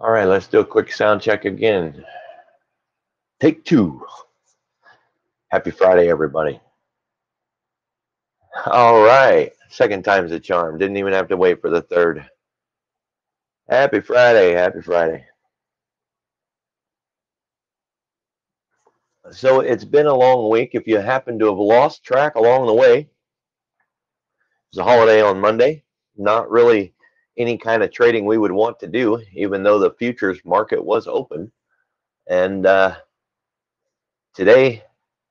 All right, let's do a quick sound check again. Take two. Happy Friday, everybody. All right, second time's a charm. Didn't even have to wait for the third. Happy Friday, happy Friday. So it's been a long week. If you happen to have lost track along the way, it's a holiday on Monday. Not really any kind of trading we would want to do, even though the futures market was open. And today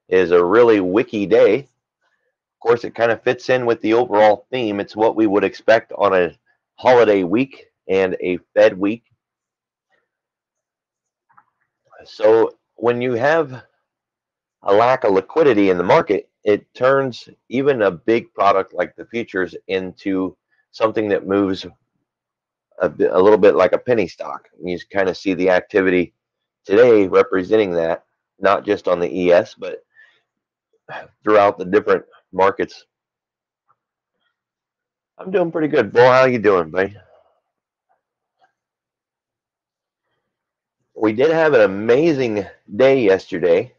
is a really wicky day. Of course, it kind of fits in with the overall theme. It's what we would expect on a holiday week and a Fed week. So when you have a lack of liquidity in the market, it turns even a big product like the futures into something that moves a little bit like a penny stock. You kind of see the activity today representing that, not just on the ES, but throughout the different markets. I'm doing pretty good. Bo, how you doing, buddy? We did have an amazing day yesterday.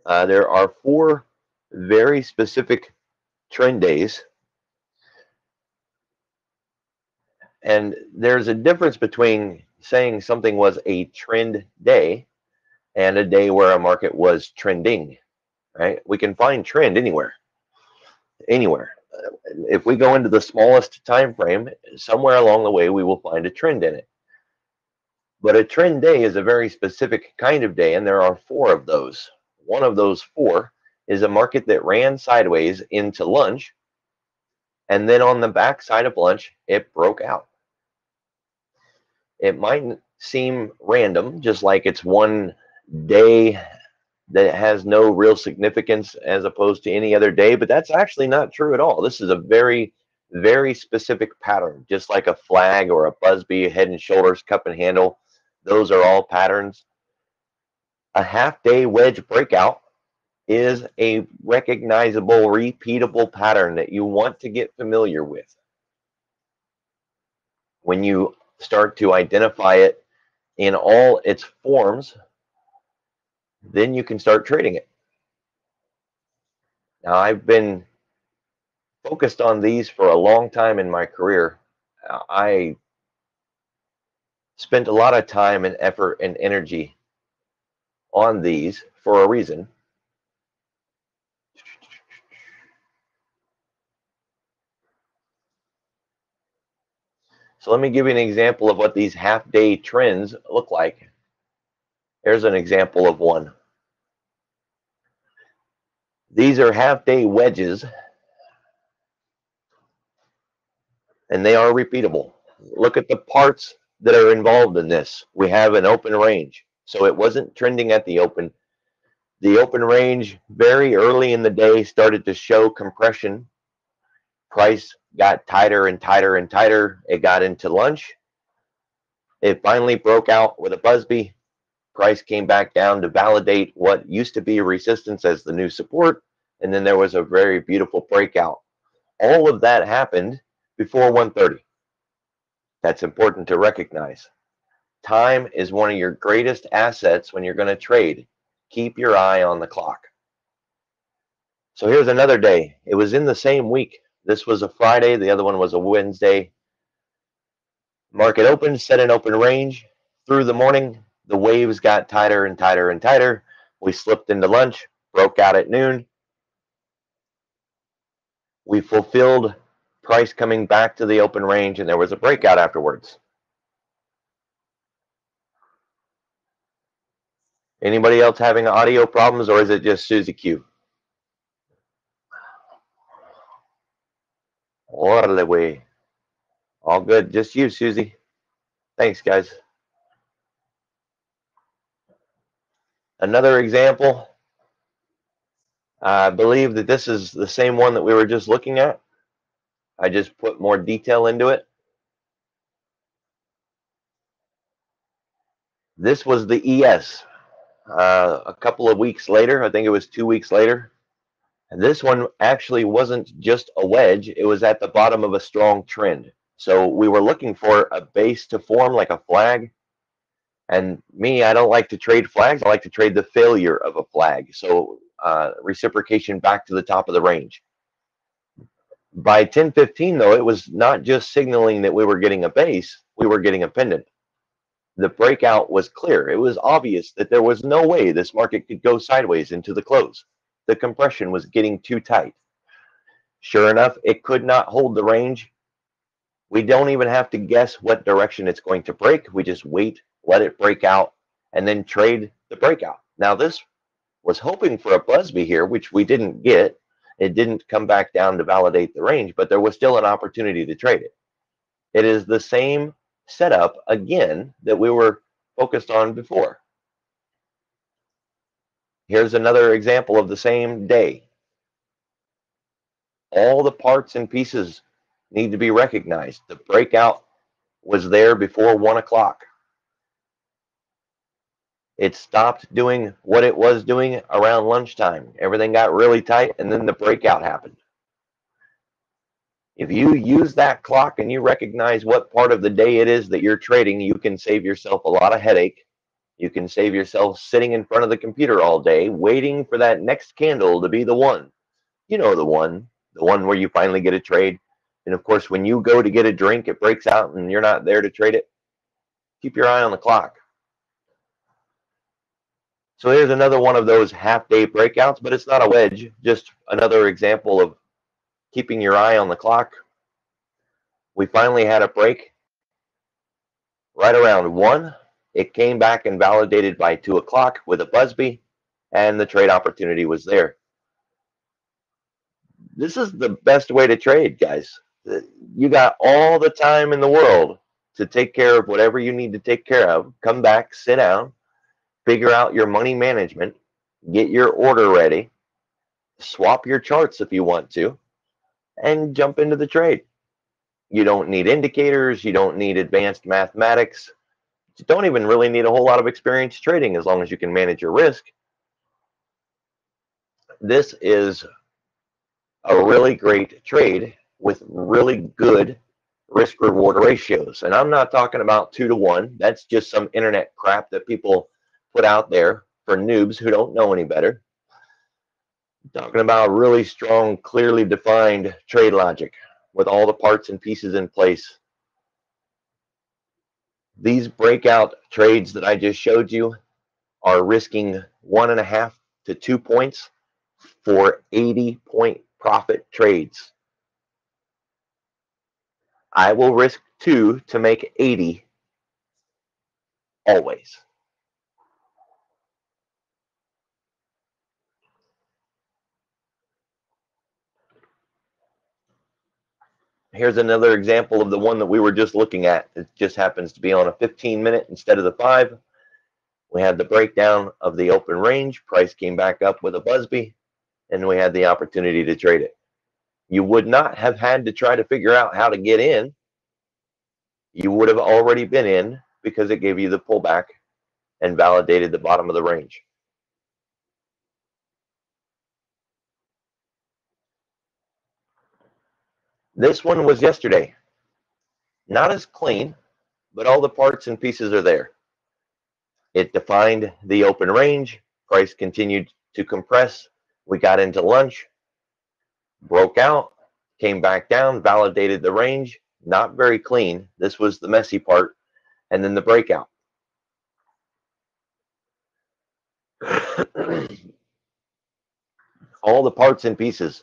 There are four very specific trend days, and there's a difference between saying something was a trend day and a day where a market was trending. Right? We can find trend anywhere. If we go into the smallest time frame, somewhere along the way we will find a trend in it. But a trend day is a very specific kind of day, and there are four of those. One of those four is a market that ran sideways into lunch, and then on the back side of lunch, it broke out. It might seem random, just like it's one day that has no real significance as opposed to any other day, but that's actually not true at all. This is a very, very specific pattern, just like a flag or a Busby, a head and shoulders, cup and handle. Those are all patterns. A half day wedge breakout is a recognizable, repeatable pattern that you want to get familiar with. When you start to identify it in all its forms, then you can start trading it. Now, I've been focused on these for a long time in my career. I spent a lot of time and effort and energy on these for a reason. So let me give you an example of what these half-day trends look like. Here's an example of one. These are half-day wedges, and they are repeatable. Look at the parts that are involved in this. We have an open range, so it wasn't trending at the open. The open range very early in the day started to show compression. Price got tighter and tighter and tighter. It got into lunch. It finally broke out with a Busby. Price came back down to validate what used to be resistance as the new support. And then there was a very beautiful breakout. All of that happened before 1:30. That's important to recognize. Time is one of your greatest assets when you're going to trade. Keep your eye on the clock. So here's another day. It was in the same week. This was a Friday. The other one was a Wednesday. Market opened, set an open range. Through the morning, the waves got tighter and tighter and tighter. We slipped into lunch, broke out at noon. We fulfilled price coming back to the open range, and there was a breakout afterwards. Anybody else having audio problems, or is it just Susie Q? Orale way. All good. Just you, Susie. Thanks, guys. Another example. I believe that this is the same one that we were just looking at. I just put more detail into it. This was the ES. A couple of weeks later, I think it was 2 weeks later. And this one actually wasn't just a wedge, it was at the bottom of a strong trend. So we were looking for a base to form like a flag. And me, I don't like to trade flags. I like to trade the failure of a flag. So reciprocation back to the top of the range. By 10:15, though, it was not just signaling that we were getting a base, we were getting a pendant. The breakout was clear. It was obvious that there was no way this market could go sideways into the close. The compression was getting too tight. Sure enough, it could not hold the range. We don't even have to guess what direction it's going to break. We just wait, let it break out, and then trade the breakout. Now, this was hoping for a Busby here, which we didn't get. It didn't come back down to validate the range, but there was still an opportunity to trade it. It is the same setup again that we were focused on before. Here's another example of the same day. All the parts and pieces need to be recognized. The breakout was there before 1 o'clock. It stopped doing what it was doing around lunchtime. Everything got really tight, and then the breakout happened. If you use that clock and you recognize what part of the day it is that you're trading, you can save yourself a lot of headache. You can save yourself sitting in front of the computer all day, waiting for that next candle to be the one. You know, the one where you finally get a trade. And of course, when you go to get a drink, it breaks out and you're not there to trade it. Keep your eye on the clock. So here's another one of those half-day breakouts, but it's not a wedge, just another example of keeping your eye on the clock. We finally had a break right around 1. It came back and validated by 2 o'clock with a Busby, and the trade opportunity was there. This is the best way to trade, guys. You got all the time in the world to take care of whatever you need to take care of. Come back, sit down, figure out your money management, get your order ready, swap your charts if you want to, and jump into the trade. You don't need indicators. You don't need advanced mathematics. You don't even really need a whole lot of experience trading as long as you can manage your risk. This is a really great trade with really good risk reward ratios. And I'm not talking about 2 to 1. That's just some internet crap that people put out there for noobs who don't know any better. I'm talking about really strong, clearly defined trade logic with all the parts and pieces in place. These breakout trades that I just showed you are risking 1.5 to 2 points for 80-point profit trades. I will risk 2 to make 80 always. Here's another example of the one that we were just looking at. It just happens to be on a 15-minute instead of the 5. We had the breakdown of the open range. Price came back up with a Busby, and we had the opportunity to trade it. You would not have had to try to figure out how to get in. You would have already been in because it gave you the pullback and validated the bottom of the range. This one was yesterday. Not as clean, but all the parts and pieces are there. It defined the open range. Price continued to compress. We got into lunch, broke out, came back down, validated the range. Not very clean. This was the messy part. And then the breakout. All the parts and pieces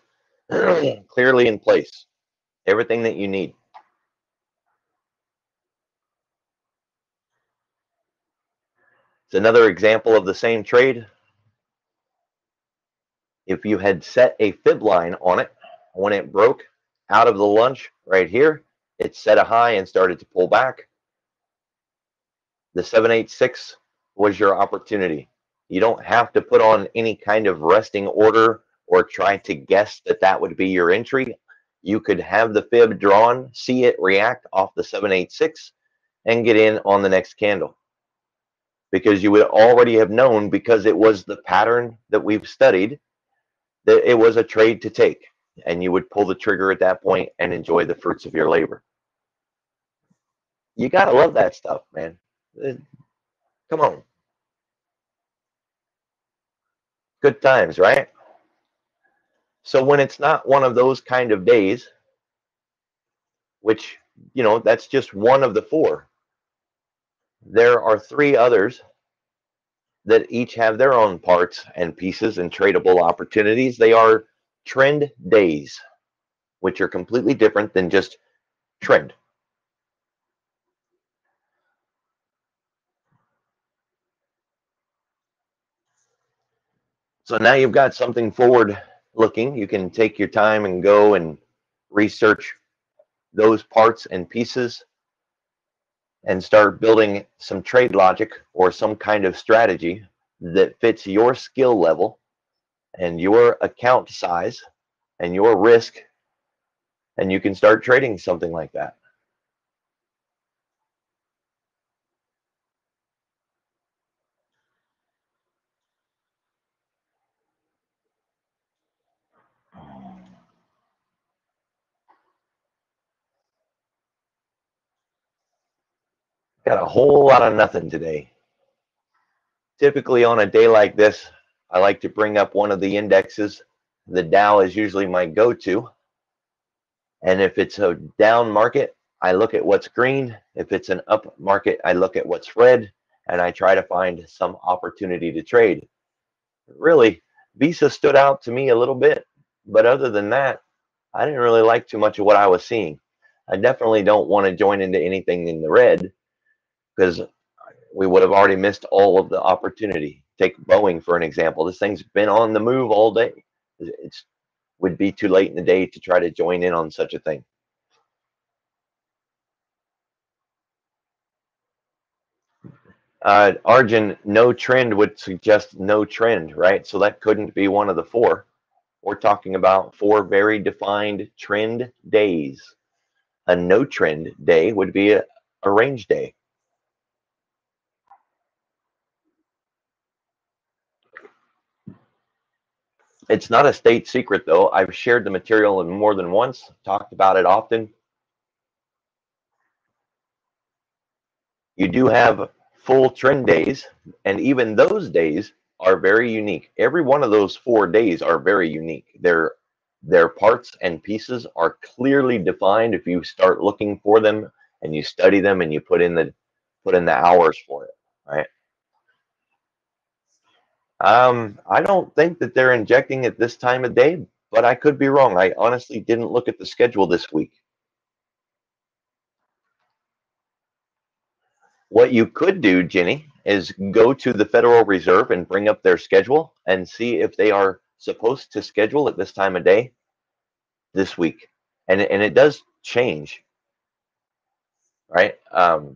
clearly in place. Everything that you need. It's another example of the same trade. If you had set a fib line on it, when it broke out of the lunch right here, it set a high and started to pull back. The 786 was your opportunity. You don't have to put on any kind of resting order or try to guess that that would be your entry. You could have the fib drawn, see it react off the 786, and get in on the next candle. Because you would already have known, because it was the pattern that we've studied, that it was a trade to take. And you would pull the trigger at that point and enjoy the fruits of your labor. You got to love that stuff, man. Come on. Good times, right? So when it's not one of those kind of days, which, that's just one of the four, there are three others that each have their own parts and pieces and tradable opportunities. They are trend days, which are completely different than just trend. So now you've got something forward looking. You can take your time and go and research those parts and pieces and start building some trade logic or some kind of strategy that fits your skill level and your account size and your risk, and you can start trading something like that. Got a whole lot of nothing today. Typically on a day like this, I like to bring up one of the indexes. The Dow is usually my go-to. And if it's a down market, I look at what's green. If it's an up market, I look at what's red, and I try to find some opportunity to trade. Really, Visa stood out to me a little bit, but other than that, I didn't really like too much of what I was seeing. I definitely don't want to join into anything in the red because we would have already missed all of the opportunity. Take Boeing for an example. This thing's been on the move all day. It would be too late in the day to try to join in on such a thing. Arjun, no trend would suggest no trend, right? So that couldn't be one of the four. We're talking about four very defined trend days. A no trend day would be a range day. It's not a state secret, though. I've shared the material more than once, talked about it often. You do have full trend days, and even those days are very unique. Every one of those 4 days are very unique. Their parts and pieces are clearly defined if you start looking for them and you study them and you put in the hours for it, right? I don't think that they're injecting at this time of day, but I could be wrong. I honestly didn't look at the schedule this week. What you could do, Jenny, is go to the Federal Reserve and bring up their schedule and see if they are supposed to schedule at this time of day this week. And it does change, right?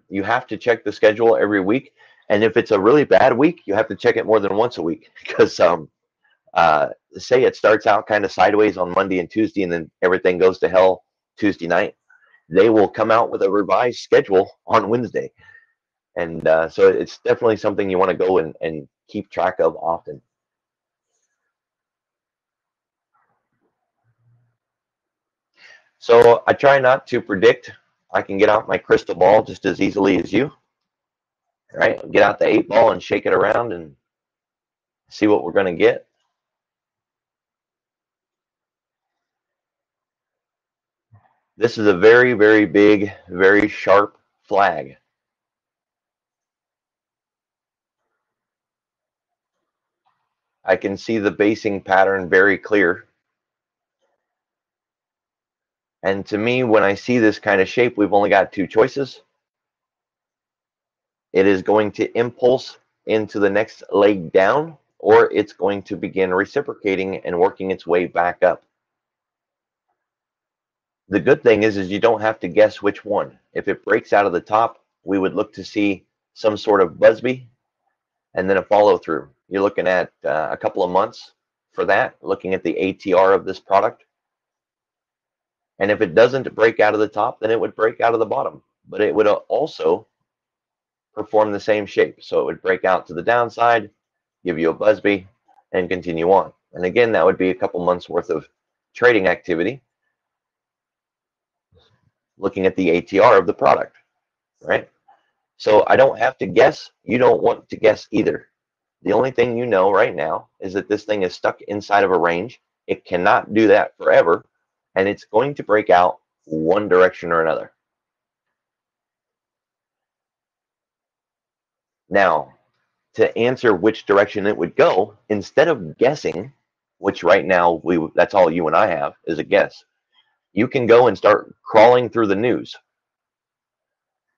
You have to check the schedule every week. And if it's a really bad week, you have to check it more than once a week because say it starts out kind of sideways on Monday and Tuesday, and then everything goes to hell Tuesday night. They will come out with a revised schedule on Wednesday. And so it's definitely something you want to go and keep track of often. So I try not to predict. I can get out my crystal ball just as easily as you, right? Get out the 8 ball and shake it around and see what we're going to get. This is a very, very big, very sharp flag. I can see the basing pattern very clear. And to me, when I see this kind of shape, we've only got two choices. It is going to impulse into the next leg down, or it's going to begin reciprocating and working its way back up. The good thing is you don't have to guess which one. If it breaks out of the top, we would look to see some sort of Busby and then a follow through. You're looking at a couple of months for that, looking at the ATR of this product. And if it doesn't break out of the top, then it would break out of the bottom. But it would also perform the same shape. So it would break out to the downside, give you a Busby, and continue on. And again, that would be a couple months worth of trading activity looking at the ATR of the product, right? So I don't have to guess. You don't want to guess either. The only thing you know right now is that this thing is stuck inside of a range. It cannot do that forever, and it's going to break out one direction or another. Now, to answer which direction it would go, instead of guessing, which right now that's all you and I have is a guess, you can go and start crawling through the news.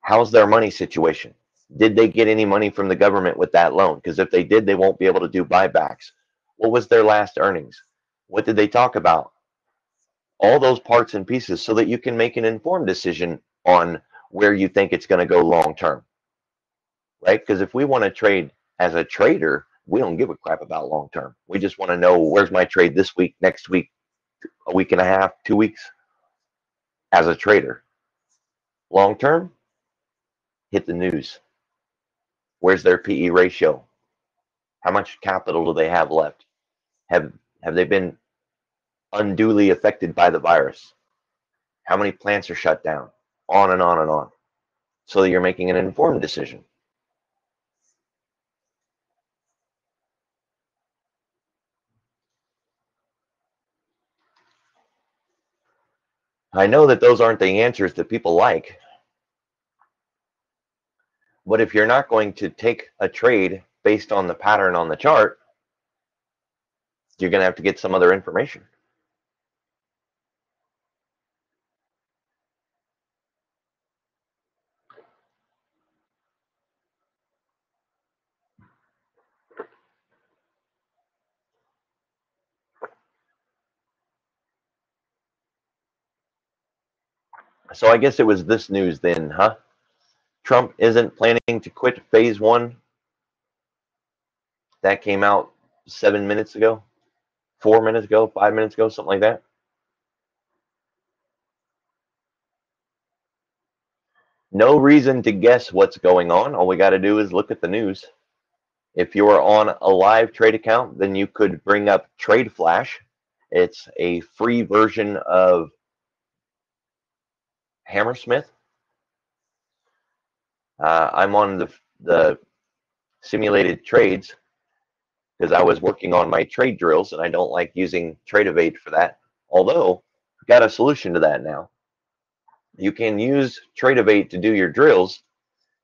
How's their money situation? Did they get any money from the government with that loan? Because if they did, they won't be able to do buybacks. What was their last earnings? What did they talk about? All those parts and pieces so that you can make an informed decision on where you think it's going to go long term, right? Because if we want to trade as a trader, we don't give a crap about long term. We just want to know where's my trade this week, next week, a week and a half, 2 weeks. As a trader, long term, hit the news. Where's their PE ratio? How much capital do they have left? Have have they been unduly affected by the virus? How many plants are shut down? On and on and on. So that you're making an informed decision. I know that those aren't the answers that people like, but if you're not going to take a trade based on the pattern on the chart, you're going to have to get some other information. So I guess it was this news then, huh? Trump isn't planning to quit phase one. That came out 7 minutes ago, 4 minutes ago, 5 minutes ago, something like that. No reason to guess what's going on. All we got to do is look at the news. If you are on a live trade account, then you could bring up Trade Flash. It's a free version of Hammersmith. I'm on the simulated trades because I was working on my trade drills and I don't like using Trade Evade for that. Although, I've got a solution to that now. You can use Trade Evade to do your drills.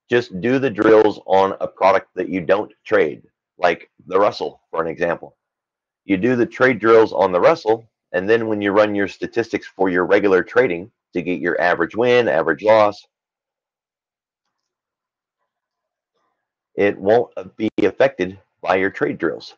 Just do the drills on a product that you don't trade, like the Russell, for an example. You do the trade drills on the Russell, and then when you run your statistics for your regular trading to get your average win, average loss, it won't be affected by your trade drills.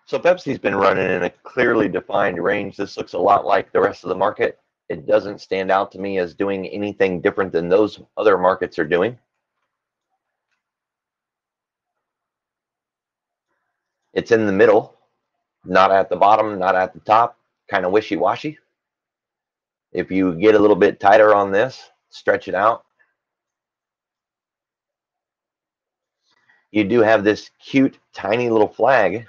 So Pepsi's been running in a clearly defined range. This looks a lot like the rest of the market. It doesn't stand out to me as doing anything different than those other markets are doing. It's in the middle, not at the bottom, not at the top, kind of wishy-washy. If you get a little bit tighter on this, stretch it out, you do have this cute, tiny little flag.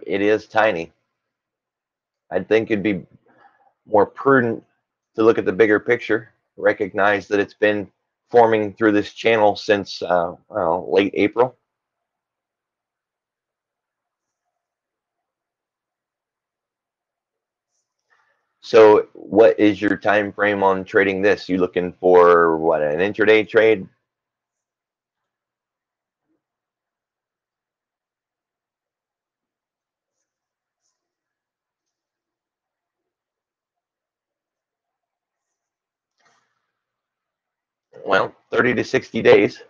It is tiny. I think it'd be more prudent to look at the bigger picture, recognize that it's been forming through this channel since well, late April. So what is your time frame on trading this? You looking for what, an intraday trade? Well, 30 to 60 days.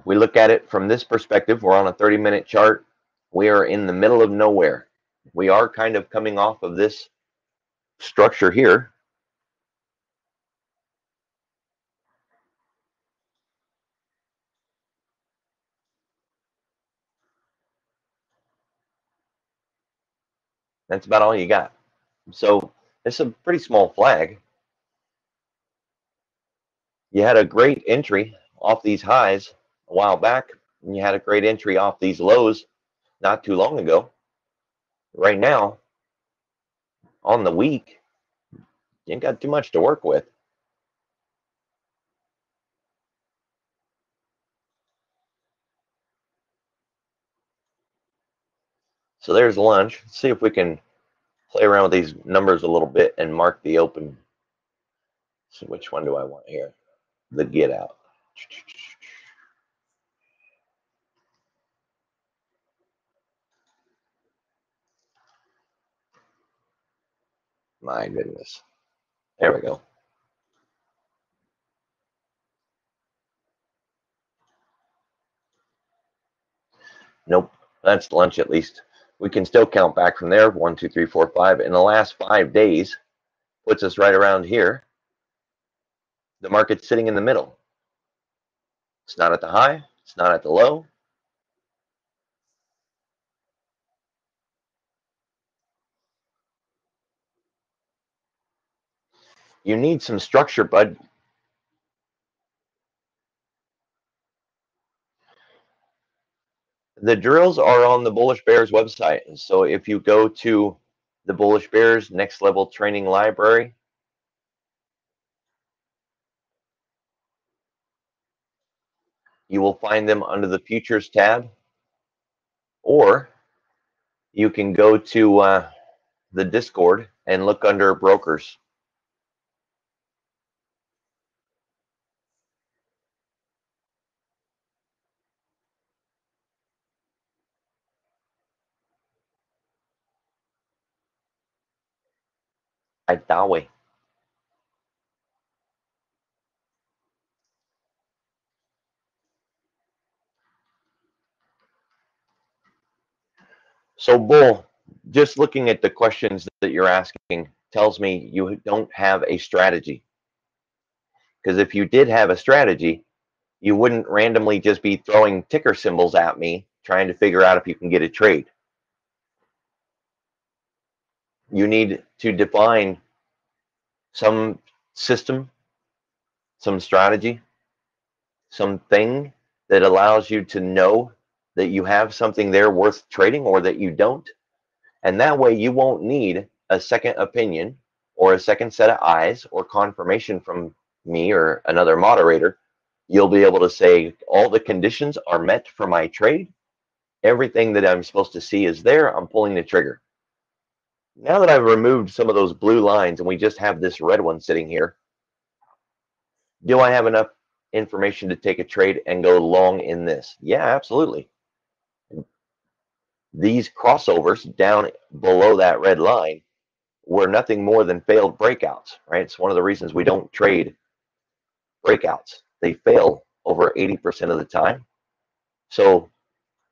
We look at it from this perspective. We're on a 30-minute chart. We are in the middle of nowhere. We are kind of coming off of this structure here. That's about all you got. So it's a pretty small flag. You had a great entry off these highs a while back, and you had a great entry off these lows not too long ago. Right now, on the week, you ain't got too much to work with. So there's lunch. Let's see if we can play around with these numbers a little bit and mark the open. So which one do I want here? The get out. My goodness. There we go. Nope. That's lunch at least. We can still count back from there. 1, 2, 3, 4, 5. In the last 5 days, puts us right around here. The market's sitting in the middle. It's not at the high. It's not at the low. You need some structure, bud. The drills are on the Bullish Bears website. So if you go to the Bullish Bears Next Level Training Library, you will find them under the Futures tab, or you can go to the Discord and look under Brokers. Itawe. So, Bull, just looking at the questions that you're asking tells me you don't have a strategy. Because if you did have a strategy, you wouldn't randomly just be throwing ticker symbols at me trying to figure out if you can get a trade. You need to define some system, some strategy, something that allows you to know that you have something there worth trading or that you don't. And that way you won't need a second opinion or a second set of eyes or confirmation from me or another moderator. You'll be able to say all the conditions are met for my trade. Everything that I'm supposed to see is there. I'm pulling the trigger. Now that I've removed some of those blue lines and we just have this red one sitting here, do I have enough information to take a trade and go long in this? Yeah, absolutely. These crossovers down below that red line were nothing more than failed breakouts, right? It's one of the reasons we don't trade breakouts. They fail over 80% of the time. So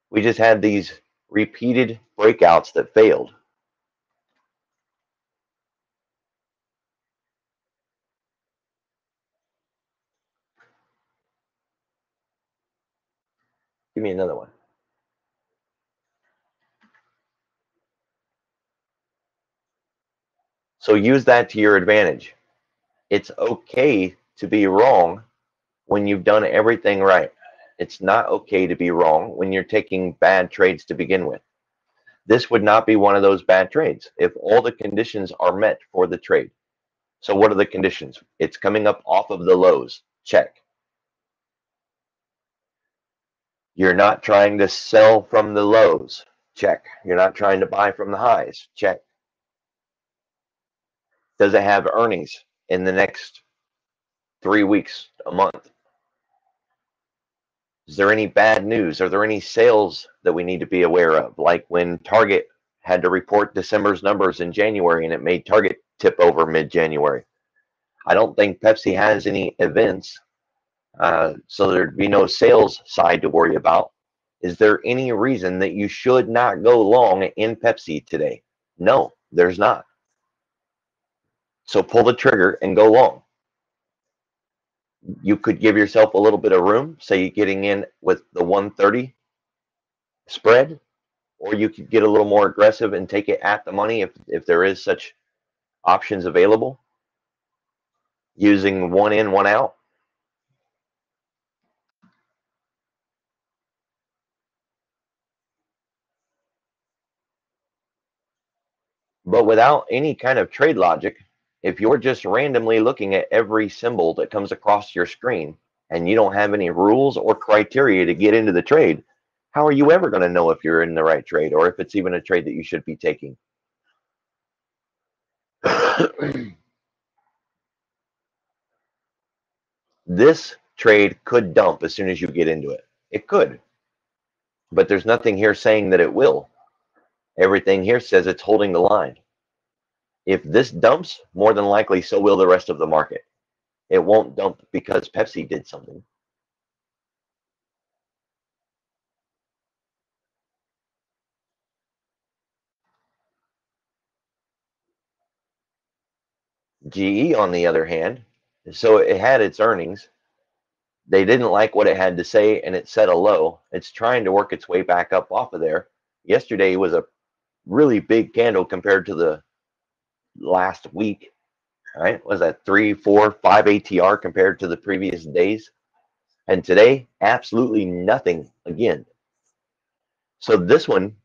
we just had these repeated breakouts that failed. Give me another one. So use that to your advantage. It's okay to be wrong when you've done everything right. It's not okay to be wrong when you're taking bad trades to begin with. This would not be one of those bad trades if all the conditions are met for the trade. So what are the conditions? It's coming up off of the lows. Check. You're not trying to sell from the lows. Check. You're not trying to buy from the highs. Check. Does it have earnings in the next 3 weeks, a month? Is there any bad news? Are there any sales that we need to be aware of? Like when Target had to report December's numbers in January and it made Target tip over mid-January. I don't think Pepsi has any events, so there'd be no sales side to worry about. Is there any reason that you should not go long in Pepsi today? No, there's not. So pull the trigger and go long. You could give yourself a little bit of room, say you're getting in with the 130 spread, or you could get a little more aggressive and take it at the money if there is such options available, using one in, one out. But without any kind of trade logic, if you're just randomly looking at every symbol that comes across your screen and you don't have any rules or criteria to get into the trade, how are you ever going to know if you're in the right trade or if it's even a trade that you should be taking? This trade could dump as soon as you get into it. It could, but there's nothing here saying that it will. Everything here says it's holding the line. If this dumps, more than likely, so will the rest of the market. It won't dump because Pepsi did something. GE, on the other hand, so it had its earnings. They didn't like what it had to say, and it set a low. It's trying to work its way back up off of there. Yesterday was a really big candle compared to the last week. Right? Was that 3, 4, 5 ATR compared to the previous days? And today, absolutely nothing again. So this one,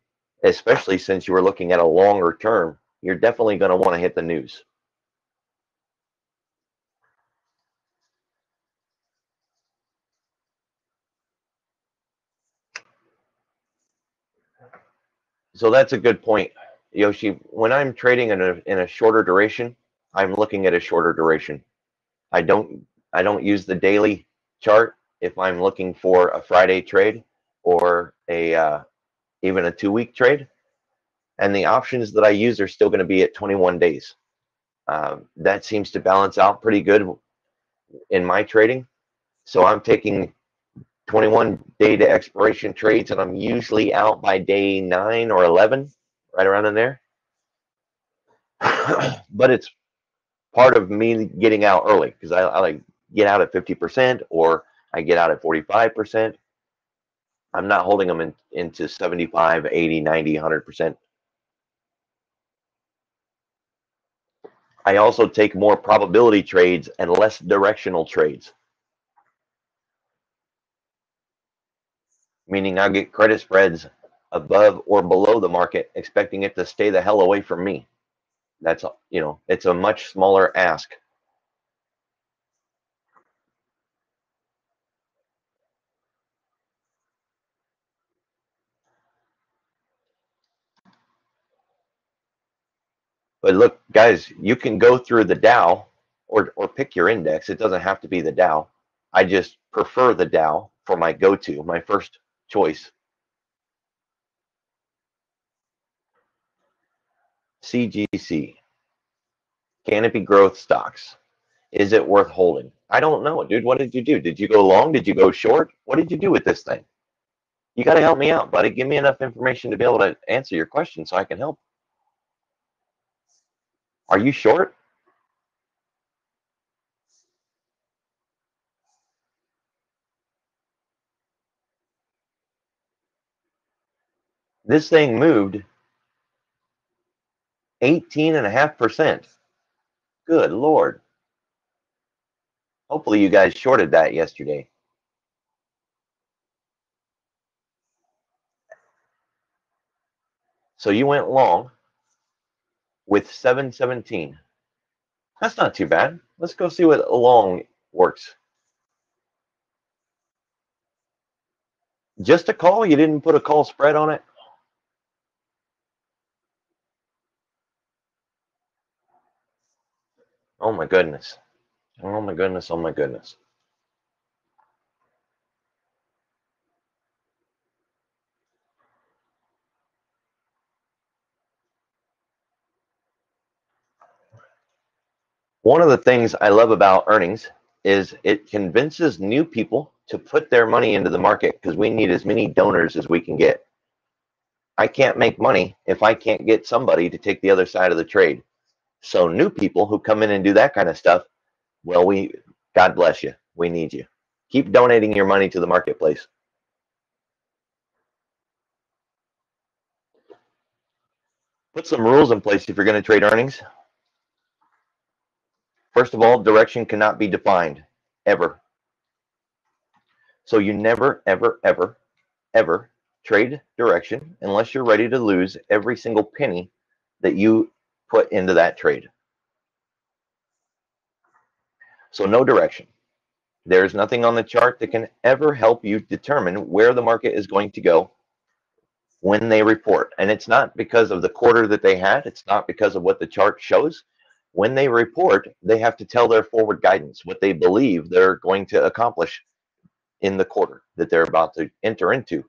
especially since you were looking at a longer term, you're definitely going to want to hit the news. So that's a good point, Yoshi. When I'm trading in a shorter duration, I'm looking at a shorter duration. I don't I don't use the daily chart if I'm looking for a Friday trade or a even a 2-week trade. And the options that I use are still going to be at 21 days. That seems to balance out pretty good in my trading. So I'm taking 21 day to expiration trades, and I'm usually out by day 9 or 11, right around in there. But it's part of me getting out early because I like get out at 50% or I get out at 45%. I'm not holding them into 75, 80, 90, 100%. I also take more probability trades and less directional trades, meaning I get credit spreads above or below the market, expecting it to stay the hell away from me. That's, it's a much smaller ask. But look, guys, you can go through the Dow or pick your index. It doesn't have to be the Dow. I just prefer the Dow for my go-to, my first choice. CGC, Canopy Growth Stocks. Is it worth holding? I don't know, dude. What did you do? Did you go long? Did you go short? What did you do with this thing? You got to help me out, buddy. Give me enough information to be able to answer your question so I can help. Are you short? This thing moved 18.5%. Good Lord. Hopefully you guys shorted that yesterday. So you went long with 717. That's not too bad. Let's go see what long works. Just a call? You didn't put a call spread on it? Oh my goodness. Oh my goodness. Oh my goodness. One of the things I love about earnings is it convinces new people to put their money into the market because we need as many donors as we can get. I can't make money if I can't get somebody to take the other side of the trade. So new people who come in and do that kind of stuff, well, God bless you. We need you. Keep donating your money to the marketplace. Put some rules in place if you're going to trade earnings. First of all, direction cannot be defined, ever. So you never, ever, ever, ever trade direction unless you're ready to lose every single penny that you put into that trade. So no direction. There's nothing on the chart that can ever help you determine where the market is going to go when they report. And it's not because of the quarter that they had. It's not because of what the chart shows. When they report, they have to tell their forward guidance, what they believe they're going to accomplish in the quarter that they're about to enter into.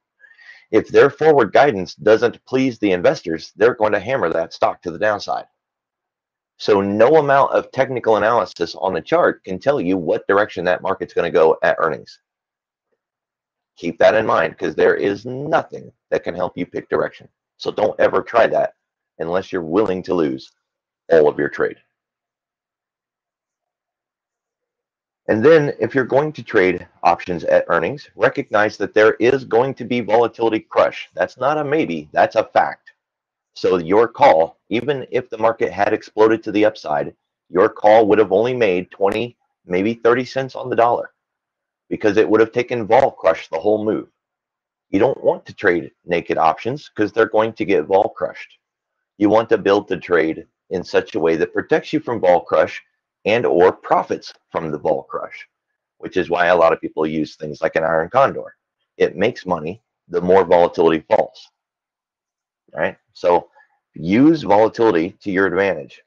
If their forward guidance doesn't please the investors, they're going to hammer that stock to the downside. So no amount of technical analysis on the chart can tell you what direction that market's going to go at earnings. Keep that in mind because there is nothing that can help you pick direction. So don't ever try that unless you're willing to lose all of your trade. And then if you're going to trade options at earnings, recognize that there is going to be volatility crush. That's not a maybe, that's a fact. So your call, even if the market had exploded to the upside, your call would have only made 20, maybe 30 cents on the dollar because it would have taken vol crush the whole move. You don't want to trade naked options because they're going to get vol crushed. You want to build the trade in such a way that protects you from vol crush and or profits from the vol crush, which is why a lot of people use things like an iron condor. It makes money the more volatility falls. Right? So use volatility to your advantage.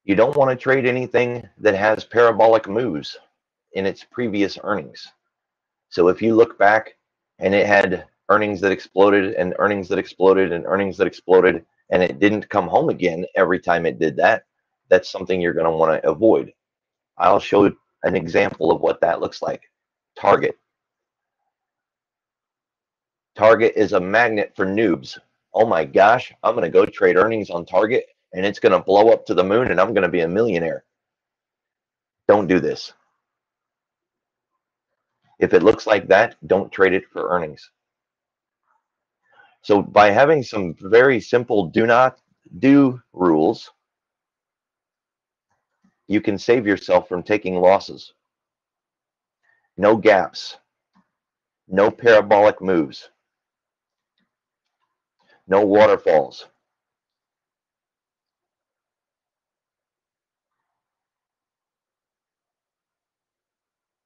You don't want to trade anything that has parabolic moves in its previous earnings. So if you look back and it had earnings that exploded and earnings that exploded and earnings that exploded and it didn't come home again every time it did that, that's something you're going to want to avoid. I'll show an example of what that looks like. Target. Target is a magnet for noobs. Oh my gosh, I'm going to go trade earnings on Target and it's going to blow up to the moon and I'm going to be a millionaire. Don't do this. If it looks like that, don't trade it for earnings. So by having some very simple do not do rules, you can save yourself from taking losses. No gaps, no parabolic moves, no waterfalls.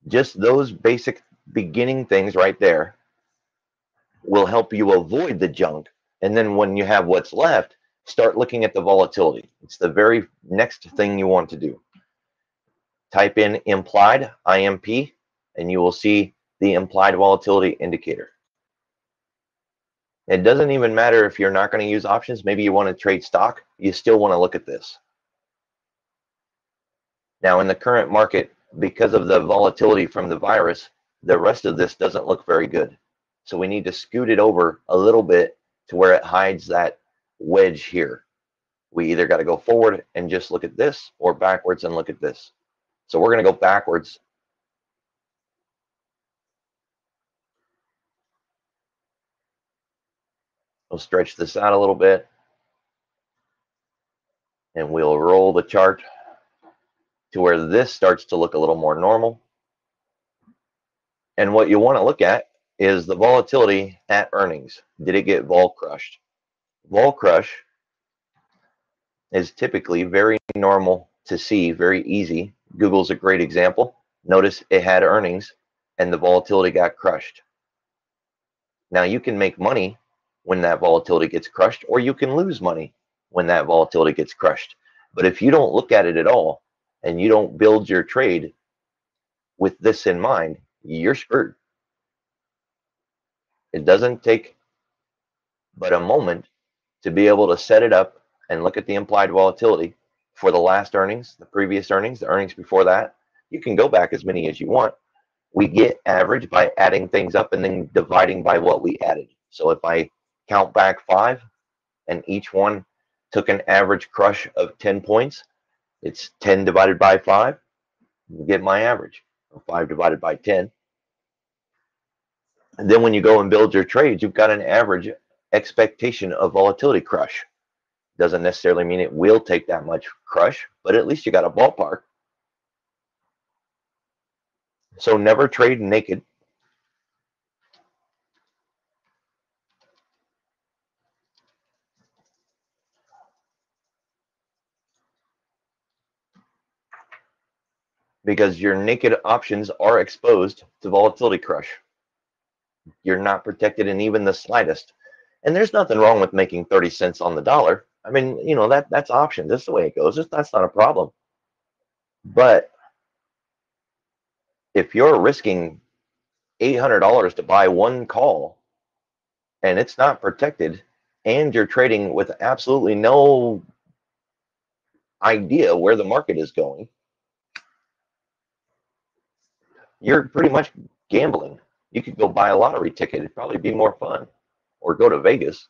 Just those basic beginning things right there will help you avoid the junk. And then when you have what's left, start looking at the volatility. It's the very next thing you want to do. Type in implied, IMP, and you will see the implied volatility indicator. It doesn't even matter if you're not going to use options. Maybe you want to trade stock. You still want to look at this. Now, in the current market, because of the volatility from the virus, the rest of this doesn't look very good. So we need to scoot it over a little bit to where it hides that wedge here. We either got to go forward and just look at this or backwards and look at this. So we're going to go backwards. We'll stretch this out a little bit and we'll roll the chart to where this starts to look a little more normal. And what you want to look at is the volatility at earnings. Did it get vol crushed? Vol crush is typically very normal to see, very easy. Google's a great example. Notice it had earnings and the volatility got crushed. Now you can make money when that volatility gets crushed, or you can lose money when that volatility gets crushed. But if you don't look at it at all and you don't build your trade with this in mind, you're screwed. It doesn't take but a moment to be able to set it up and look at the implied volatility for the last earnings, the previous earnings, the earnings before that. You can go back as many as you want. We get average by adding things up and then dividing by what we added. So if I count back 5 and each one took an average crush of 10 points, it's 10 divided by 5. You get my average. 5 divided by 10. And then when you go and build your trades, you've got an average expectation of volatility crush. Doesn't necessarily mean it will take that much crush, but at least you got a ballpark. So never trade naked. Because your naked options are exposed to volatility crush. You're not protected in even the slightest. And there's nothing wrong with making 30 cents on the dollar. I mean, that's options. That's the way it goes. That's not a problem. But if you're risking $800 to buy one call and it's not protected, and you're trading with absolutely no idea where the market is going, you're pretty much gambling. You could go buy a lottery ticket. It'd probably be more fun. Or go to Vegas.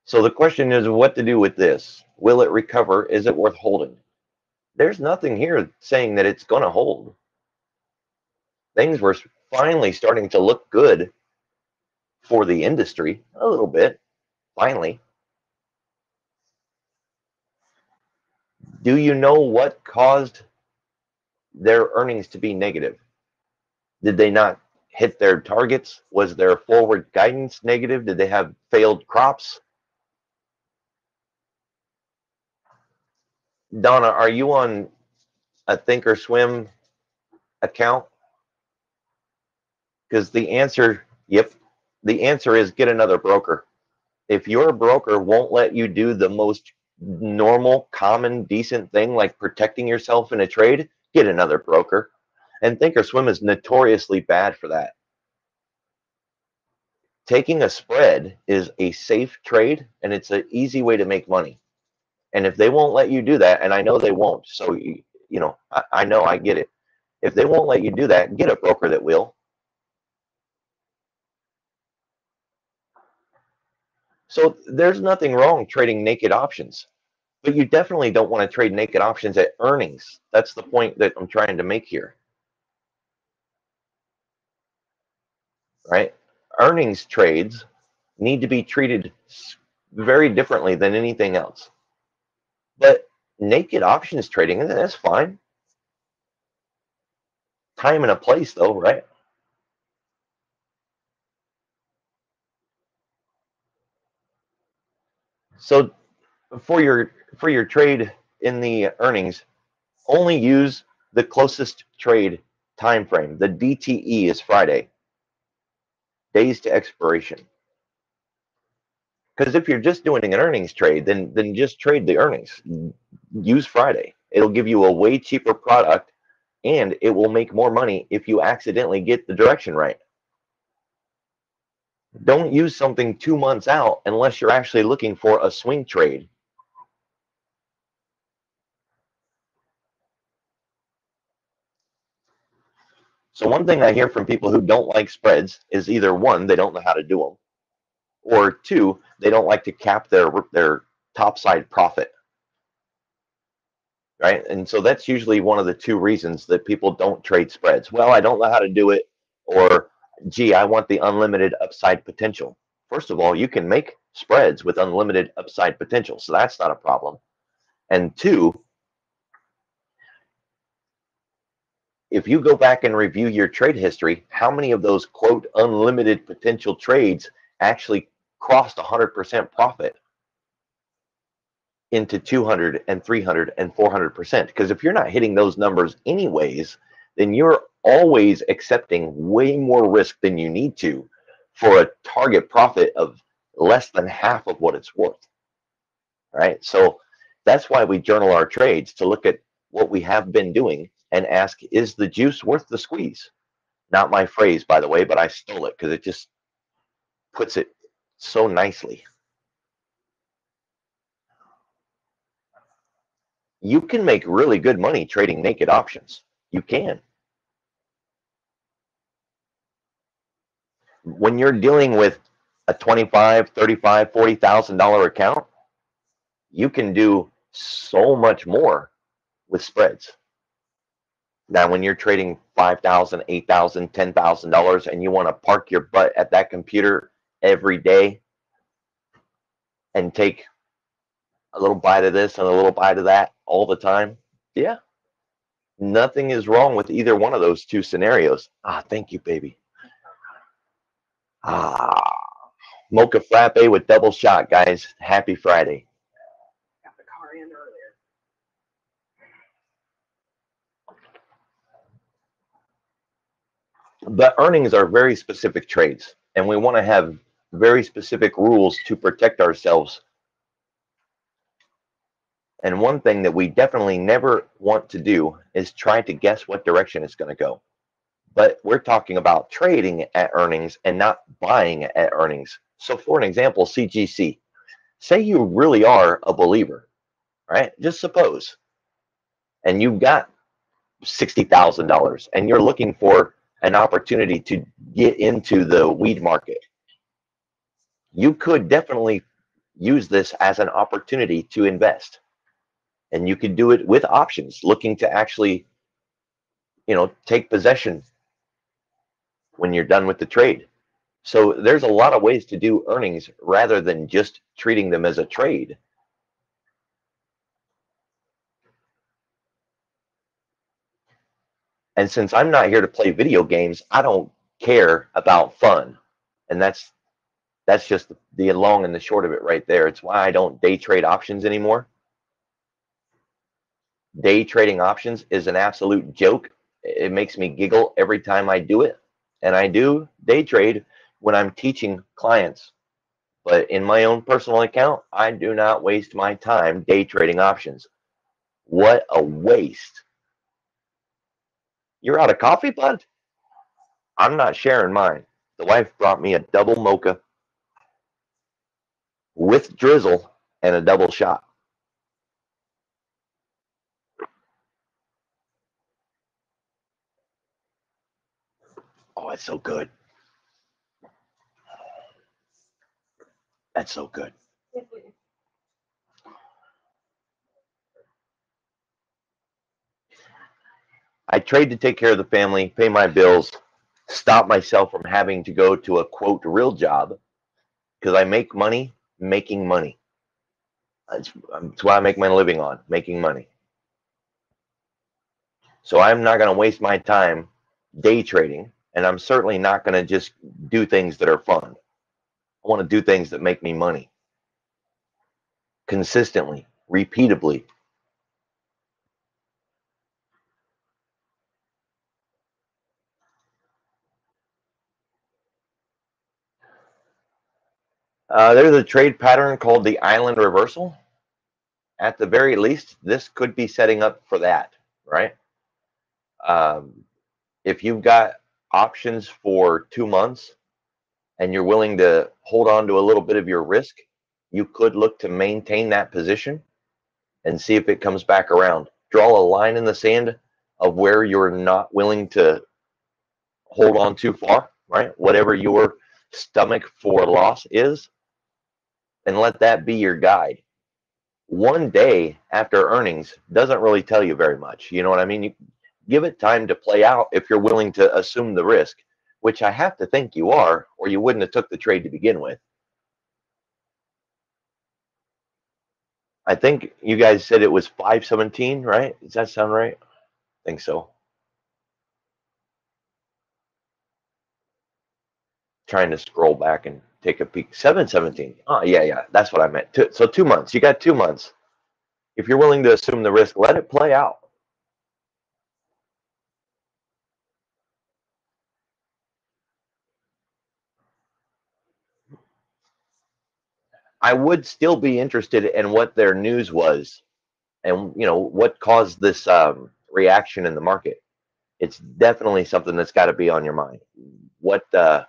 So the question is what to do with this. Will it recover? Is it worth holding? There's nothing here saying that it's going to hold. Things were finally starting to look good for the industry a little bit, finally. Do you know what caused their earnings to be negative? Did they not hit their targets? Was their forward guidance negative? Did they have failed crops? Donna, are you on a Thinkorswim account? Because the answer is get another broker. If your broker won't let you do the most normal, common, decent thing like protecting yourself in a trade, get another broker. And Thinkorswim is notoriously bad for that. Taking a spread is a safe trade, and it's an easy way to make money. And if they won't let you do that, and I know they won't, so I know, I get it. If they won't let you do that, get a broker that will. So there's nothing wrong trading naked options, but you definitely don't want to trade naked options at earnings. That's the point that I'm trying to make here, right? Earnings trades need to be treated very differently than anything else. But naked options trading, that's fine. Time and a place, though, right? So for your trade in the earnings, only use the closest trade time frame. The DTE is Friday, days to expiration. Because if you're just doing an earnings trade, then just trade the earnings. Use Friday. It'll give you a way cheaper product, and it will make more money if you accidentally get the direction right. Don't use something 2 months out unless you're actually looking for a swing trade. So one thing I hear from people who don't like spreads is either one, they don't know how to do them, or two, they don't like to cap their top side profit, right? And so that's usually one of the two reasons that people don't trade spreads. Well, I don't know how to do it, or gee, I want the unlimited upside potential. First of all, you can make spreads with unlimited upside potential, so that's not a problem. And two, if you go back and review your trade history, how many of those quote unlimited potential trades actually crossed 100% profit into 200 and 300 and 400%? Because if you're not hitting those numbers anyways, then you're always accepting way more risk than you need to for a target profit of less than half of what it's worth. Right? So that's why we journal our trades, to look at what we have been doing and ask, is the juice worth the squeeze? Not my phrase, by the way, but I stole it because it just puts it so nicely. You can make really good money trading naked options. You can. When you're dealing with a 25, 35, $40,000 account, you can do so much more with spreads. Now, when you're trading $5,000, $8,000, $10,000, and you want to park your butt at that computer every day and take a little bite of this and a little bite of that all the time, yeah, nothing is wrong with either one of those two scenarios. Ah, thank you, baby. Ah, mocha frappe with double shot, guys. Happy Friday. The earnings are very specific trades, and we want to have very specific rules to protect ourselves. And one thing that we definitely never want to do is try to guess what direction it's going to go. But we're talking about trading at earnings and not buying at earnings. So, for an example, CGC, say you really are a believer, right? Just suppose, and you've got $60,000 and you're looking for an opportunity to get into the weed market. You could definitely use this as an opportunity to invest. And you could do it with options, looking to actually, take possession when you're done with the trade. So there's a lot of ways to do earnings rather than just treating them as a trade. And since I'm not here to play video games, I don't care about fun. And that's just the long and the short of it right there. It's why I don't day trade options anymore. Day trading options is an absolute joke. It makes me giggle every time I do it. And I do day trade when I'm teaching clients. But in my own personal account, I do not waste my time day trading options. What a waste. You're out of coffee, bud? I'm not sharing mine. The wife brought me a double mocha with drizzle and a double shot. Oh, it's so good. That's so good. I trade to take care of the family, pay my bills, stop myself from having to go to a quote real job because I make money making money. That's what I make my living on, making money. So I'm not going to waste my time day trading, and I'm certainly not going to just do things that are fun. I want to do things that make me money consistently, repeatably. There's a trade pattern called the island reversal. At the very least, this could be setting up for that, right? Um, if you've got options for 2 months and you're willing to hold on to a little bit of your risk, you could look to maintain that position and see if it comes back around. Draw a line in the sand of where you're not willing to hold on too far, right? Whatever your stomach for loss is, and let that be your guide. One day after earnings doesn't really tell you very much. You know what I mean? You give it time to play out if you're willing to assume the risk, which I have to think you are, or you wouldn't have took the trade to begin with. I think you guys said it was 517, right? Does that sound right? I think so. Trying to scroll back and take a peek. 717. Oh, yeah, yeah. That's what I meant. So 2 months. You got 2 months. If you're willing to assume the risk, let it play out. I would still be interested in what their news was and what caused this reaction in the market. It's definitely something that's got to be on your mind. What the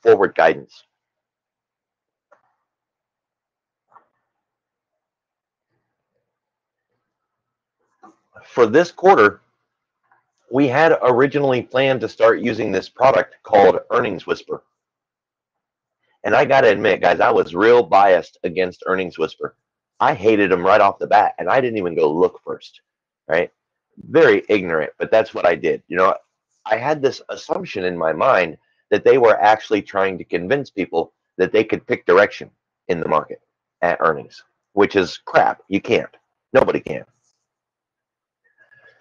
forward guidance for this quarter? We had originally planned to start using this product called Earnings Whisper. And I got to admit, guys, I was real biased against Earnings Whisper. I hated them right off the bat, and I didn't even go look first, right? Very ignorant, but that's what I did. I had this assumption in my mind that they were actually trying to convince people that they could pick direction in the market at earnings, which is crap. You can't. Nobody can.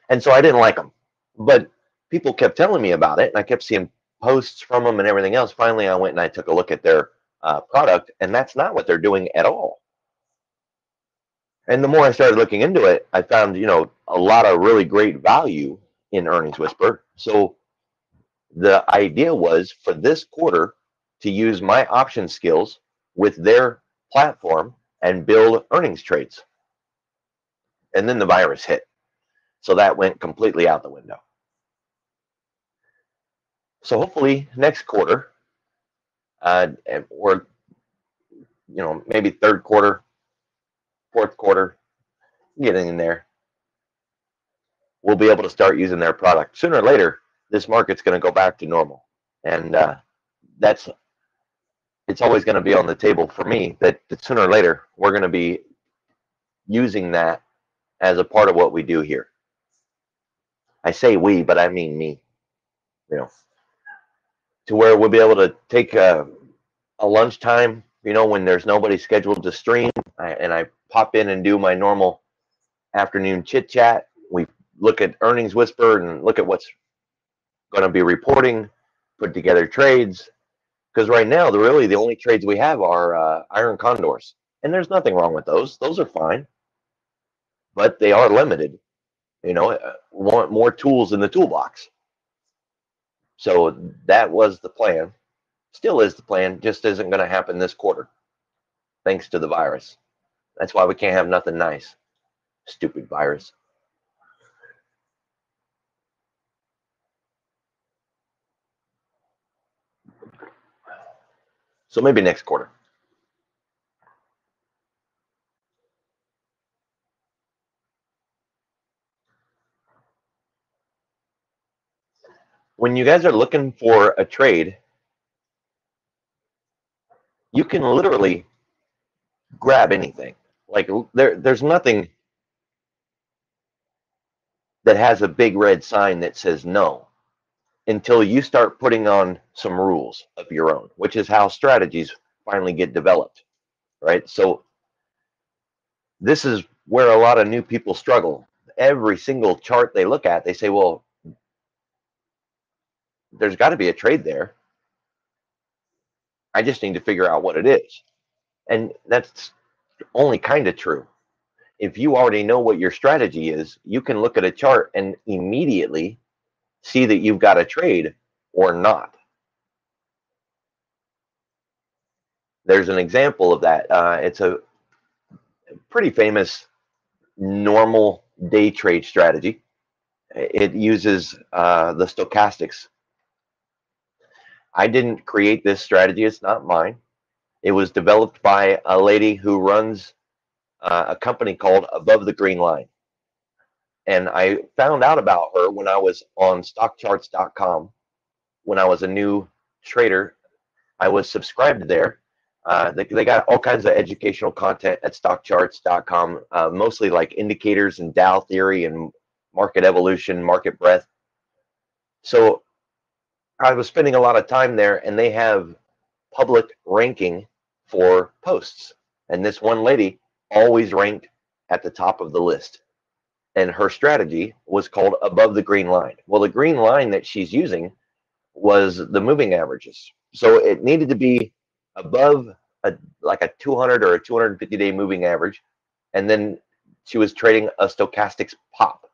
And so I didn't like them. But people kept telling me about it, and I kept seeing posts from them and everything else. Finally, I went and I took a look at their product, and that's not what they're doing at all. And the more I started looking into it, I found, a lot of really great value in Earnings Whisper. So the idea was for this quarter to use my option skills with their platform and build earnings trades. And then the virus hit. So that went completely out the window. So hopefully next quarter, or maybe third quarter, fourth quarter, getting in there, we'll be able to start using their product. Sooner or later, this market's going to go back to normal, and that's it's always going to be on the table for me that sooner or later we're going to be using that as a part of what we do here. I say we, but I mean me. To where we'll be able to take a lunchtime, when there's nobody scheduled to stream, and I pop in and do my normal afternoon chit chat. We look at Earnings Whisper and look at what's going to be reporting, put together trades. Because right now, really the only trades we have are iron condors, and there's nothing wrong with those. Those are fine, but they are limited. Want more tools in the toolbox. So that was the plan. Still is the plan. Just isn't going to happen this quarter, thanks to the virus. That's why we can't have nothing nice. Stupid virus. So maybe next quarter. When you guys are looking for a trade, you can literally grab anything. Like there's nothing that has a big red sign that says no until you start putting on some rules of your own, which is how strategies finally get developed, right? So this is where a lot of new people struggle. Every single chart they look at, they say, well, there's got to be a trade there. I just need to figure out what it is. And that's only kind of true. If you already know what your strategy is, you can look at a chart and immediately see that you've got a trade or not. There's an example of that. It's a pretty famous normal day trade strategy. It uses the stochastics. I didn't create this strategy. It's not mine. It was developed by a lady who runs a company called Above the Green Line. And I found out about her when I was on stockcharts.com. When I was a new trader, I was subscribed there. They got all kinds of educational content at stockcharts.com, mostly like indicators and Dow theory and market evolution, market breadth. So I was spending a lot of time there, and they have public ranking for posts. And this one lady always ranked at the top of the list. And her strategy was called Above the Green Line. Well, the green line that she's using was the moving averages. So it needed to be above like a 200 or a 250-day moving average. And then she was trading a stochastics pop.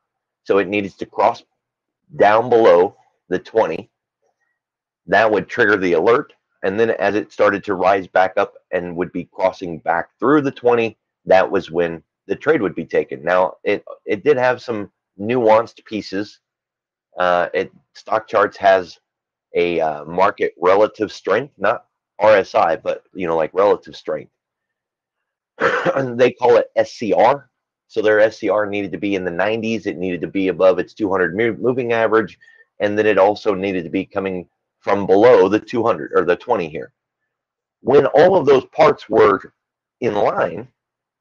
So it needs to cross down below the 20. That would trigger the alert. And then as it started to rise back up and would be crossing back through the 20, that was when the trade would be taken. Now, it did have some nuanced pieces Stock charts has a market relative strength, not RSI, but like relative strength. And they call it SCR. So their SCR needed to be in the 90s. It needed to be above its 200 moving average, and then it also needed to be coming from below the 200 or the 20 here. When all of those parts were in line,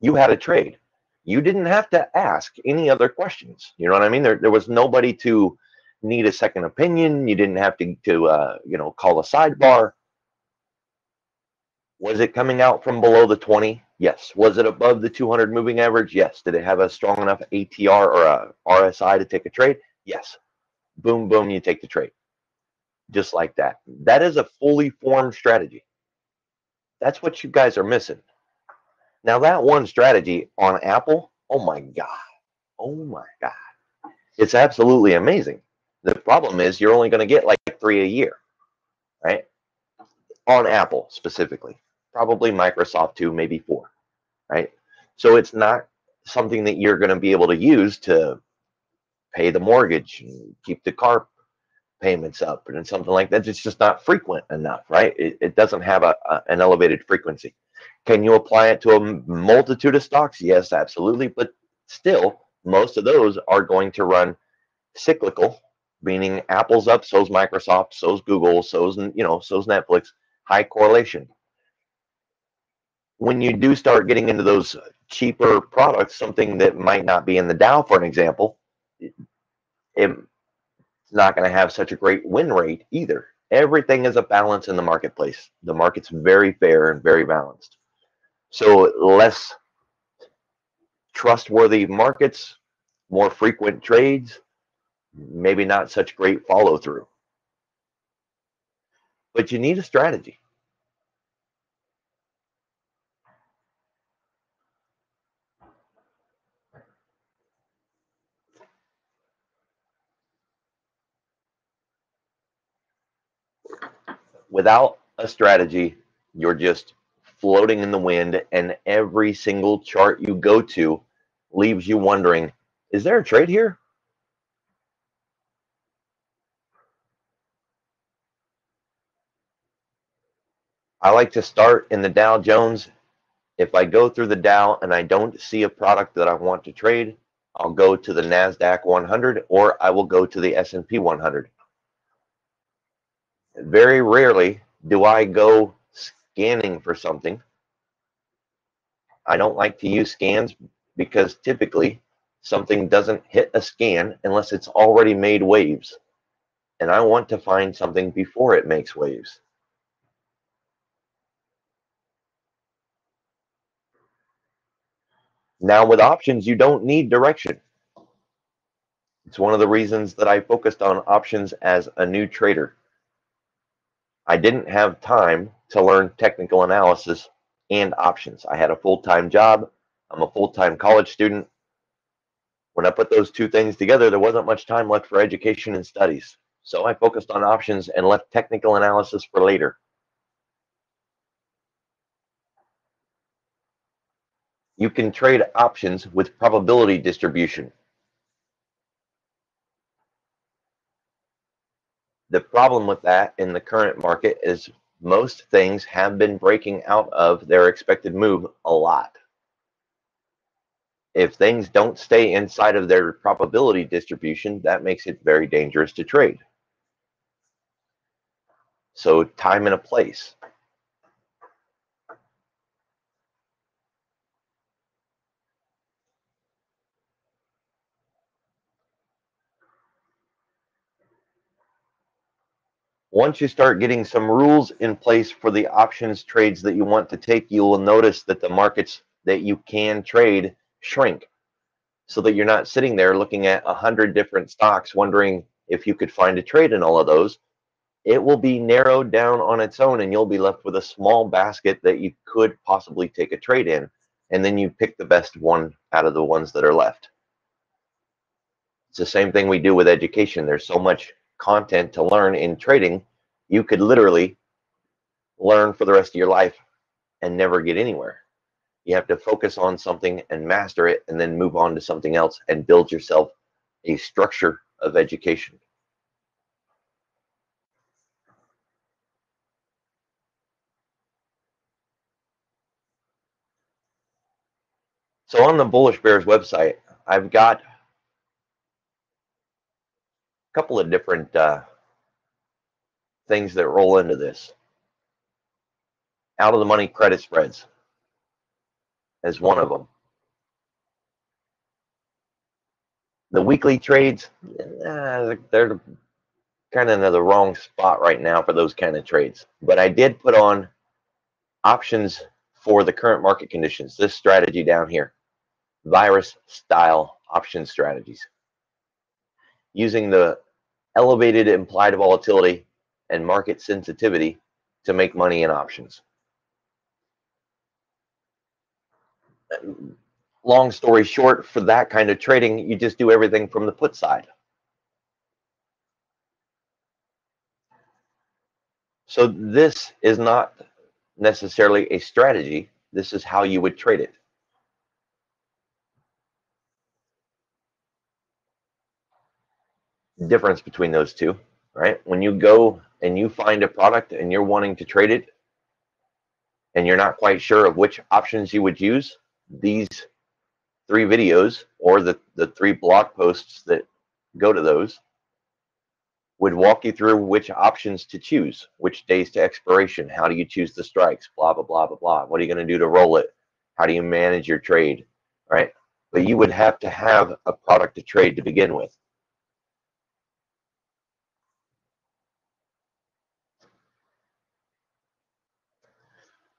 you had a trade. You didn't have to ask any other questions. You know what I mean? There was nobody to need a second opinion. You didn't have to call a sidebar. Was it coming out from below the 20? Yes. Was it above the 200 moving average? Yes. Did it have a strong enough ATR or a RSI to take a trade? Yes. Boom, boom, you take the trade. Just like that. That is a fully formed strategy. That's what you guys are missing. Now, that one strategy on Apple, oh my God. Oh my God. It's absolutely amazing. The problem is you're only going to get like 3 a year, right? On Apple specifically. Probably Microsoft too, maybe 4, right? So it's not something that you're going to be able to use to pay the mortgage and keep the car payments up and something like that. It's just not frequent enough, right? It doesn't have an elevated frequency. Can you apply it to a multitude of stocks? Yes, absolutely. But still, most of those are going to run cyclical, meaning Apple's up, so's Microsoft, so's Google, so's Netflix, high correlation. When you do start getting into those cheaper products, something that might not be in the Dow, for an example, it's not going to have such a great win rate either. Everything is a balance in the marketplace. The market's very fair and very balanced. So less trustworthy markets, more frequent trades, maybe not such great follow through. But you need a strategy. Without a strategy, you're just floating in the wind, and every single chart you go to leaves you wondering, is there a trade here? I like to start in the Dow Jones. If I go through the Dow and I don't see a product that I want to trade, I'll go to the NASDAQ 100 or I will go to the S&P 100. Very rarely do I go scanning for something. I don't like to use scans because typically something doesn't hit a scan unless it's already made waves. And I want to find something before it makes waves. Now, with options, you don't need direction. It's one of the reasons that I focused on options as a new trader. I didn't have time to learn technical analysis and options. I had a full-time job. I'm a full-time college student. When I put those two things together, there wasn't much time left for education and studies. So I focused on options and left technical analysis for later. You can trade options with probability distribution. The problem with that in the current market is most things have been breaking out of their expected move a lot. If things don't stay inside of their probability distribution, that makes it very dangerous to trade. So time and a place. Once you start getting some rules in place for the options trades that you want to take, you will notice that the markets that you can trade shrink, so that you're not sitting there looking at 100 different stocks wondering if you could find a trade in all of those. It will be narrowed down on its own, and you'll be left with a small basket that you could possibly take a trade in, and then you pick the best one out of the ones that are left. It's the same thing we do with education. There's so much content to learn in trading. You could literally learn for the rest of your life and never get anywhere. You have to focus on something and master it, and then move on to something else and build yourself a structure of education. So on the Bullish Bears website, I've got a couple of different things that roll into this. Out of the money credit spreads is one of them. The weekly trades, they're kind of in the wrong spot right now for those kind of trades. But I did put on options for the current market conditions. This strategy down here, virus style option strategies, using the elevated implied volatility and market sensitivity to make money in options. Long story short, for that kind of trading, you just do everything from the put side. So this is not necessarily a strategy. This is how you would trade it. Difference between those two, right? When you go and you find a product and you're wanting to trade it and you're not quite sure of which options you would use, these 3 videos or the 3 blog posts that go to those would walk you through which options to choose, which days to expiration, how do you choose the strikes, blah, blah, blah, blah, blah. What are you going to do to roll it? How do you manage your trade, right? But you would have to have a product to trade to begin with.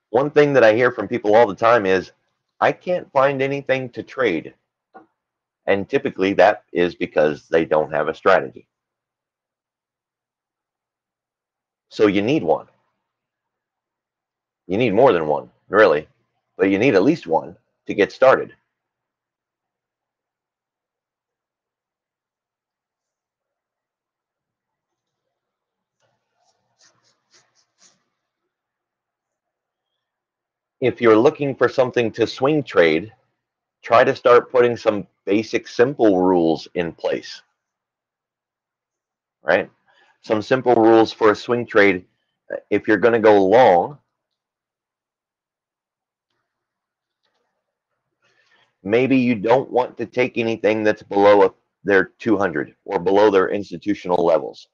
One thing that I hear from people all the time is, I can't find anything to trade. And typically that is because they don't have a strategy. So you need one. You need more than one, really, but you need at least one to get started. If you're looking for something to swing trade, try to start putting some basic simple rules in place, right? Some simple rules for a swing trade. If you're going to go long, maybe you don't want to take anything that's below their 200 or below their institutional levels.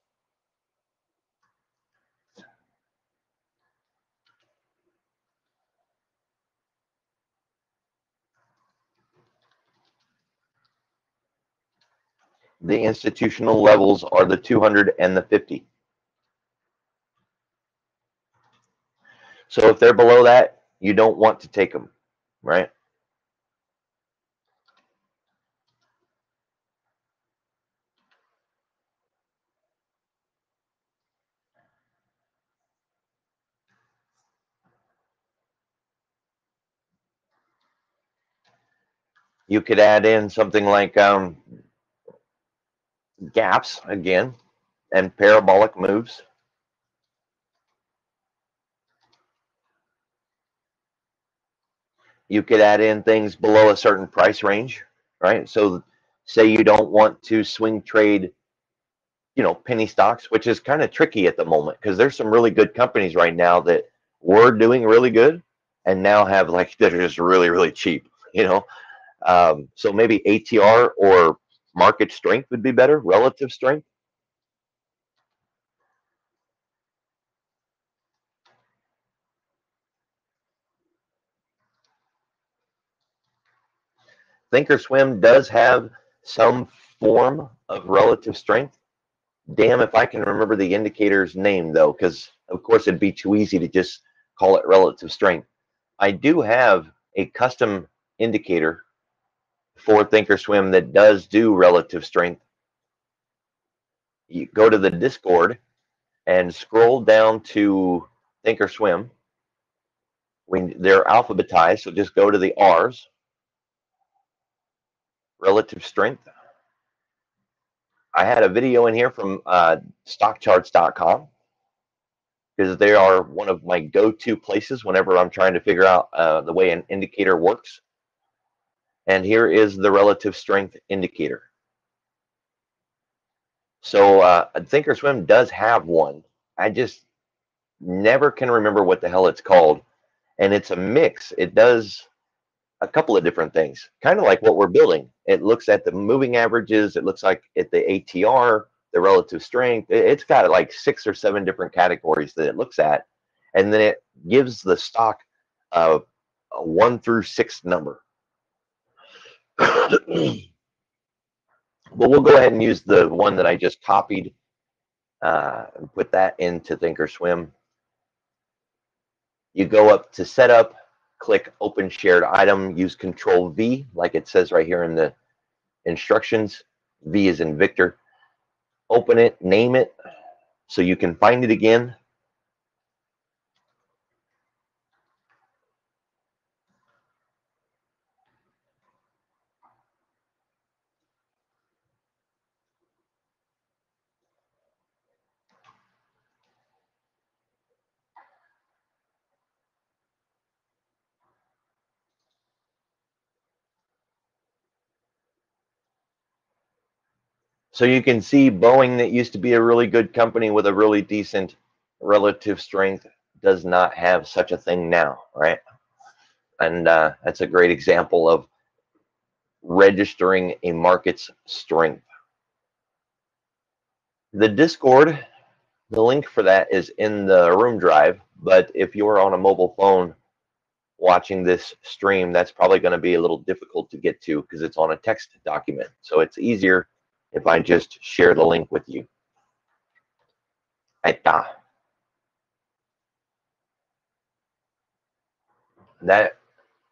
The institutional levels are the 200 and the 50. So if they're below that, you don't want to take them, right? You could add in something like gaps again and parabolic moves. You could add in things below a certain price range, right? So say you don't want to swing trade, penny stocks, which is kind of tricky at the moment because there's some really good companies right now that were doing really good and now have that are just really, really cheap, so maybe ATR or market strength would be better, relative strength. Thinkorswim does have some form of relative strength. Damn if I can remember the indicator's name, though, because, of course, it'd be too easy to just call it relative strength. I do have a custom indicator for Thinkorswim that does do relative strength. You go to the Discord and scroll down to Thinkorswim. They're alphabetized, so just go to the R's, relative strength. I had a video in here from stockcharts.com because they are one of my go-to places whenever I'm trying to figure out the way an indicator works. And here is the relative strength indicator. So Thinkorswim does have one. I just never can remember what the hell it's called. And it's a mix. It does a couple of different things, kind of like what we're building. It looks at the moving averages. It looks like at the ATR, the relative strength. It's got like 6 or 7 different categories that it looks at, and then it gives the stock a 1 through 6 number. But we'll go ahead and use the one that I just copied and put that into Thinkorswim. You go up to setup, click open shared item, use Control V, like it says right here in the instructions. V is in Victor. Open it, name it, so you can find it again. So you can see Boeing, that used to be a really good company with a really decent relative strength, does not have such a thing now, right? And that's a great example of registering a market's strength. The Discord, the link for that is in the room drive, but if you're on a mobile phone watching this stream, that's probably going to be a little difficult to get to because it's on a text document. So it's easier if I just share the link with you. That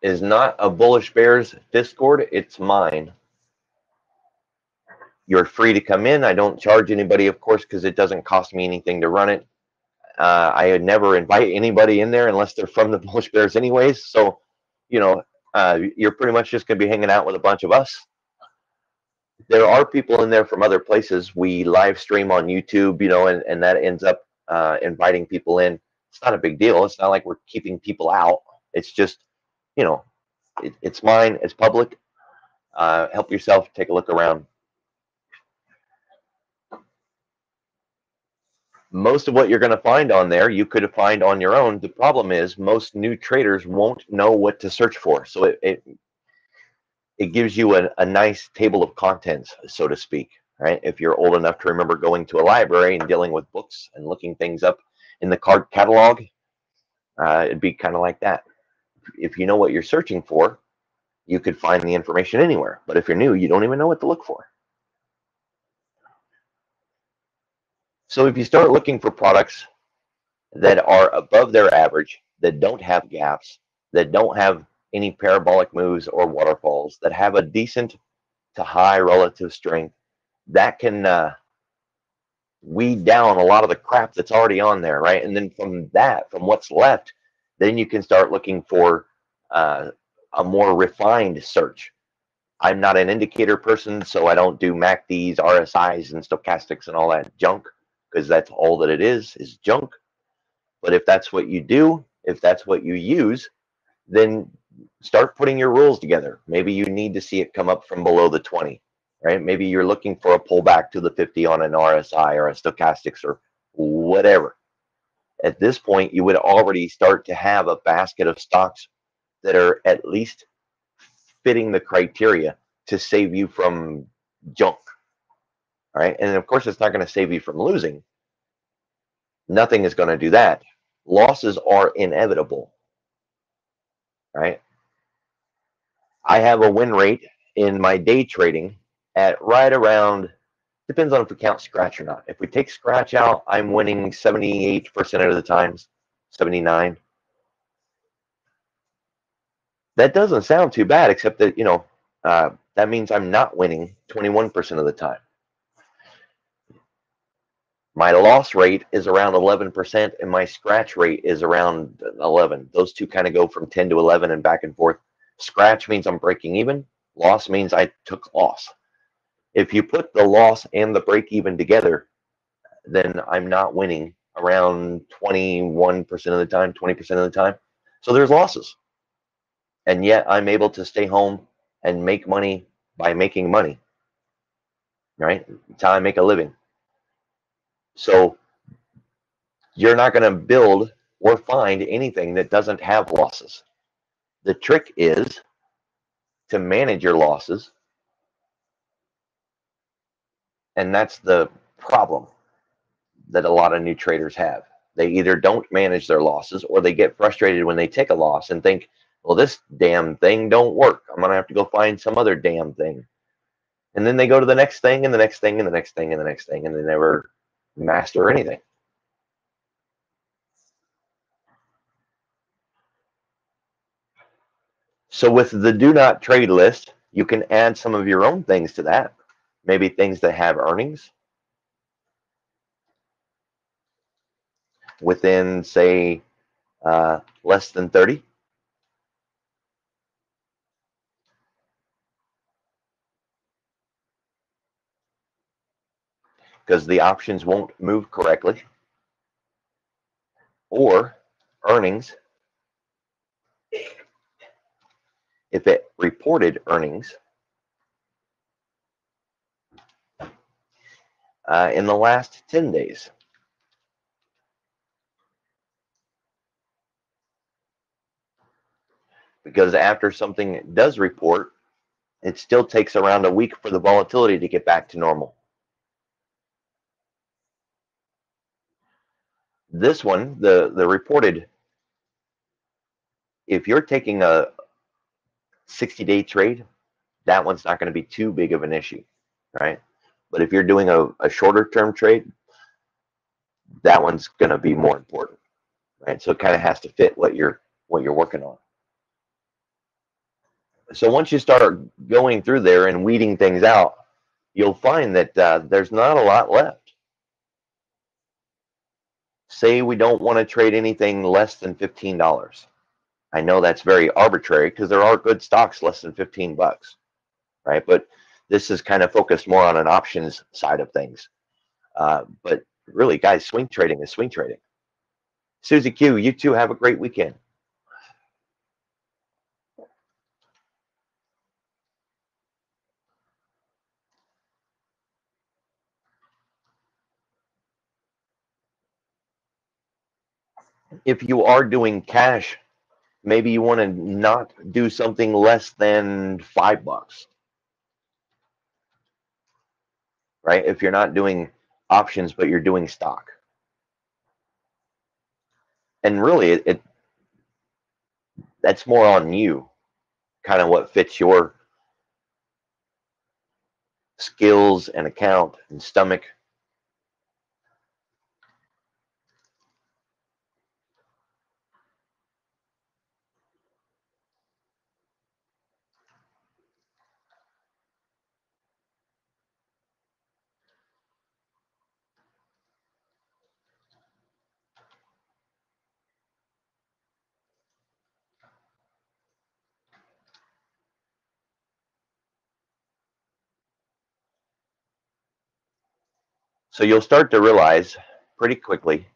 is not a Bullish Bears Discord, it's mine. You're free to come in. I don't charge anybody, of course, because it doesn't cost me anything to run it. I would never invite anybody in there unless they're from the Bullish Bears anyways. So, you know, you're pretty much just going to be hanging out with a bunch of us. There are people in there from other places. We live stream on YouTube, you know, and that ends up inviting people in. It's not a big deal. It's not like we're keeping people out. It's just, you know, it's mine. It's public. Help yourself. Take a look around. Most of what you're going to find on there, you could find on your own. The problem is most new traders won't know what to search for. So it gives you a nice table of contents, so to speak, right? If you're old enough to remember going to a library and dealing with books and looking things up in the card catalog, it'd be kind of like that. If you know what you're searching for, you could find the information anywhere. But if you're new, you don't even know what to look for. So if you start looking for products that are above their average, that don't have gaps, that don't have any parabolic moves or waterfalls, that have a decent to high relative strength, that can weed down a lot of the crap that's already on there, right? And then from what's left, then you can start looking for a more refined search. I'm not an indicator person, so I don't do MACDs, RSIs, and stochastics and all that junk, because that's all that it is junk. But if that's what you do, if that's what you use, then start putting your rules together. Maybe you need to see it come up from below the 20, right? Maybe you're looking for a pullback to the 50 on an RSI or a stochastics or whatever. At this point, you would already start to have a basket of stocks that are at least fitting the criteria to save you from junk, right? And of course, it's not going to save you from losing. Nothing is going to do that. Losses are inevitable, right? I have a win rate in my day trading at right around, depends on if we count scratch or not. If we take scratch out, I'm winning 78% of the times, 79. That doesn't sound too bad, except that, you know, that means I'm not winning 21% of the time. My loss rate is around 11%, and my scratch rate is around 11. Those two kind of go from 10 to 11 and back and forth. Scratch means I'm breaking even. Loss means I took loss. If you put the loss and the break even together, then I'm not winning around 21% of the time, 20% of the time. So there's losses. And yet I'm able to stay home and make money by making money, right? That's how I make a living. So you're not going to build or find anything that doesn't have losses. The trick is to manage your losses. And that's the problem that a lot of new traders have. They either don't manage their losses, or they get frustrated when they take a loss and think, well, this damn thing don't work. I'm going to have to go find some other damn thing. And then they go to the next thing and the next thing and the next thing and the next thing, and they never master anything. So with the do not trade list, you can add some of your own things to that. Maybe things that have earnings within, say, less than 30. Because the options won't move correctly. Or earnings, if it reported earnings in the last 10 days. Because after something does report, it still takes around a week for the volatility to get back to normal. This one, the reported, if you're taking a 60-day trade, that one's not going to be too big of an issue, right? But if you're doing a shorter term trade, that one's going to be more important, right? So it kind of has to fit what you're working on. So once you start going through there and weeding things out, you'll find that there's not a lot left. Say we don't want to trade anything less than $15. I know that's very arbitrary because there are good stocks less than 15 bucks, right? But this is kind of focused more on an options side of things. But really, guys, swing trading is swing trading. Susie Q, you too have a great weekend. If you are doing cash, maybe you want to not do something less than $5, right? If you're not doing options, but you're doing stock. And really, that's more on you, kind of what fits your skills and account and stomach. So you'll start to realize pretty quickly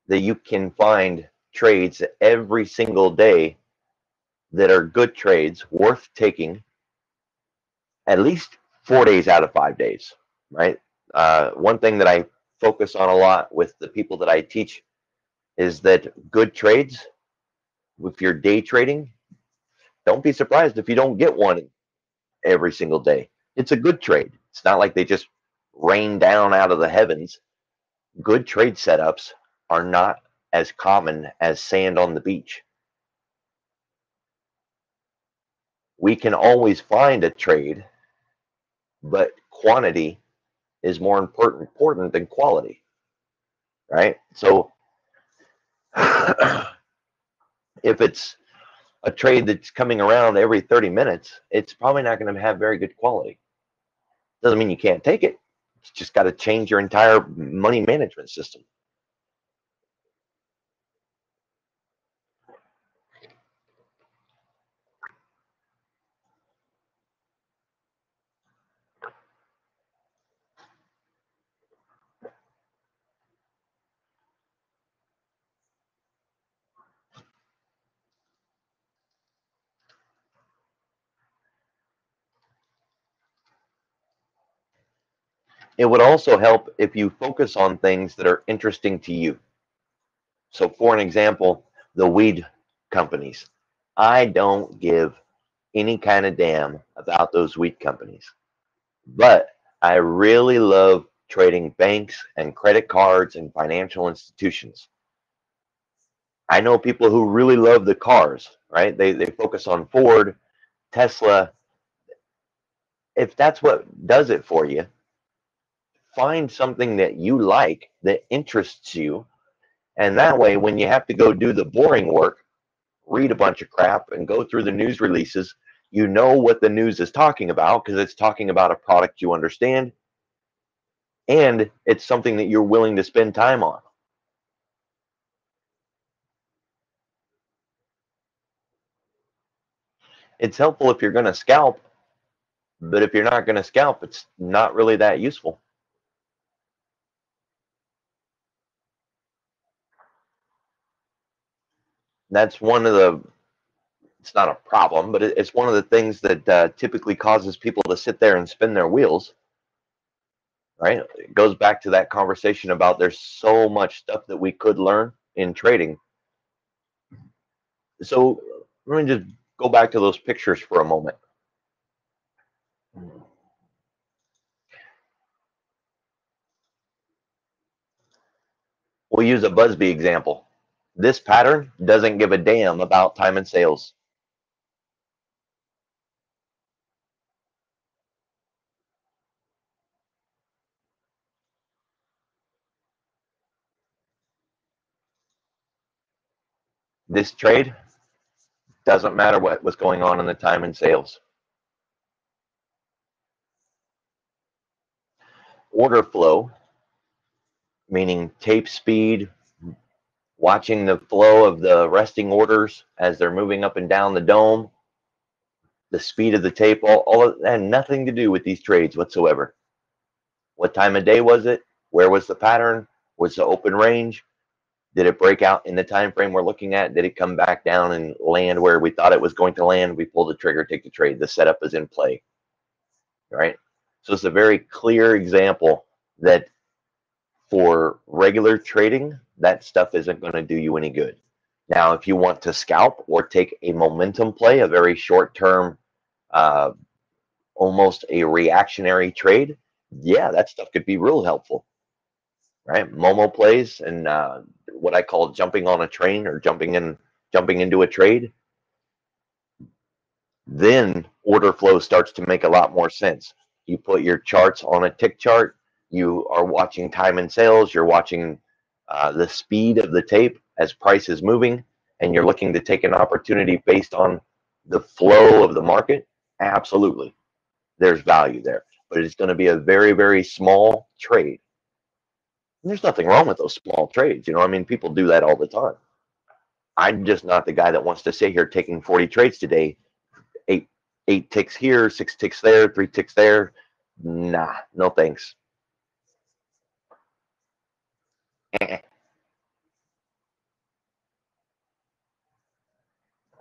that you can find trades every single day that are good trades worth taking at least 4 days out of 5 days, right? One thing that I focus on a lot with the people that I teach is that good trades, if you're day trading, don't be surprised if you don't get one every single day. It's a good trade. It's not like they just rain down out of the heavens. Good trade setups are not as common as sand on the beach. We can always find a trade, but quantity is more important than quality, right? So if it's a trade that's coming around every 30 minutes, it's probably not going to have very good quality. Doesn't mean you can't take it. You just got to change your entire money management system. It would also help if you focus on things that are interesting to you. So, for an example, the weed companies. I don't give any kind of damn about those wheat companies. But I really love trading banks and credit cards and financial institutions. I know people who really love the cars, right? They focus on Ford, Tesla. If that's what does it for you, find something that you like that interests you. And that way, when you have to go do the boring work, read a bunch of crap and go through the news releases, you know what the news is talking about because it's talking about a product you understand and it's something that you're willing to spend time on. It's helpful if you're going to scalp, but if you're not going to scalp, it's not really that useful. That's one of the, it's not a problem, but it's one of the things that typically causes people to sit there and spin their wheels, right? It goes back to that conversation about there's so much stuff that we could learn in trading. So let me just go back to those pictures for a moment. We'll use a Busby example. This pattern doesn't give a damn about time and sales. This trade doesn't matter what was going on in the time and sales. Order flow, meaning tape speed, watching the flow of the resting orders as they're moving up and down the dome, the speed of the tape, all of that had nothing to do with these trades whatsoever. What time of day was it? Where was the pattern? Was the open range? Did it break out in the time frame we're looking at? Did it come back down and land where we thought it was going to land? We pull the trigger, take the trade. The setup is in play, right? So it's a very clear example that for regular trading, that stuff isn't going to do you any good. Now, if you want to scalp or take a momentum play, a very short term, uh, almost a reactionary trade, yeah, that stuff could be real helpful, right? Momo plays and what I call jumping on a train or jumping into a trade. Then order flow starts to make a lot more sense. You put your charts on a tick chart. You are watching time and sales. You're watching the speed of the tape as price is moving, and you're looking to take an opportunity based on the flow of the market. Absolutely, there's value there, but it's going to be a very, very small trade. And there's nothing wrong with those small trades. You know, I mean, people do that all the time. I'm just not the guy that wants to sit here taking 40 trades today, eight ticks here, 6 ticks there, 3 ticks there. Nah, no thanks.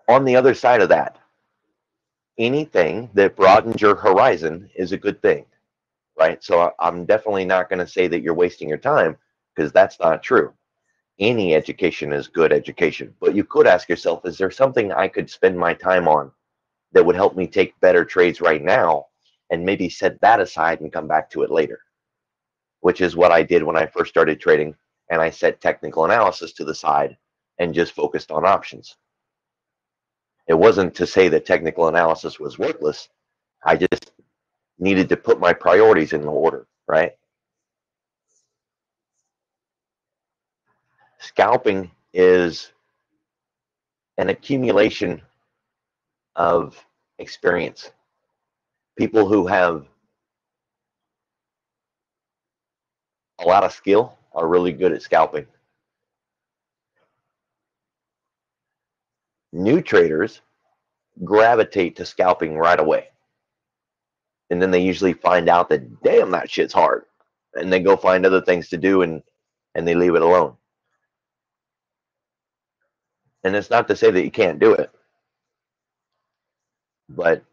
On the other side of that, anything that broadens your horizon is a good thing, right? So I'm definitely not going to say that you're wasting your time because that's not true. Any education is good education, but you could ask yourself, is there something I could spend my time on that would help me take better trades right now and maybe set that aside and come back to it later, which is what I did when I first started trading. And I set technical analysis to the side and just focused on options. It wasn't to say that technical analysis was worthless. I just needed to put my priorities in order, right? Scalping is an accumulation of experience. People who have a lot of skill are really good at scalping. New traders gravitate to scalping right away. And then they usually find out that, damn, that shit's hard. And they go find other things to do and they leave it alone. And it's not to say that you can't do it, but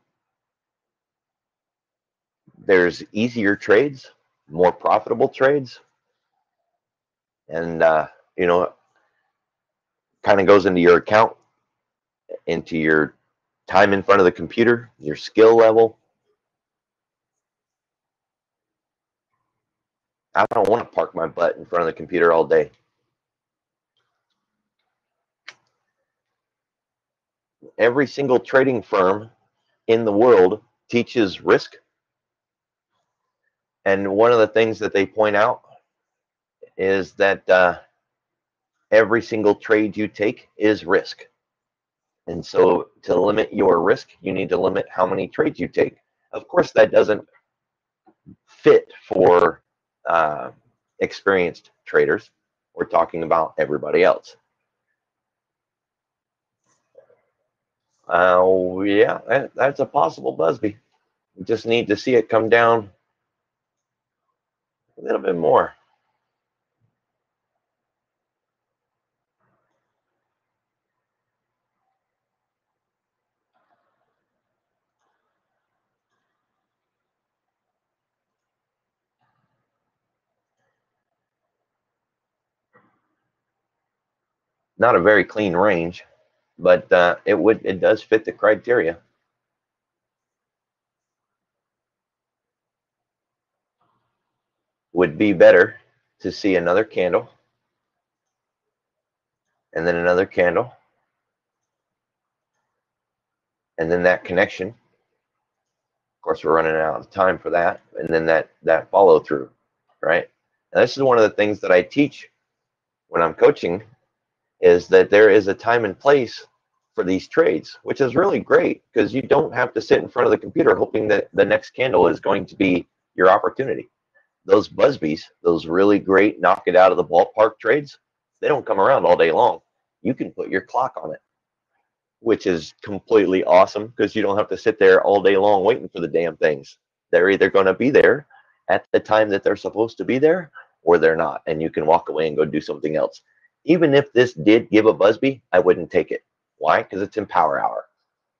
there's easier trades, more profitable trades, and you know, kind of goes into your account, into your time in front of the computer, your skill level. I don't want to park my butt in front of the computer all day. Every single trading firm in the world teaches risk. And one of the things that they point out is that every single trade you take is risk. And so to limit your risk, you need to limit how many trades you take. Of course, that doesn't fit for experienced traders. We're talking about everybody else. Yeah, that's a possible Busby. We just need to see it come down a little bit more. Not a very clean range, but it does fit the criteria. Would be better to see another candle and then another candle and then that connection. Of course, we're running out of time for that, and then that follow through, right? And this is one of the things that I teach when I'm coaching, is that there is a time and place for these trades, which is really great because you don't have to sit in front of the computer hoping that the next candle is going to be your opportunity. Those Busbys, those really great knock it out of the ballpark trades, they don't come around all day long. You can put your clock on it, which is completely awesome because you don't have to sit there all day long waiting for the damn things. They're either going to be there at the time that they're supposed to be there, or they're not, and you can walk away and go do something else. Even if this did give a Busby, I wouldn't take it. Why? Because it's in power hour.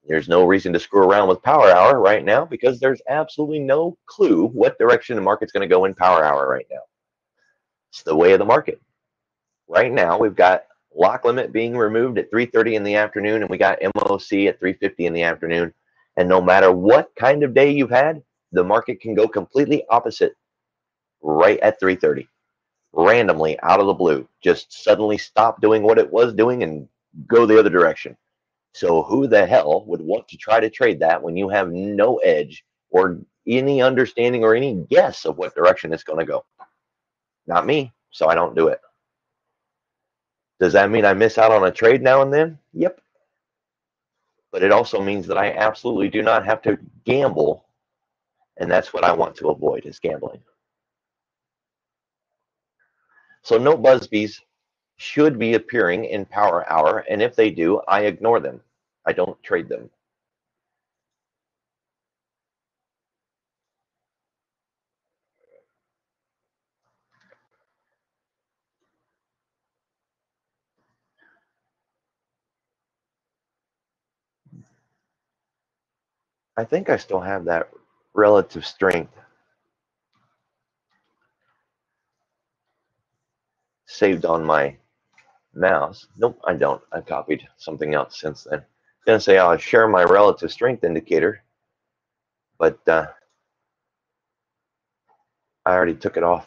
There's no reason to screw around with power hour right now because there's absolutely no clue what direction the market's going to go in power hour right now. It's the way of the market. Right now, we've got lock limit being removed at 3:30 in the afternoon, and we got MOC at 3:50 in the afternoon. And no matter what kind of day you've had, the market can go completely opposite right at 3:30, randomly out of the blue, just suddenly stop doing what it was doing and go the other direction. So who the hell would want to try to trade that when you have no edge or any understanding or any guess of what direction it's going to go? Not me, so I don't do it. Does that mean I miss out on a trade now and then? Yep. But it also means that I absolutely do not have to gamble, and that's what I want to avoid, is gambling. So no Busbys should be appearing in power hour, and if they do, I ignore them. I don't trade them. I think I still have that relative strength saved on my mouse. Nope, I don't. I copied something else since then. I was going to say I'll share my relative strength indicator, but I already took it off.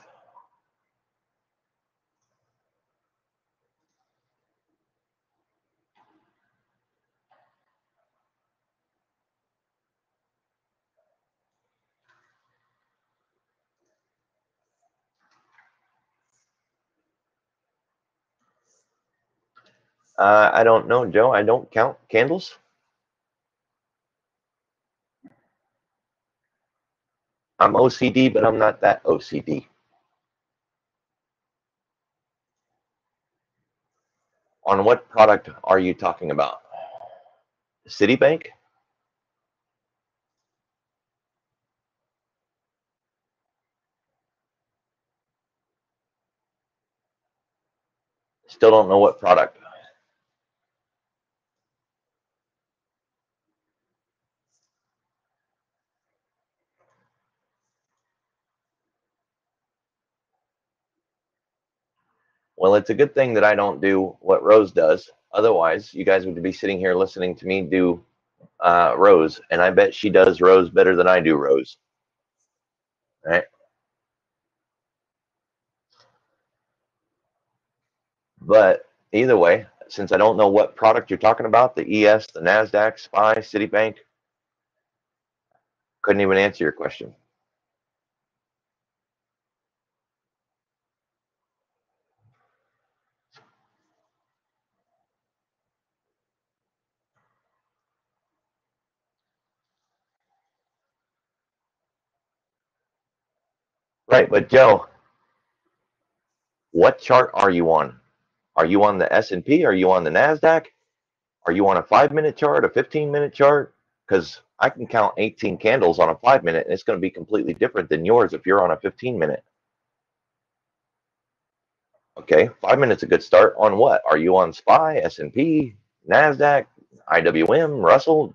I don't know, Joe. I don't count candles. I'm OCD, but I'm not that OCD. On what product are you talking about? Citibank? Still don't know what product. Well, it's a good thing that I don't do what Rose does. Otherwise, you guys would be sitting here listening to me do Rose, and I bet she does Rose better than I do Rose. Right? But either way, since I don't know what product you're talking about, the ES, the NASDAQ, SPY, Citibank, couldn't even answer your question. Right, but Joe, what chart are you on? Are you on the S&P? Are you on the NASDAQ? Are you on a 5-minute chart, a 15-minute chart? Because I can count 18 candles on a 5-minute, and it's going to be completely different than yours if you're on a 15-minute. Okay, 5 minutes a good start on what? Are you on SPY, S&P, NASDAQ, IWM, Russell?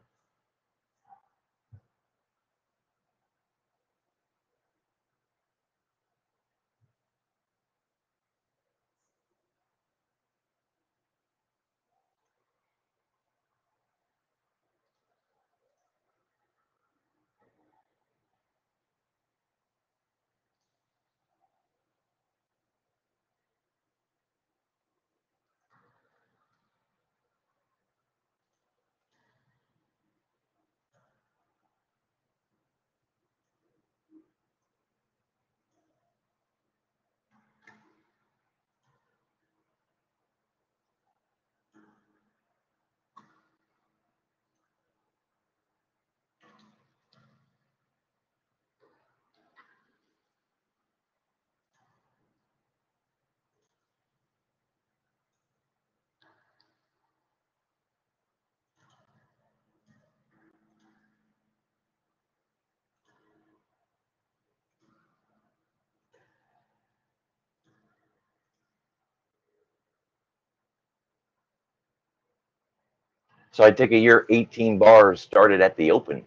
So I take it your 18 bars started at the open.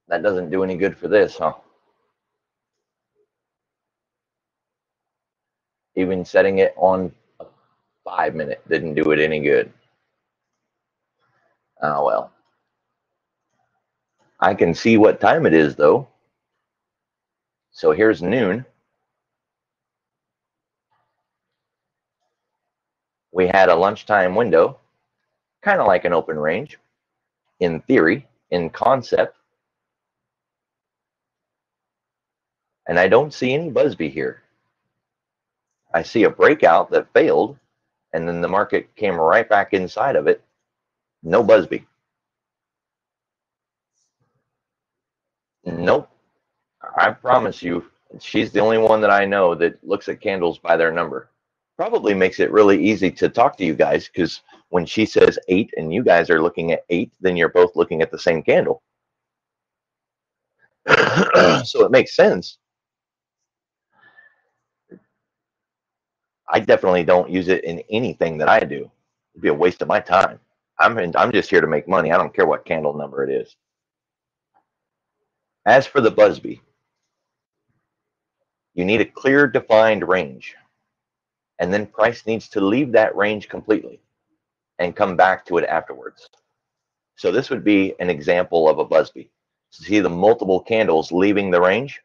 That doesn't do any good for this, huh? Even setting it on a 5-minute didn't do it any good. Oh, well. I can see what time it is, though. So here's noon. We had a lunchtime window, kind of like an open range, in theory, in concept. And I don't see any Busby here. I see a breakout that failed, and then the market came right back inside of it. No Busby. Nope. I promise you, she's the only one that I know that looks at candles by their number. Probably makes it really easy to talk to you guys because when she says 8 and you guys are looking at 8, then you're both looking at the same candle. So it makes sense. I definitely don't use it in anything that I do. It'd be a waste of my time. I'm just here to make money. I don't care what candle number it is. As for the Busby, you need a clear defined range, and then price needs to leave that range completely and come back to it afterwards. So this would be an example of a Busby. See the multiple candles leaving the range,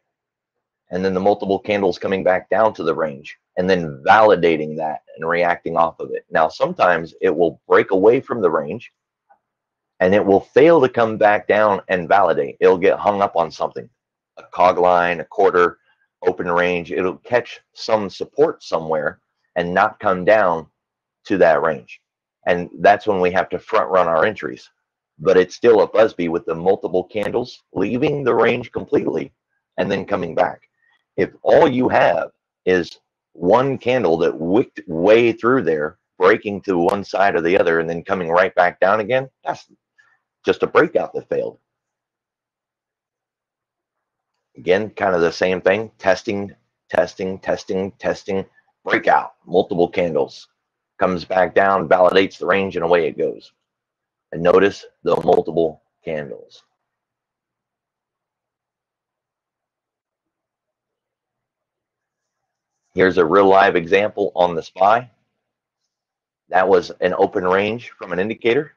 and then the multiple candles coming back down to the range, and then validating that and reacting off of it. Now, sometimes it will break away from the range, and it will fail to come back down and validate. It'll get hung up on something, a cog line, a quarter, open range. It'll catch some support somewhere and not come down to that range. And that's when we have to front run our entries. But it's still a Busby with the multiple candles leaving the range completely and then coming back. If all you have is one candle that wicked way through there, breaking to one side or the other, and then coming right back down again, that's just a breakout that failed. Again, kind of the same thing, testing, testing, testing, testing, breakout, multiple candles, comes back down, validates the range, and away it goes. And notice the multiple candles. Here's a real live example on the SPY. That was an open range from an indicator.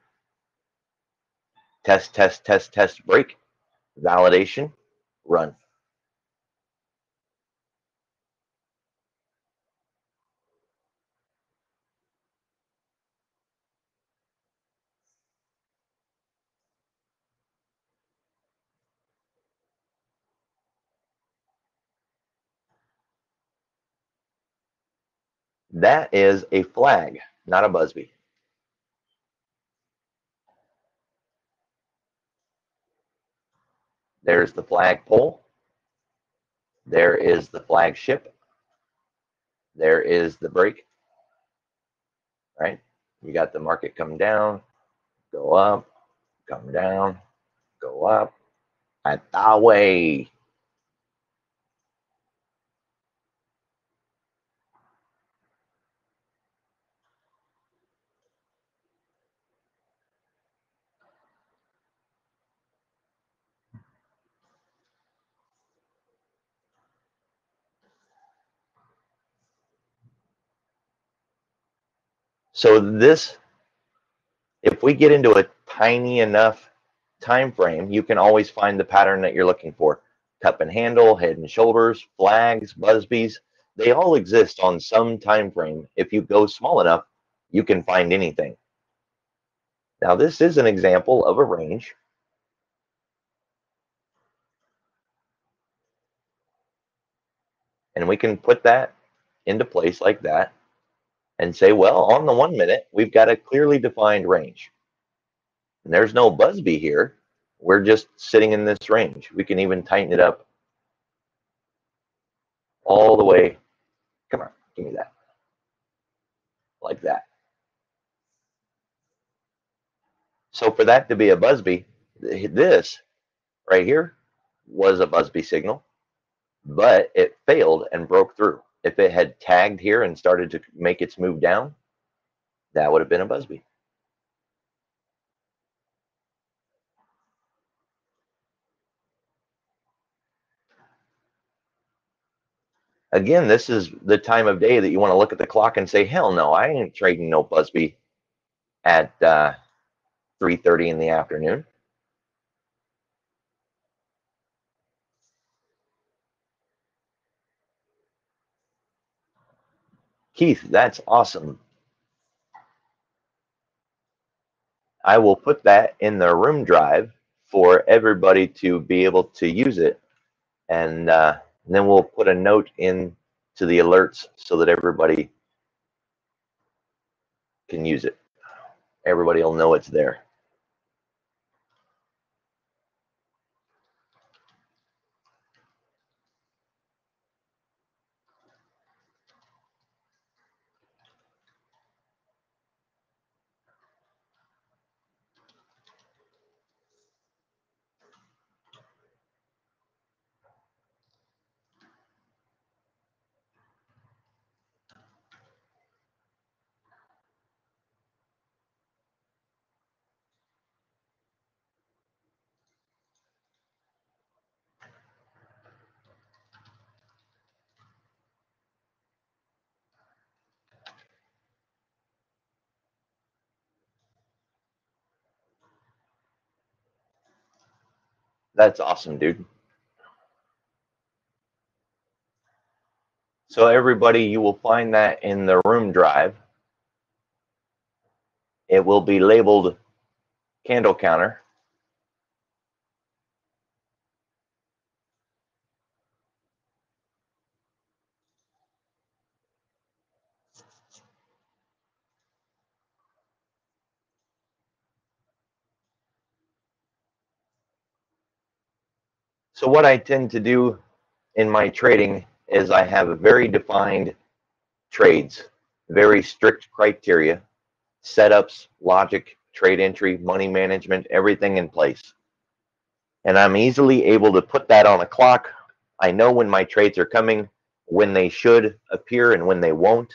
Test, test, test, test, break, validation, run. That is a flag, not a Busby. There's the flagpole. There is the flagship. There is the break, right? You got the market come down, go up, come down, go up. At that way. So this, if we get into a tiny enough time frame, you can always find the pattern that you're looking for. Cup and handle, head and shoulders, flags, Busbies, they all exist on some time frame. If you go small enough, you can find anything. Now this is an example of a range. And we can put that into place like that and say, well, on the 1 minute, we've got a clearly defined range. And there's no Busby here. We're just sitting in this range. We can even tighten it up all the way. Come on, give me that. Like that. So for that to be a Busby, this right here was a Busby signal, but it failed and broke through. If it had tagged here and started to make its move down, that would have been a Busby. Again, this is the time of day that you want to look at the clock and say, hell no, I ain't trading no Busby at 3:30 in the afternoon. Keith, that's awesome. I will put that in the room drive for everybody to be able to use it. And then we'll put a note in to the alerts so that everybody can use it. Everybody will know it's there. That's awesome, dude. So everybody, you will find that in the room drive. It will be labeled candle counter. So what I tend to do in my trading is I have very defined trades, very strict criteria, setups, logic, trade entry, money management, everything in place. And I'm easily able to put that on a clock. I know when my trades are coming, when they should appear and when they won't,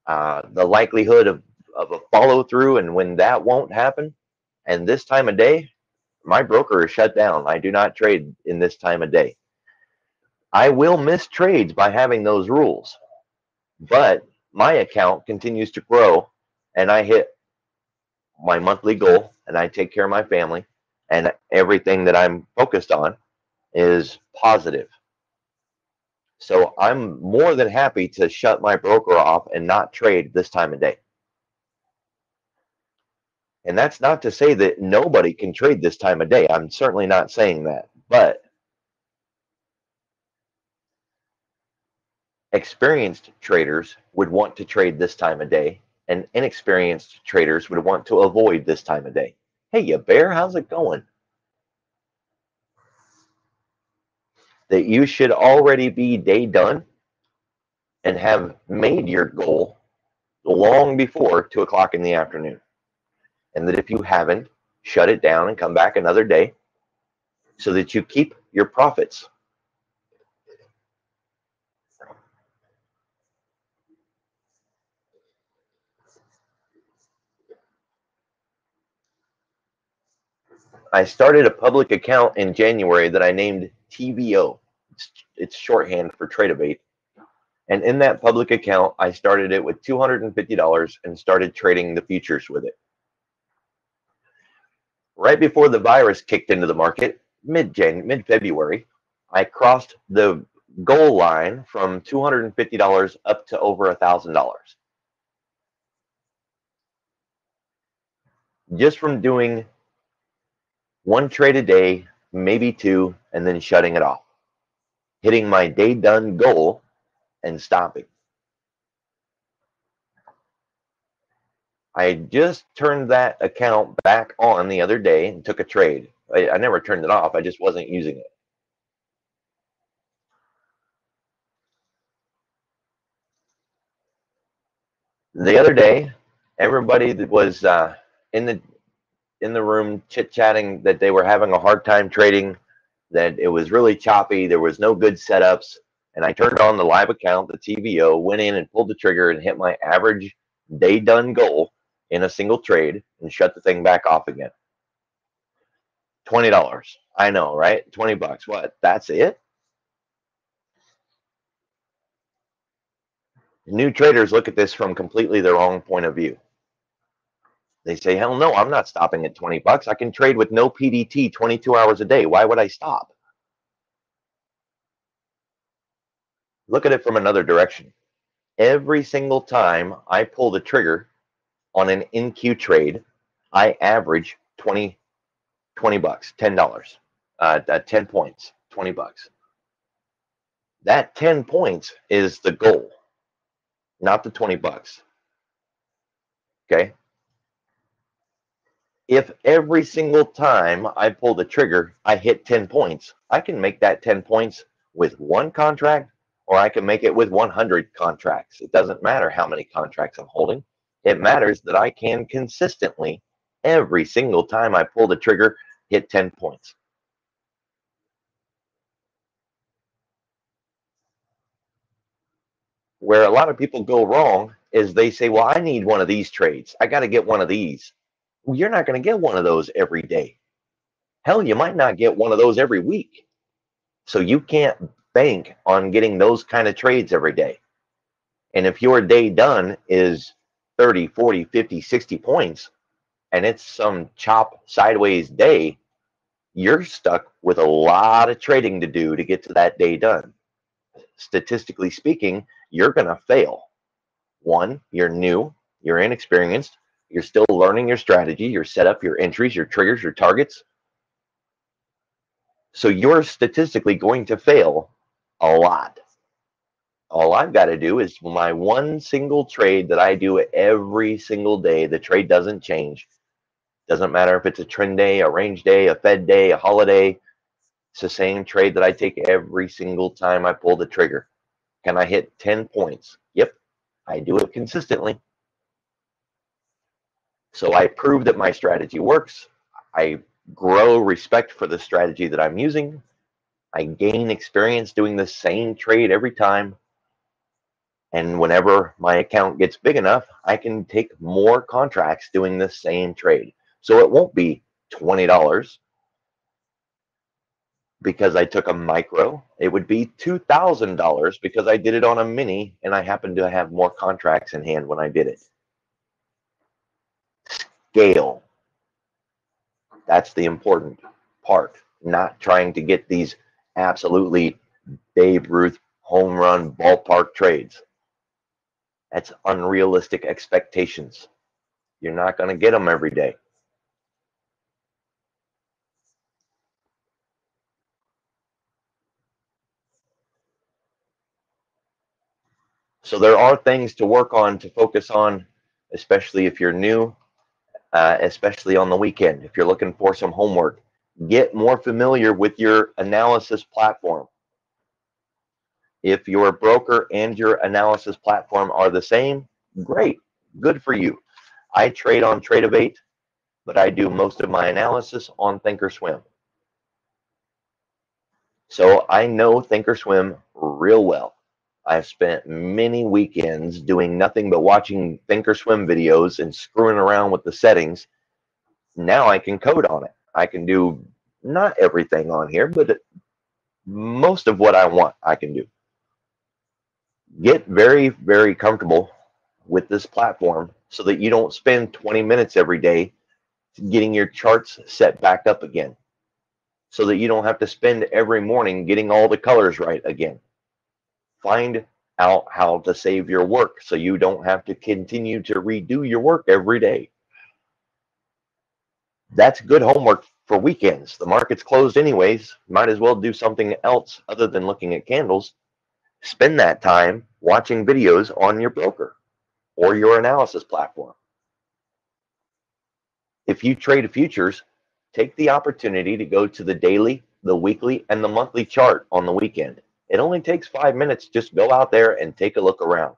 the likelihood of a follow through and when that won't happen. And this time of day, my broker is shut down. I do not trade in this time of day. I will miss trades by having those rules, but my account continues to grow and I hit my monthly goal and I take care of my family and everything that I'm focused on is positive. So I'm more than happy to shut my broker off and not trade this time of day. And that's not to say that nobody can trade this time of day. I'm certainly not saying that. But experienced traders would want to trade this time of day, and inexperienced traders would want to avoid this time of day. Hey, you bear, how's it going? That you should already be day done and have made your goal long before 2 o'clock in the afternoon. And that if you haven't, shut it down and come back another day so that you keep your profits. I started a public account in January that I named TBO. It's shorthand for Trade-A-Bait. And in that public account, I started it with $250 and started trading the futures with it. Right before the virus kicked into the market, mid-February, I crossed the goal line from $250 up to over $1,000. Just from doing one trade a day, maybe two, and then shutting it off, hitting my day done goal and stopping. I just turned that account back on the other day and took a trade. I never turned it off. I just wasn't using it. The other day, everybody that was in the room chit-chatting that they were having a hard time trading, that it was really choppy, there was no good setups, and I turned on the live account, the TVO, went in and pulled the trigger and hit my average day done goal in a single trade and shut the thing back off again. $20. I know, right? 20 bucks. What? That's it? New traders look at this from completely the wrong point of view. They say, hell no, I'm not stopping at 20 bucks. I can trade with no PDT 22 hours a day. Why would I stop? Look at it from another direction. Every single time I pull the trigger on an NQ trade, I average 20 bucks, $10, 10 points, 20 bucks. That 10 points is the goal, not the 20 bucks. Okay. If every single time I pull the trigger, I hit 10 points, I can make that 10 points with one contract, or I can make it with 100 contracts. It doesn't matter how many contracts I'm holding. It matters that I can consistently, every single time I pull the trigger, hit 10 points. Where a lot of people go wrong is they say, well, I need one of these trades. I got to get one of these. Well, you're not going to get one of those every day. Hell, you might not get one of those every week. So you can't bank on getting those kind of trades every day. And if your day done is 30, 40, 50, 60 points, and it's some chop sideways day, you're stuck with a lot of trading to do to get to that day done. Statistically speaking, you're going to fail. One, you're new, you're inexperienced, you're still learning your strategy, your setup, your entries, your triggers, your targets. So you're statistically going to fail a lot. All I've got to do is my one single trade that I do every single day. The trade doesn't change. Doesn't matter if it's a trend day, a range day, a Fed day, a holiday. It's the same trade that I take every single time I pull the trigger. Can I hit 10 points? Yep, I do it consistently. So I prove that my strategy works. I grow respect for the strategy that I'm using. I gain experience doing the same trade every time. And whenever my account gets big enough, I can take more contracts doing the same trade. So it won't be $20 because I took a micro. It would be $2,000 because I did it on a mini and I happened to have more contracts in hand when I did it. scale. That's the important part. Not trying to get these absolutely Babe Ruth home run ballpark trades. That's unrealistic expectations. You're not going to get them every day. So there are things to work on, to focus on, especially if you're new, especially on the weekend. If you're looking for some homework, get more familiar with your analysis platform. If your broker and your analysis platform are the same, great, good for you. I trade on Trade-Avate, but I do most of my analysis on Thinkorswim. So I know Thinkorswim real well. I've spent many weekends doing nothing but watching Thinkorswim videos and screwing around with the settings. Now I can code on it. I can do not everything on here, but most of what I want I can do. Get very, very comfortable with this platform so that you don't spend 20 minutes every day getting your charts set back up again, so that you don't have to spend every morning getting all the colors right again. Find out how to save your work so you don't have to continue to redo your work every day. That's good homework for weekends. The market's closed anyways. Might as well do something else other than looking at candles. Spend that time watching videos on your broker or your analysis platform. If you trade futures, take the opportunity to go to the daily, the weekly, and the monthly chart on the weekend. It only takes 5 minutes. Just go out there and take a look around.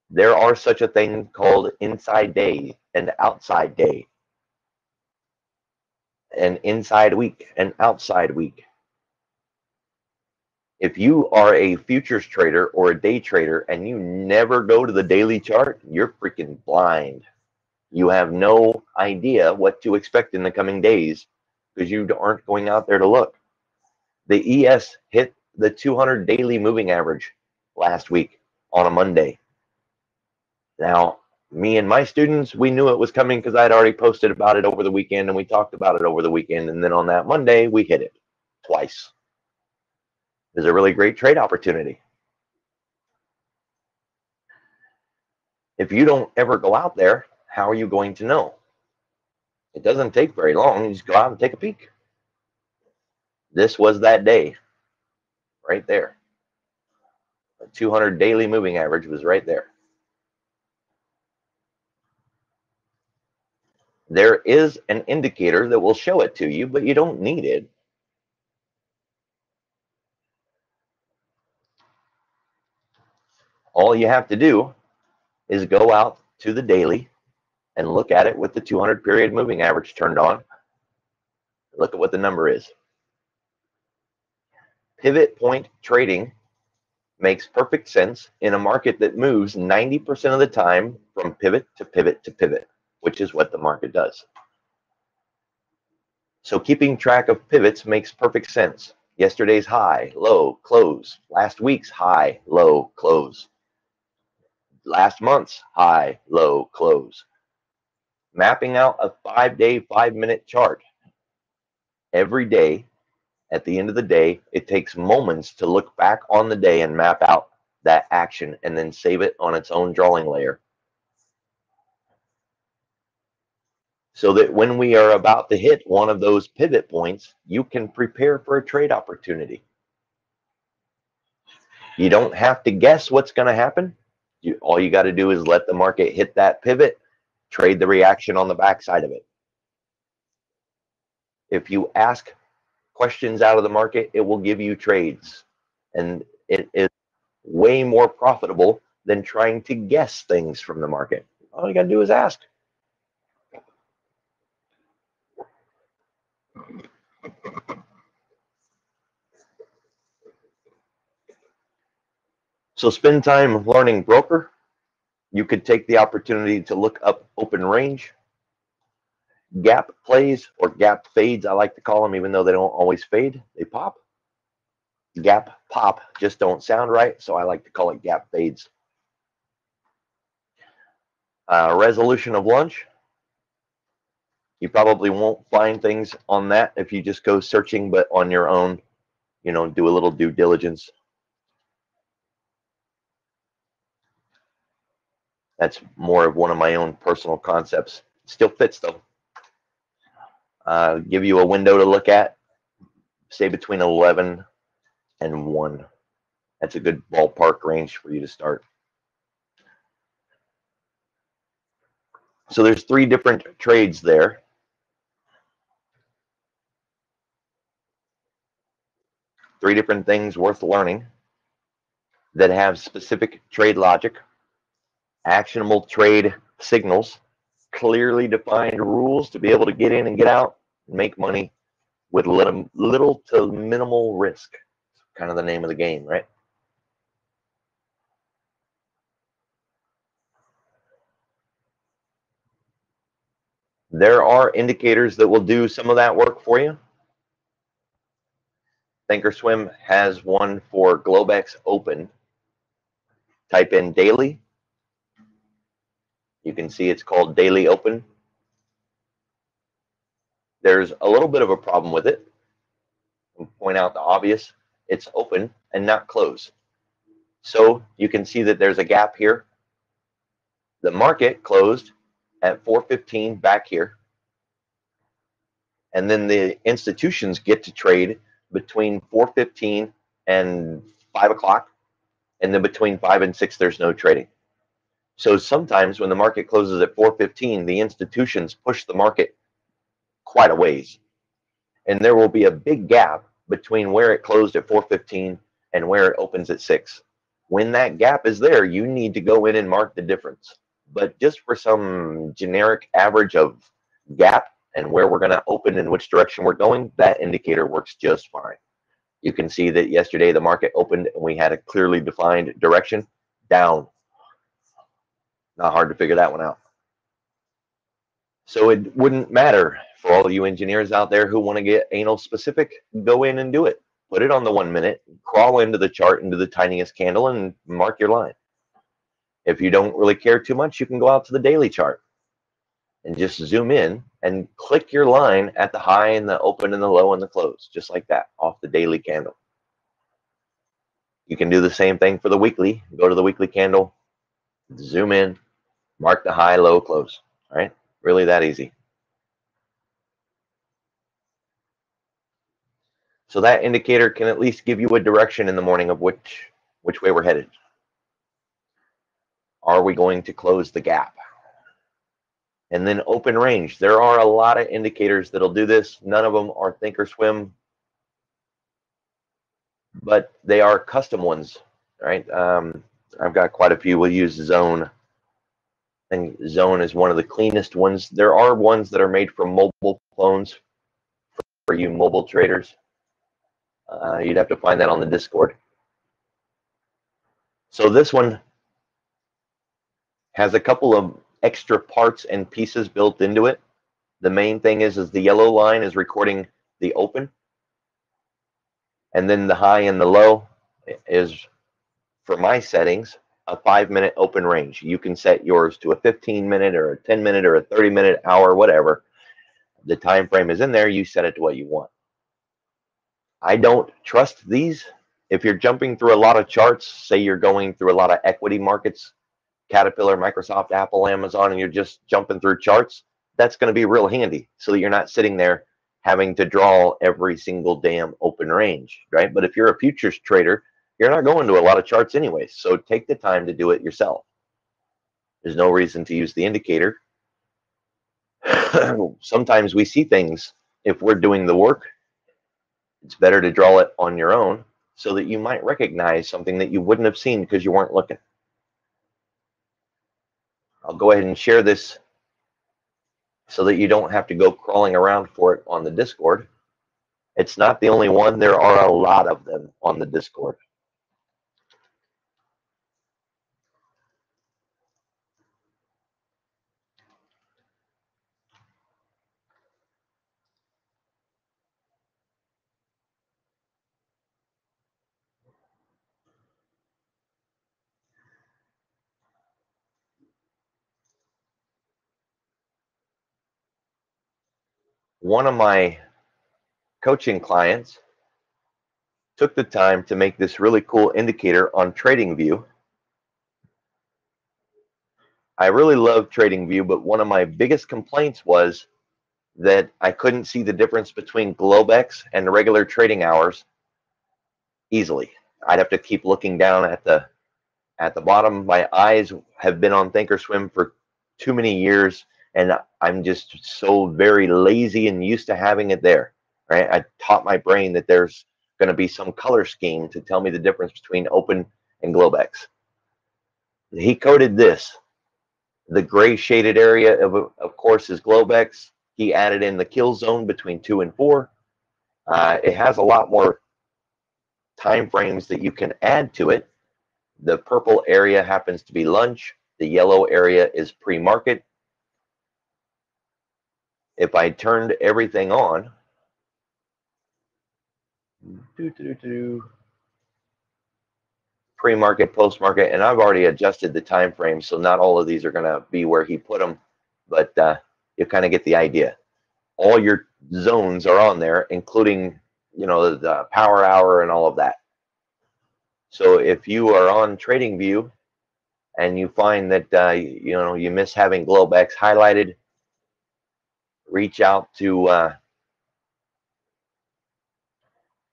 There are such a thing called inside day and outside day, an inside week and outside week. If you are a futures trader or a day trader and you never go to the daily chart, you're freaking blind. You have no idea what to expect in the coming days because you aren't going out there to look. The ES hit the 200 daily moving average last week on a Monday. Now, me and my students, we knew it was coming because I'd already posted about it over the weekend and we talked about it over the weekend. And then on that Monday, we hit it twice. It was a really great trade opportunity. If you don't ever go out there, how are you going to know? It doesn't take very long. You just go out and take a peek. This was that day right there. The 200 daily moving average was right there. There is an indicator that will show it to you, but you don't need it. All you have to do is go out to the daily and look at it with the 200 period moving average turned on. Look at what the number is. Pivot point trading makes perfect sense in a market that moves 90% of the time from pivot to pivot to pivot, which is what the market does. So keeping track of pivots makes perfect sense. Yesterday's high, low, close. Last week's high, low, close. Last month's high, low, close. Mapping out a 5-day, 5-minute chart. Every day, at the end of the day, it takes moments to look back on the day and map out that action and then save it on its own drawing layer. So that when we are about to hit one of those pivot points, you can prepare for a trade opportunity. You don't have to guess what's going to happen. All you got to do is let the market hit that pivot, trade the reaction on the backside of it. If you ask questions out of the market, it will give you trades. And it is way more profitable than trying to guess things from the market. All you got to do is ask. So spend time learning broker. You could take the opportunity to look up open range, gap plays, or gap fades, I like to call them, even though they don't always fade, they pop. Gap pop just don't sound right, so I like to call it gap fades. Resolution of lunch. You probably won't find things on that if you just go searching, but on your own, do a little due diligence. That's more of one of my own personal concepts. Still fits though. Give you a window to look at, say between 11 and 1. That's a good ballpark range for you to start. So there's 3 different trades there. Three different things worth learning that have specific trade logic, actionable trade signals, clearly defined rules to be able to get in and get out and make money with little to minimal risk. Kind of the name of the game, right? There are indicators that will do some of that work for you. Thinkorswim has one for Globex Open. Type in daily. You can see it's called Daily Open. There's a little bit of a problem with it. I'll point out the obvious. It's open and not closed. So you can see that there's a gap here. The market closed at 4:15 back here. And then the institutions get to trade between 4:15 and 5 o'clock. And then between 5 and 6, there's no trading. So sometimes when the market closes at 4:15, the institutions push the market quite a ways. And there will be a big gap between where it closed at 4:15 and where it opens at 6. When that gap is there, you need to go in and mark the difference. But just for some generic average of gap and where we're going to open and which direction we're going, that indicator works just fine. You can see that yesterday the market opened and we had a clearly defined direction down. Not hard to figure that one out. So it wouldn't matter for all you engineers out there who want to get anal specific, go in and do it. Put it on the 1 minute, crawl into the chart, into the tiniest candle, and mark your line. If you don't really care too much, you can go out to the daily chart and just zoom in and click your line at the high and the open and the low and the close, just like that, off the daily candle. You can do the same thing for the weekly. Go to the weekly candle, zoom in, mark the high, low, close. All right, really that easy. So that indicator can at least give you a direction in the morning of which way we're headed. Are we going to close the gap? And then open range. There are a lot of indicators that'll do this. None of them are Thinkorswim, but they are custom ones, right? I've got quite a few. We'll use Zone. I think Zone is one of the cleanest ones. There are ones that are made for mobile phones for you mobile traders. You'd have to find that on the Discord. So this one has a couple of extra parts and pieces built into it. The main thing is the yellow line is recording the open, and then the high and the low is, for my settings, a 5-minute open range. You can set yours to a 15-minute or a 10-minute or a 30-minute, hour, whatever. The time frame is in there. You set it to what you want. I don't trust these. If you're jumping through a lot of charts, say you're going through a lot of equity markets, Caterpillar, Microsoft, Apple, Amazon, and you're just jumping through charts, that's going to be real handy so that you're not sitting there having to draw every single damn open range, right? But if you're a futures trader, you're not going to a lot of charts anyway, so take the time to do it yourself. There's no reason to use the indicator. Sometimes we see things, if we're doing the work, it's better to draw it on your own so that you might recognize something that you wouldn't have seen because you weren't looking. I'll go ahead and share this so that you don't have to go crawling around for it on the Discord. It's not the only one. There are a lot of them on the Discord. one of my coaching clients took the time to make this really cool indicator on TradingView. I really love TradingView, but one of my biggest complaints was that I couldn't see the difference between Globex and regular trading hours easily. I'd have to keep looking down at the bottom. My eyes have been on Thinkorswim for too many years, and I'm just so very lazy and used to having it there. Right? I taught my brain that there's going to be some color scheme to tell me the difference between open and Globex. He coded this. The gray shaded area of course is Globex. He added in the kill zone between 2 and 4. It has a lot more time frames that you can add to it. The purple area happens to be lunch. The yellow area is pre-market. If I turned everything on, pre-market, post-market, and I've already adjusted the time frame, so not all of these are going to be where he put them, but you kind of get the idea. All your zones are on there, including, you know, the power hour and all of that. So if you are on TradingView and you find that you know, you miss having Globex highlighted, reach out to I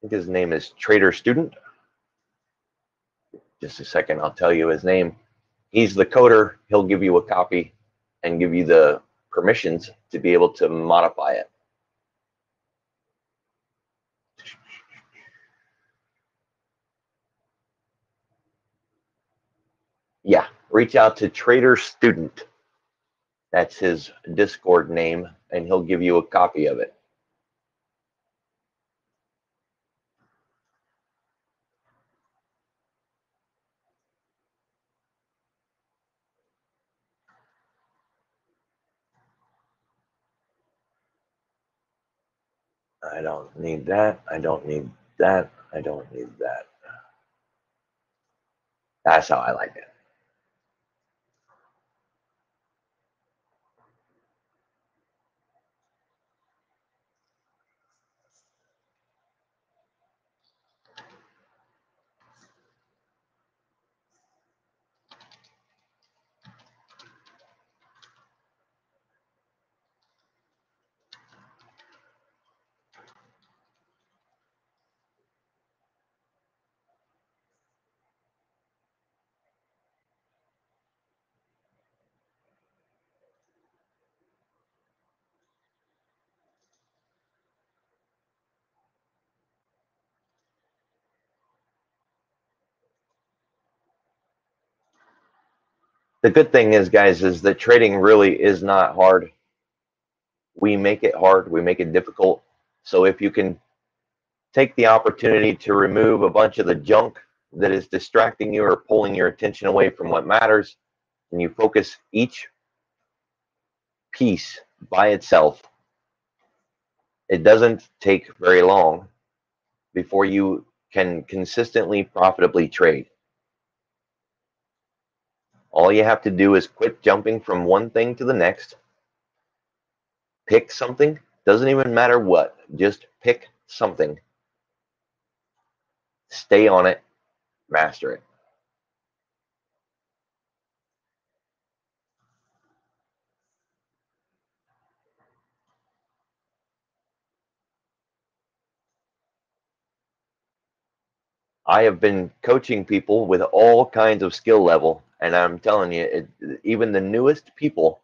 think his name is Trader Student. Just a second, I'll tell you his name. He's the coder. He'll give you a copy and give you the permissions to be able to modify it. Yeah, reach out to Trader Student. That's his Discord name, and he'll give you a copy of it. I don't need that. I don't need that. I don't need that. That's how I like it. The good thing is, guys, is that trading really is not hard. We make it hard. We make it difficult. So if you can take the opportunity to remove a bunch of the junk that is distracting you or pulling your attention away from what matters, and you focus each piece by itself, it doesn't take very long before you can consistently, profitably trade. All you have to do is quit jumping from one thing to the next. Pick something. Doesn't even matter what. Just pick something. Stay on it. Master it. I have been coaching people with all kinds of skill level, and I'm telling you, even the newest people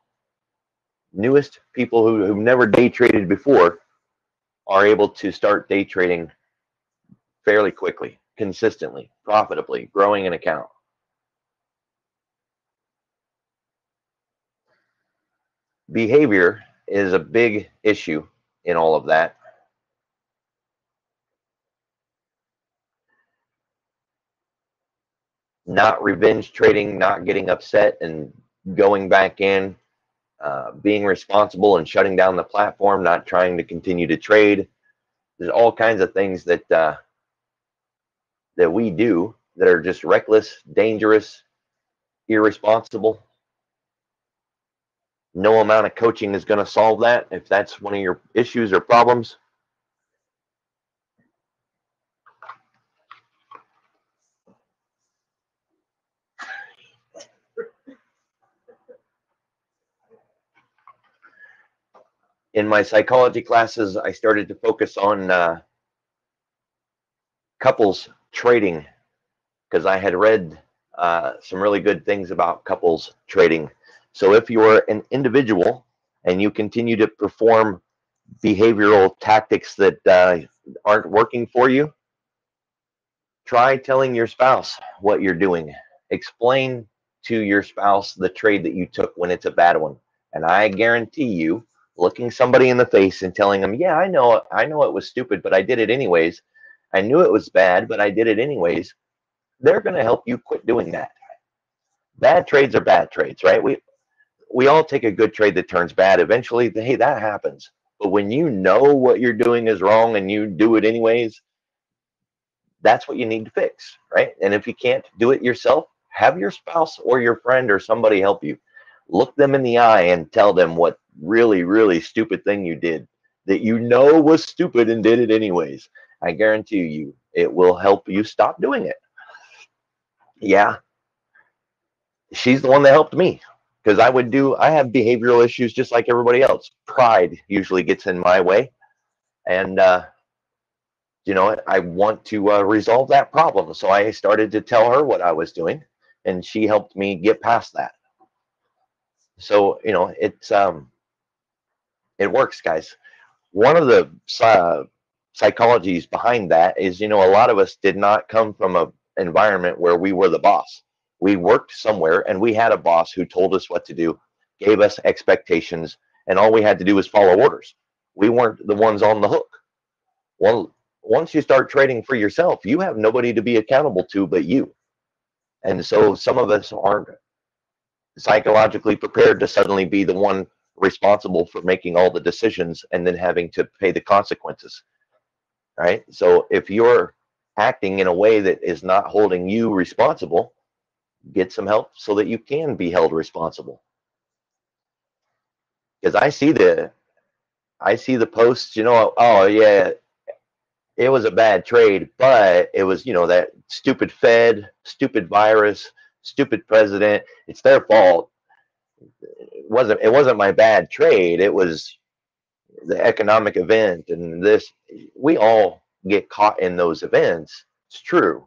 who've never day traded before are able to start day trading fairly quickly, consistently, profitably, growing an account. Behavior is a big issue in all of that. Not revenge trading, not getting upset and going back in, being responsible and shutting down the platform, not trying to continue to trade. There's all kinds of things that that we do that are just reckless, dangerous, irresponsible. No amount of coaching is going to solve that if that's one of your issues or problems. In my psychology classes, I started to focus on couples trading because I had read some really good things about couples trading. So if you're an individual and you continue to perform behavioral tactics that aren't working for you, try telling your spouse what you're doing. Explain to your spouse the trade that you took when it's a bad one. And I guarantee you, looking somebody in the face and telling them, "Yeah, I know it was stupid, but I did it anyways. I knew it was bad, but I did it anyways." They're going to help you quit doing that. Bad trades are bad trades, right? We all take a good trade that turns bad. Eventually, hey, that happens. But when you know what you're doing is wrong and you do it anyways, that's what you need to fix, right? And if you can't do it yourself, have your spouse or your friend or somebody help you. Look them in the eye and tell them what really, really stupid thing you did that you know was stupid and did it anyways. I guarantee you, it will help you stop doing it. Yeah, she's the one that helped me because I have behavioral issues just like everybody else. Pride usually gets in my way. And, I want to resolve that problem. So I started to tell her what I was doing, and she helped me get past that. So, it works, guys. One of the psychologies behind that is, a lot of us did not come from an environment where we were the boss. We worked somewhere and we had a boss who told us what to do, gave us expectations, and all we had to do was follow orders. We weren't the ones on the hook. Well, once you start trading for yourself, you have nobody to be accountable to but you. And so some of us aren't psychologically prepared to suddenly be the one responsible for making all the decisions and then having to pay the consequences. Right? So if you're acting in a way that is not holding you responsible, get some help so that you can be held responsible. Because I see the posts, oh yeah, it was a bad trade, but it was, that stupid Fed, stupid virus, stupid president. It's their fault. It wasn't my bad trade. It was the economic event and this. We all get caught in those events. It's true.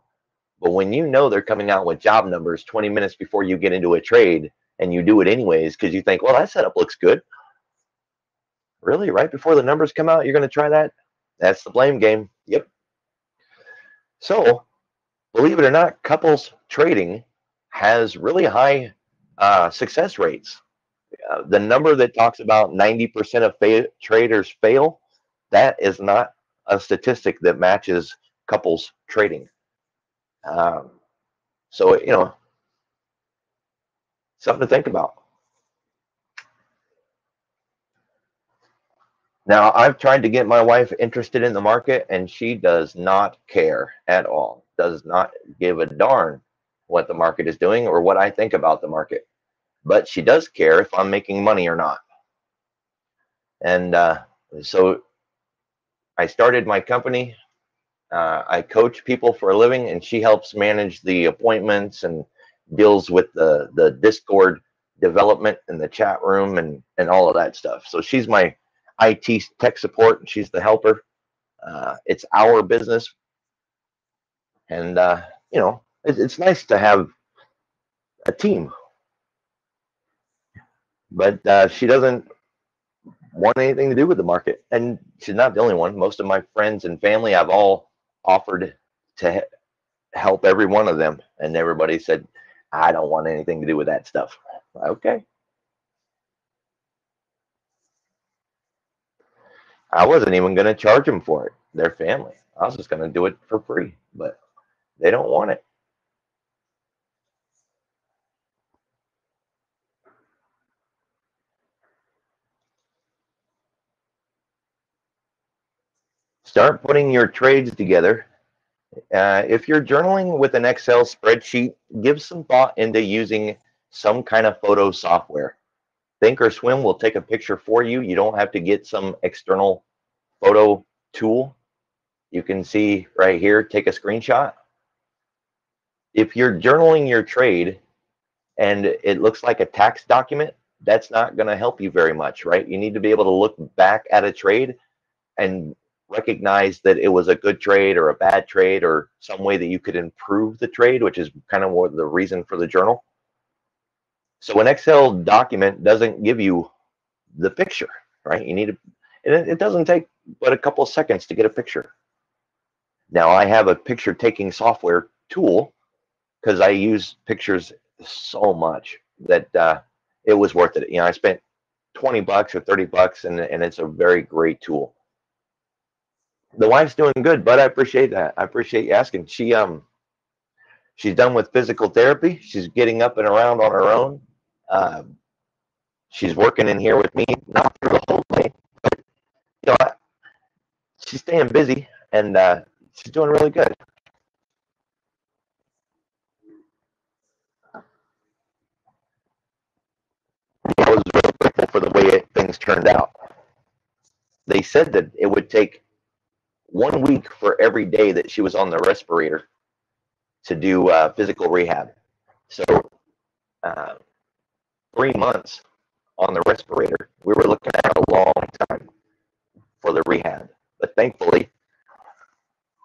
But when you know they're coming out with job numbers 20 minutes before you get into a trade and you do it anyways because you think, well, that setup looks good. Really? Right before the numbers come out, you're going to try that? That's the blame game. Yep. So, believe it or not, couples trading has really high success rates. The number that talks about 90% of traders fail, that is not a statistic that matches couples trading. Um, so, something to think about. Now, I've tried to get my wife interested in the market, and she does not care at all. Does not give a darn what the market is doing or what I think about the market. But she does care if I'm making money or not. And so I started my company. I coach people for a living, and she helps manage the appointments and deals with the Discord development and the chat room and all of that stuff. So she's my IT tech support, and she's the helper. It's our business, and it's nice to have a team. But she doesn't want anything to do with the market, and she's not the only one. Most of my friends and family, I've all offered to help every one of them, and everybody said, "I don't want anything to do with that stuff." Okay, I wasn't even going to charge them for it. Their family. I was just going to do it for free, but they don't want it. Start putting your trades together. If you're journaling with an Excel spreadsheet, give some thought into using some kind of photo software. Thinkorswim will take a picture for you. You don't have to get some external photo tool. You can see right here, take a screenshot. If you're journaling your trade and it looks like a tax document, that's not going to help you very much, right? You need to be able to look back at a trade and recognize that it was a good trade or a bad trade or some way that you could improve the trade, which is kind of what the reason for the journal. So an Excel document doesn't give you the picture, right? You need to, it doesn't take but a couple of seconds to get a picture. Now I have a picture taking software tool because I use pictures so much that it was worth it. You know, I spent 20 bucks or 30 bucks and it's a very great tool. The wife's doing good, but I appreciate that. I appreciate you asking. She's done with physical therapy. She's getting up and around on her own. Uh, she's working in here with me, not for the whole day, but you know, she's staying busy and she's doing really good. I was really grateful for the way things turned out. They said that it would take 1 week for every day that she was on the respirator to do physical rehab. So uh, 3 months on the respirator, we were looking at a long time for the rehab. But thankfully,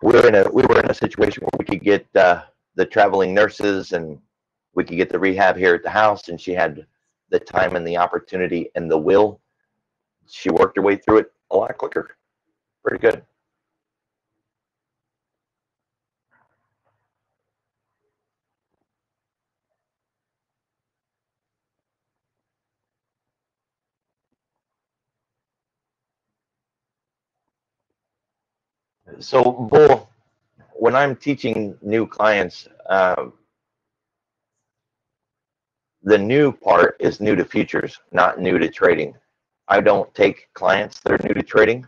we were in a situation where we could get the traveling nurses and we could get the rehab here at the house, and she had the time and the opportunity and the will. She worked her way through it a lot quicker. Pretty good. So, Bull, when I'm teaching new clients, the new part is new to futures, not new to trading. I don't take clients that are new to trading.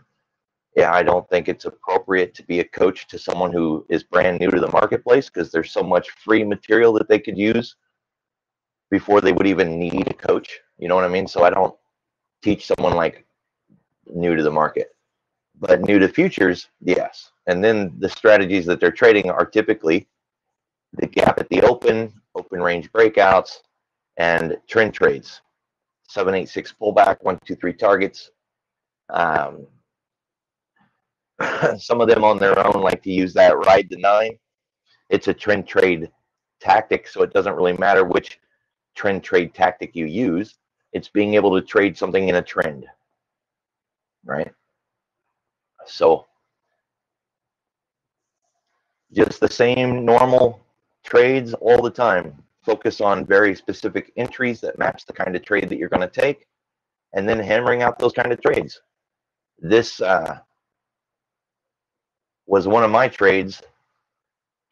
Yeah, I don't think it's appropriate to be a coach to someone who is brand new to the marketplace because there's so much free material that they could use before they would even need a coach. You know what I mean? So I don't teach someone like new to the market, but new to futures, yes. And then the strategies that they're trading are typically the gap at the open range breakouts, and trend trades. 786 pullback, 123 targets. Um, some of them on their own like to use that ride the nine. It's a trend trade tactic, so it doesn't really matter which trend trade tactic you use. It's being able to trade something in a trend, right? So just the same normal trades all the time. Focus on very specific entries that match the kind of trade that you're going to take, and then hammering out those kind of trades. This was one of my trades.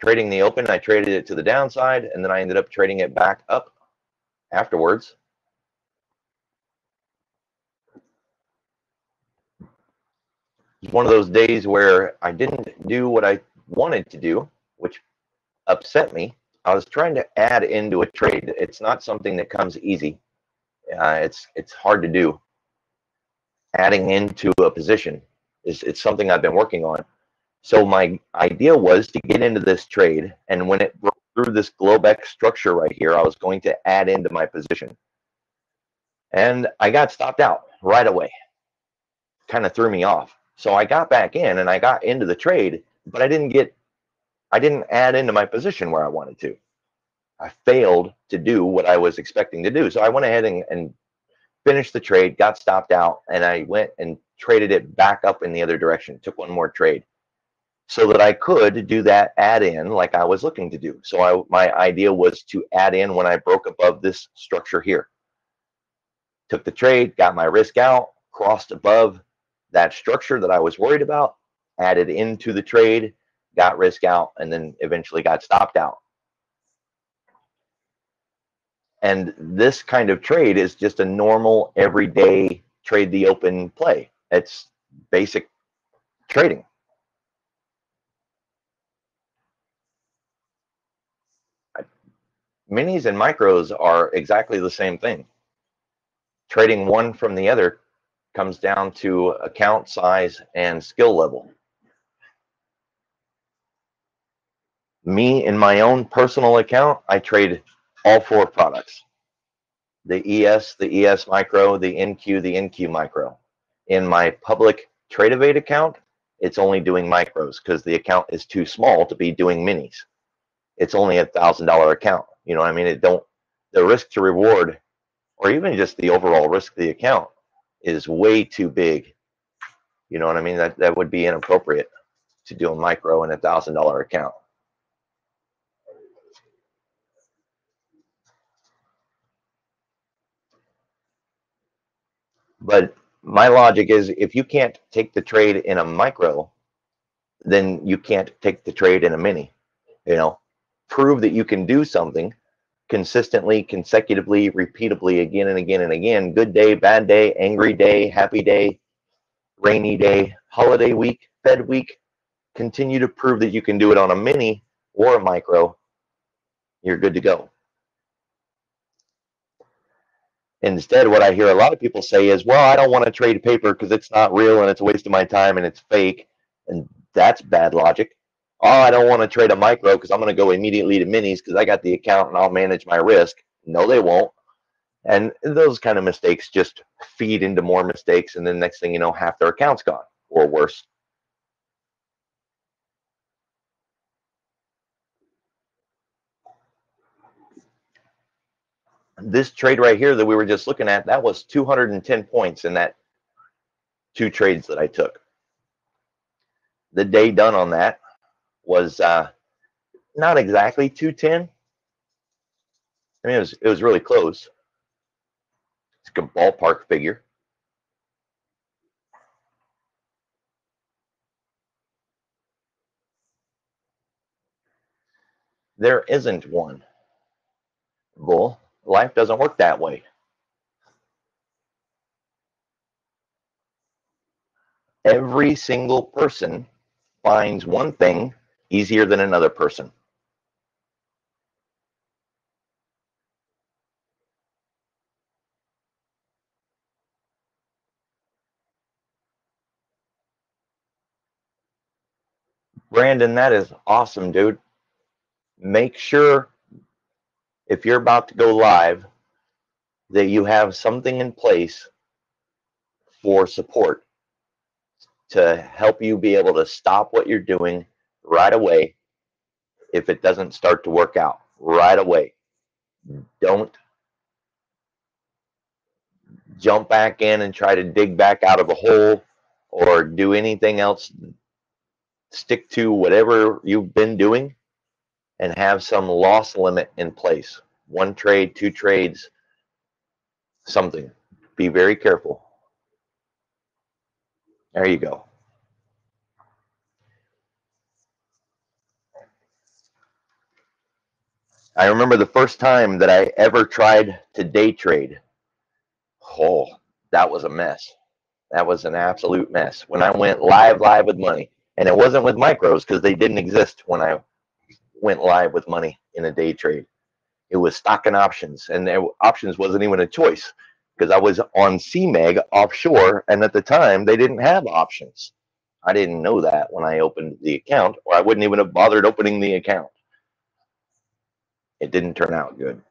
Trading the open, I traded it to the downside, and then I ended up trading it back up afterwards. It's one of those days where I didn't do what I wanted to do, which upset me. I was trying to add into a trade. It's not something that comes easy. It's hard to do. Adding into a position is it's something I've been working on. So my idea was to get into this trade, and when it broke through this Globex structure right here, I was going to add into my position. And I got stopped out right away. Kind of threw me off. So I got back in and I got into the trade, but I didn't add into my position where I wanted to. I failed to do what I was expecting to do. So I went ahead and finished the trade, got stopped out, and I went and traded it back up in the other direction, took one more trade so that I could do that add in like I was looking to do. So my idea was to add in when I broke above this structure here. Took the trade, got my risk out, crossed above that structure that I was worried about, added into the trade, got risk out, and then eventually got stopped out. And this kind of trade is just a normal, everyday trade the open play. It's basic trading. Minis and micros are exactly the same thing. Trading one from the other comes down to account size and skill level. Me, in my own personal account, I trade all 4 products. The ES micro, the NQ, the NQ micro. In my public Trade account, it's only doing micros because the account is too small to be doing minis. It's only $1,000 account. You know what I mean? The risk to reward, or even just the overall risk of the account, is way too big. You know what I mean? That would be inappropriate to do a micro in $1,000 account. But my logic is, if you can't take the trade in a micro, then you can't take the trade in a mini. You know, prove that you can do something consistently, consecutively, repeatably, again and again and again. Good day, bad day, angry day, happy day, rainy day, holiday week, Fed week. Continue to prove that you can do it on a mini or a micro. You're good to go. Instead, what I hear a lot of people say is, well, I don't want to trade paper because it's not real and it's a waste of my time and it's fake. And that's bad logic. Oh, I don't want to trade a micro because I'm going to go immediately to minis because I got the account and I'll manage my risk. No, they won't. And those kind of mistakes just feed into more mistakes. And then next thing you know, half their account's gone or worse. This trade right here that we were just looking at, that was 210 points in that 2 trades that I took. The day done on that was not exactly 210. I mean, it was really close. It's a ballpark figure. There isn't one. Bull, life doesn't work that way. Every single person finds one thing easier than another person. Brandon, that is awesome, dude. Make sure, if you're about to go live, that you have something in place for support to help you be able to stop what you're doing right away if it doesn't start to work out right away. Don't jump back in and try to dig back out of a hole or do anything else. Stick to whatever you've been doing and have some loss limit in place. 1 trade, 2 trades, something. Be very careful. There you go. I remember the first time that I ever tried to day trade. Oh, that was a mess. That was an absolute mess. When I went live with money, and it wasn't with micros because they didn't exist when I went live with money in a day trade. It was stock and options, and options wasn't even a choice because I was on CMEG offshore, and at the time they didn't have options. I didn't know that when I opened the account, or I wouldn't even have bothered opening the account. It didn't turn out good.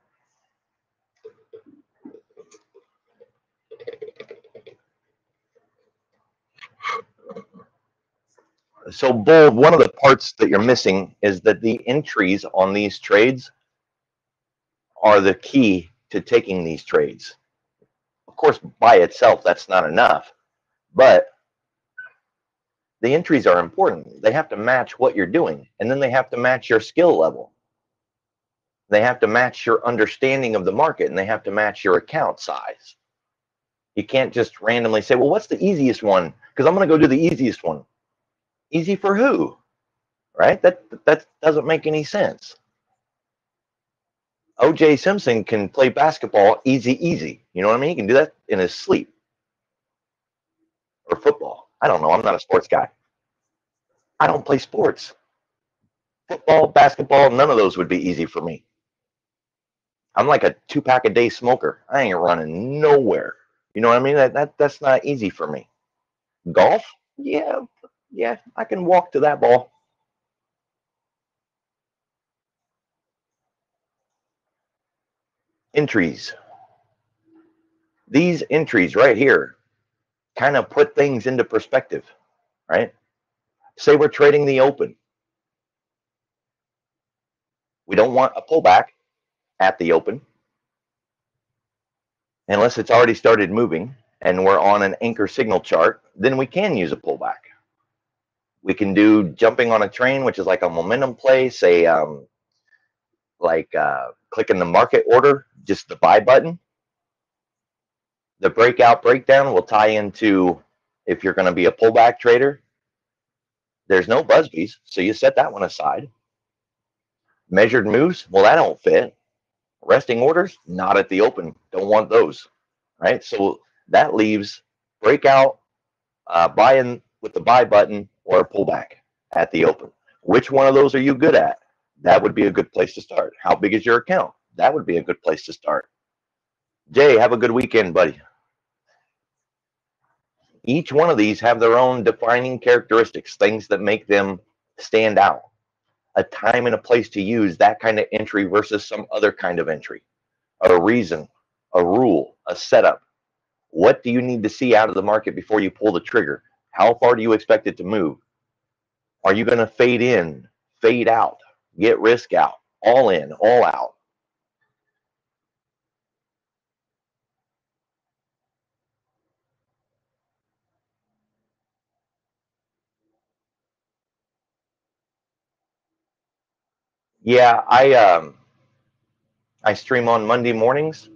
So, Bull, one of the parts that you're missing is that the entries on these trades are the key to taking these trades. Of course, by itself, that's not enough, but the entries are important. They have to match what you're doing, and then they have to match your skill level. They have to match your understanding of the market, and they have to match your account size. You can't just randomly say, well, what's the easiest one? Because I'm going to go do the easiest one. Easy for who? Right? That doesn't make any sense. OJ Simpson can play basketball easy. You know what I mean? He can do that in his sleep. Or football. I don't know. I'm not a sports guy. I don't play sports. Football, basketball, none of those would be easy for me. I'm like a 2-pack a day smoker. I ain't running nowhere. You know what I mean? That's not easy for me. Golf, yeah, yeah, I can walk to that ball. Entries. These entries right here kind of put things into perspective, right? Say we're trading the open. We don't want a pullback at the open unless it's already started moving and we're on an anchor signal chart, then we can use a pullback. We can do jumping on a train, which is like a momentum play, say clicking the market order, just the buy button. The breakout breakdown will tie into if you're going to be a pullback trader. There's no Busby's, so you set that one aside. Measured moves, well, that don't fit. Resting orders, not at the open. Don't want those, right? So that leaves breakout, buy-in with the buy button, or a pullback at the open. Which one of those are you good at? That would be a good place to start. How big is your account? That would be a good place to start. Jay, have a good weekend, buddy. Each one of these have their own defining characteristics, things that make them stand out. A time and a place to use that kind of entry versus some other kind of entry. A reason, a rule, a setup. What do you need to see out of the market before you pull the trigger? How far do you expect it to move? Are you going to fade in, fade out, get risk out, all in, all out? Yeah, I stream on Monday mornings.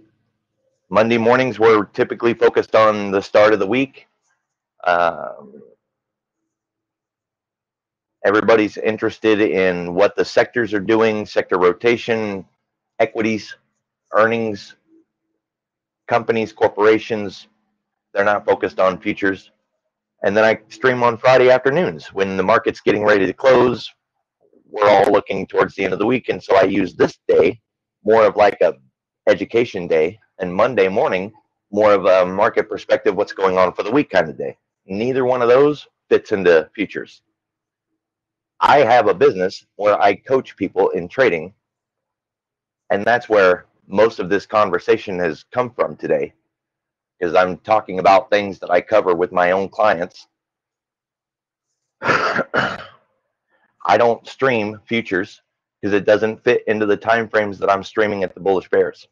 Monday mornings we're typically focused on the start of the week. Um, Everybody's interested in what the sectors are doing, sector rotation, equities, earnings, companies, corporations. They're not focused on futures. And then I stream on Friday afternoons when the market's getting ready to close. We're all looking towards the end of the week. And so I use this day more of like a education day, and Monday morning more of a market perspective, what's going on for the week kind of day. Neither one of those fits into futures. I have a business where I coach people in trading, and that's where most of this conversation has come from today, because I'm talking about things that I cover with my own clients. I don't stream futures because it doesn't fit into the time frames that I'm streaming at the Bullish Bears.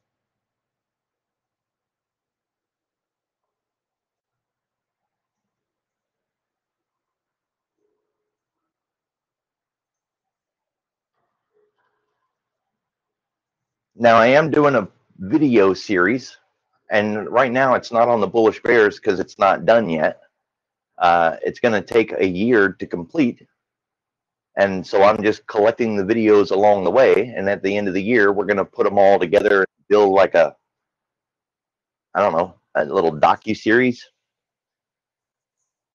Now I am doing a video series, and right now it's not on the Bullish Bears because it's not done yet. It's going to take a year to complete, and so I'm just collecting the videos along the way. And at the end of the year, we're going to put them all together and build like a, I don't know, a little docu-series.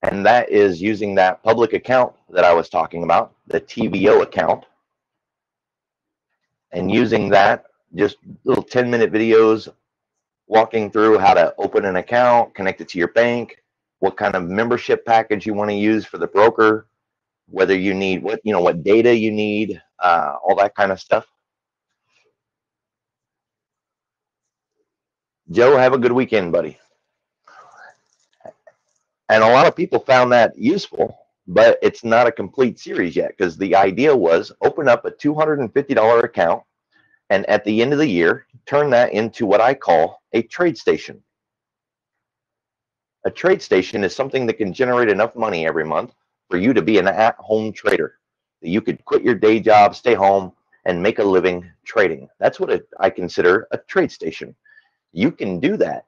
And that is using that public account that I was talking about, the TVO account, and using that, just little 10-minute videos walking through how to open an account, connect it to your bank, what kind of membership package you want to use for the broker, whether you need what data you need, all that kind of stuff. Joe, have a good weekend, buddy. And a lot of people found that useful, but it's not a complete series yet, because the idea was open up a $250 account, and at the end of the year, turn that into what I call a trade station. A trade station is something that can generate enough money every month for you to be an at-home trader. You could quit your day job, stay home, and make a living trading. That's what I consider a trade station. You can do that.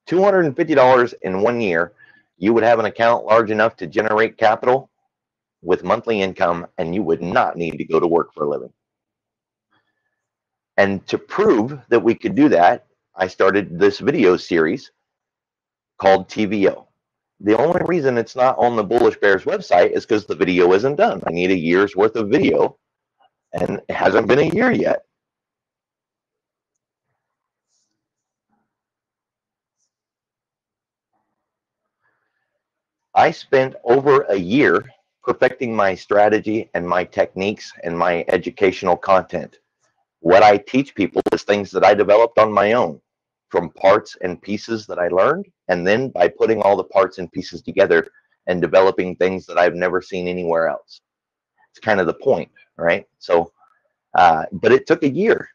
$250 in 1 year, you would have an account large enough to generate capital with monthly income, and you would not need to go to work for a living. And to prove that we could do that, I started this video series called TVO. The only reason it's not on the Bullish Bears website is because the video isn't done. I need a year's worth of video, and it hasn't been a year yet. I spent over a year perfecting my strategy and my techniques and my educational content. What I teach people is things that I developed on my own from parts and pieces that I learned, and then by putting all the parts and pieces together and developing things that I've never seen anywhere else. It's kind of the point, right? So, but it took a year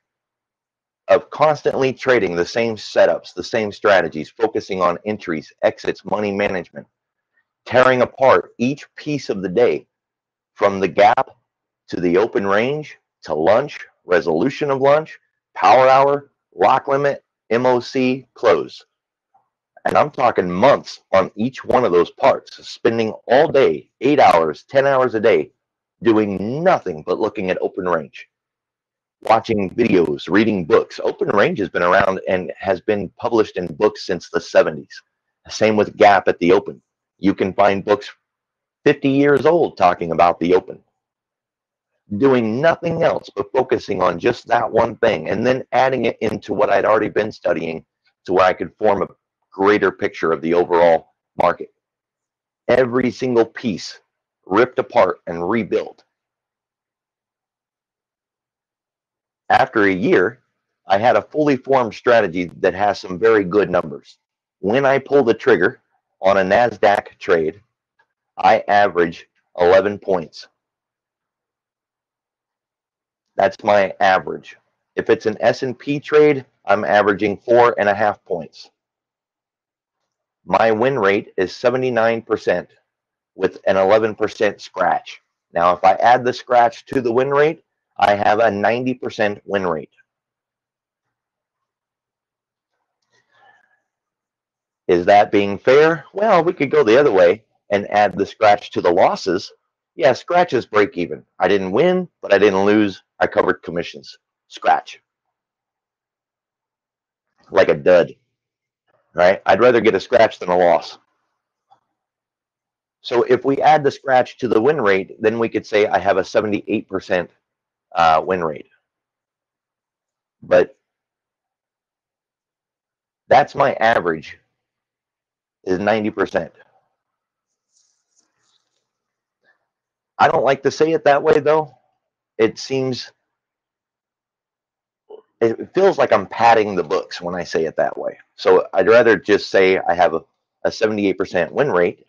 of constantly trading the same setups, the same strategies, focusing on entries, exits, money management, tearing apart each piece of the day from the gap to the open range to lunch, resolution of lunch, power hour, lock limit, MOC, close. And I'm talking months on each one of those parts, spending all day, 8 hours, 10 hours a day, doing nothing but looking at open range, watching videos, reading books. Open range has been around and has been published in books since the 70s. Same with gap at the open. You can find books 50 years old talking about the open, doing nothing else but focusing on just that one thing and then adding it into what I'd already been studying to where I could form a greater picture of the overall market. Every single piece ripped apart and rebuilt. After a year, I had a fully formed strategy that has some very good numbers. When I pull the trigger on a NASDAQ trade, I average 11 points. That's my average. If it's an S&P trade, I'm averaging 4.5 points. My win rate is 79% with an 11% scratch. Now, if I add the scratch to the win rate, I have a 90% win rate. Is that being fair? Well, we could go the other way and add the scratch to the losses. Yeah, scratches break even. I didn't win, but I didn't lose. I covered commissions. Scratch. Like a dud, right? I'd rather get a scratch than a loss. So if we add the scratch to the win rate, then we could say I have a 78% win rate. But that's my average, is 90%. I don't like to say it that way, though. It feels like I'm padding the books when I say it that way. So I'd rather just say I have a 78% win rate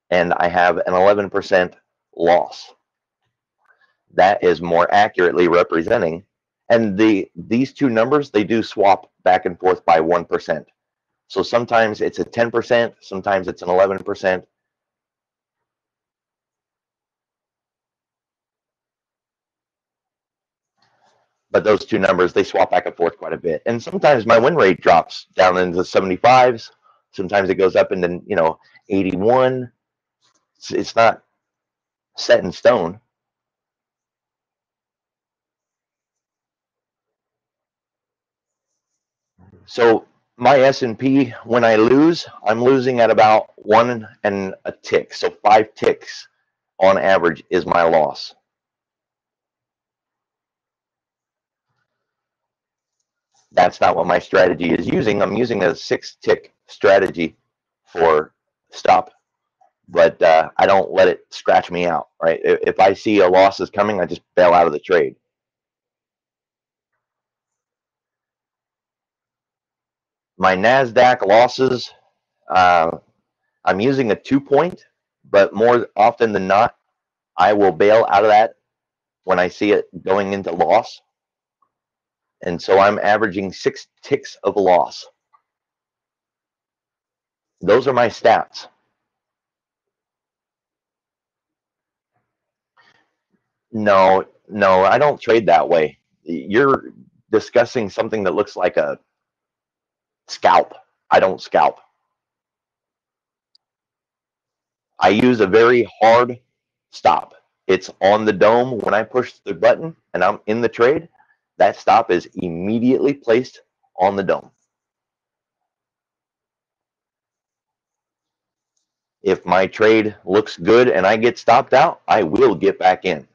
and I have an 11% loss. That is more accurately representing. And these two numbers, they do swap back and forth by 1%. So sometimes it's a 10%, sometimes it's an 11%. But those two numbers, they swap back and forth quite a bit. And sometimes my win rate drops down into the 75s. Sometimes it goes up into 81. It's not set in stone. So my S&P, when I lose, I'm losing at about 1 and a tick. So 5 ticks on average is my loss. That's not what my strategy is using. I'm using a 6-tick strategy for stop, but I don't let it scratch me out, right? If I see a loss is coming, I just bail out of the trade. My NASDAQ losses, I'm using a 2-point, but more often than not, I will bail out of that when I see it going into loss. And so I'm averaging 6 ticks of loss. Those are my stats. No, no, I don't trade that way. You're discussing something that looks like a scalp. I don't scalp. I use a very hard stop. It's on the dome. When I push the button and I'm in the trade, that stop is immediately placed on the dome. If my trade looks good and I get stopped out, I will get back in.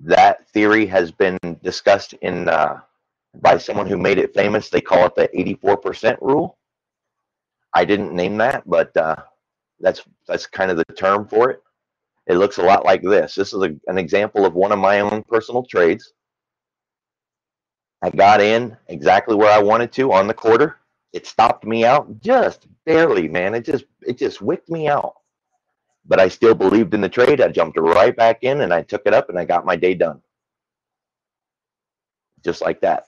That theory has been discussed by someone who made it famous. They call it the 84% rule. I didn't name that, but that's kind of the term for it. It looks a lot like this. This is an example of one of my own personal trades. I got in exactly where I wanted to on the quarter. It stopped me out just barely, man. It just wicked me out. But I still believed in the trade. I jumped right back in and I took it up and I got my day done. Just like that.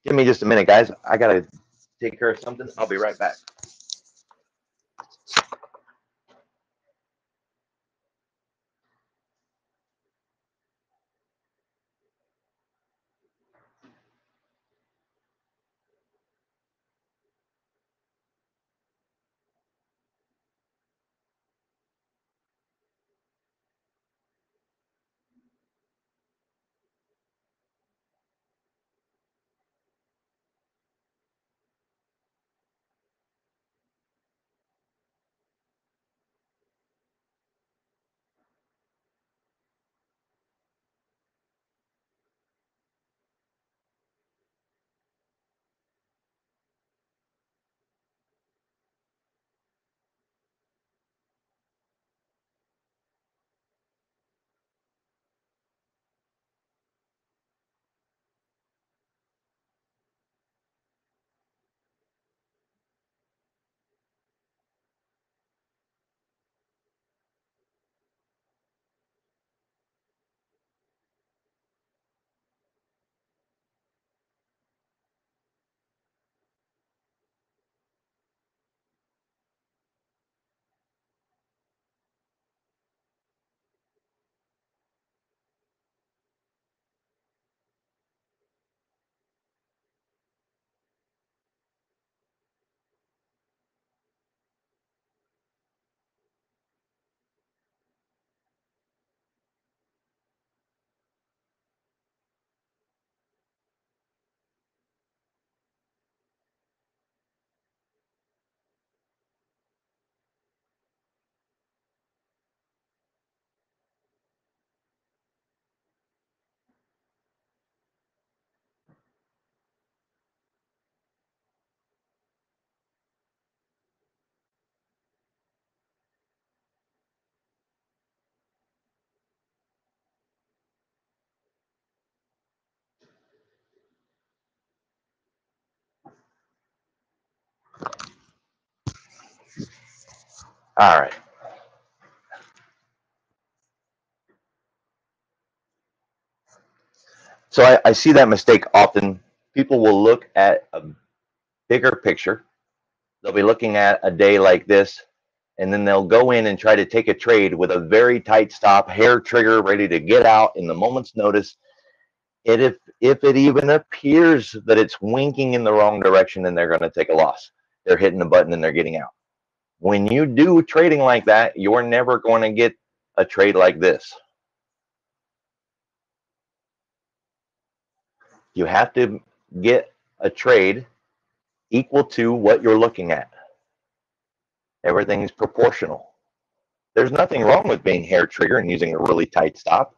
Give me just a minute, guys. I gotta take care of something. I'll be right back. All right. So I see that mistake often. People will look at a bigger picture. They'll be looking at a day like this, and then they'll go in and try to take a trade with a very tight stop, hair trigger, ready to get out in the moment's notice. And if it even appears that it's winking in the wrong direction, then they're going to take a loss. They're hitting the button and they're getting out. When you do trading like that, you're never going to get a trade like this. You have to get a trade equal to what you're looking at. Everything's proportional. There's nothing wrong with being hair trigger and using a really tight stop.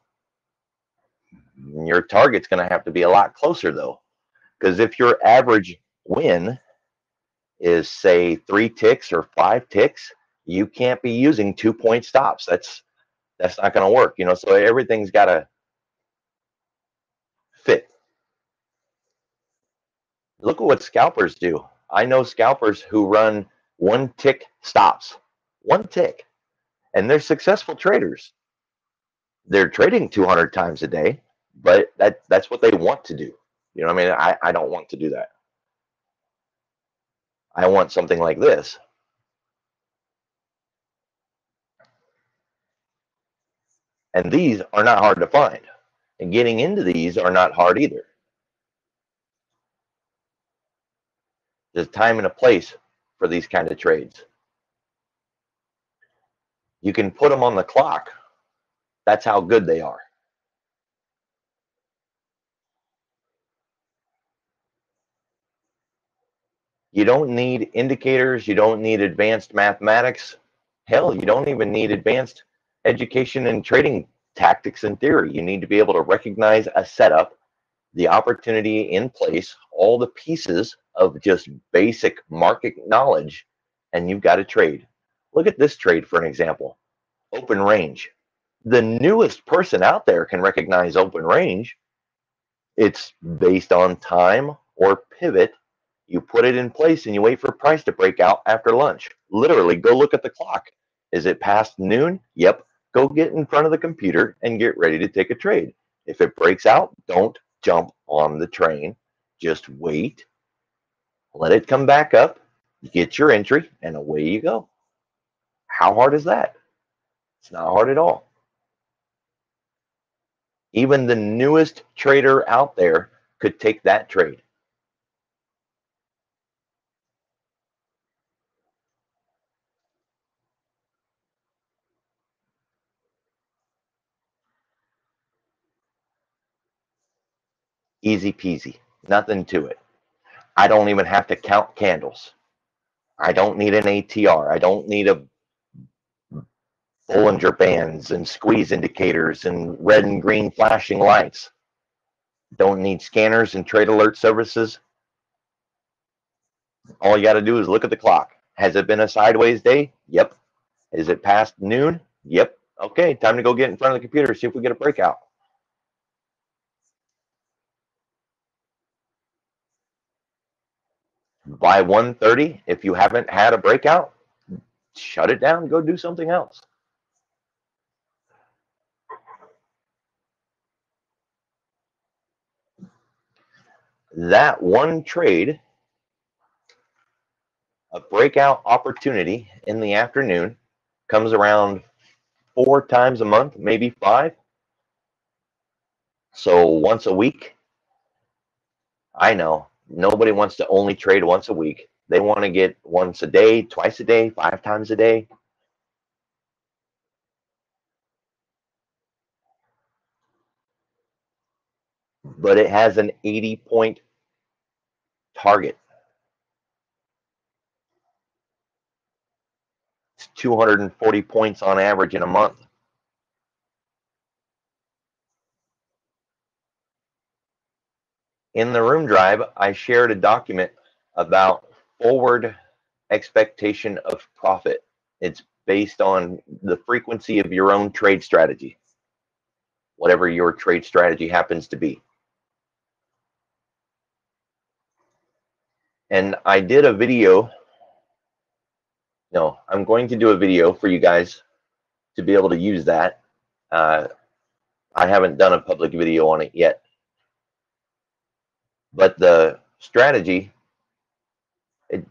Your target's going to have to be a lot closer though, because if your average win is say 3 ticks or 5 ticks, you can't be using 2-point stops. That's not going to work, so everything's got to fit. Look at what scalpers do. I know scalpers who run 1-tick stops, 1 tick, and they're successful traders. They're trading 200 times a day, but that's what they want to do. You know what I mean? I don't want to do that. I want something like this. And these are not hard to find. And getting into these are not hard either. There's a time and a place for these kind of trades. You can put them on the clock. That's how good they are. You don't need indicators. You don't need advanced mathematics. Hell, you don't even need advanced education and trading tactics and theory. You need to be able to recognize a setup, the opportunity in place, all the pieces of just basic market knowledge, and you've got to trade. Look at this trade for an example. Open range. The newest person out there can recognize open range. It's based on time or pivot. You put it in place and you wait for price to break out after lunch. Literally, go look at the clock. Is it past noon? Yep. Go get in front of the computer and get ready to take a trade. If it breaks out, don't jump on the train. Just wait. Let it come back up. Get your entry, and away you go. How hard is that? It's not hard at all. Even the newest trader out there could take that trade. Easy peasy. Nothing to it. I don't even have to count candles. I don't need an ATR. I don't need a Bollinger Bands and squeeze indicators and red and green flashing lights. Don't need scanners and trade alert services. All you got to do is look at the clock. Has it been a sideways day? Yep. Is it past noon? Yep. Okay, time to go get in front of the computer, see if we get a breakout. By 1:30, if you haven't had a breakout, shut it down, go do something else. That one trade, a breakout opportunity in the afternoon, comes around 4 times a month, maybe 5. So once a week. I know nobody wants to only trade once a week. They want to get once a day, twice a day, 5 times a day. But it has an 80-point target. It's 240 points on average in a month. In the room drive, I shared a document about forward expectation of profit. It's based on the frequency of your own trade strategy, whatever your trade strategy happens to be. And I did a video. No, I'm going to do a video for you guys to be able to use that. I haven't done a public video on it yet. But the strategy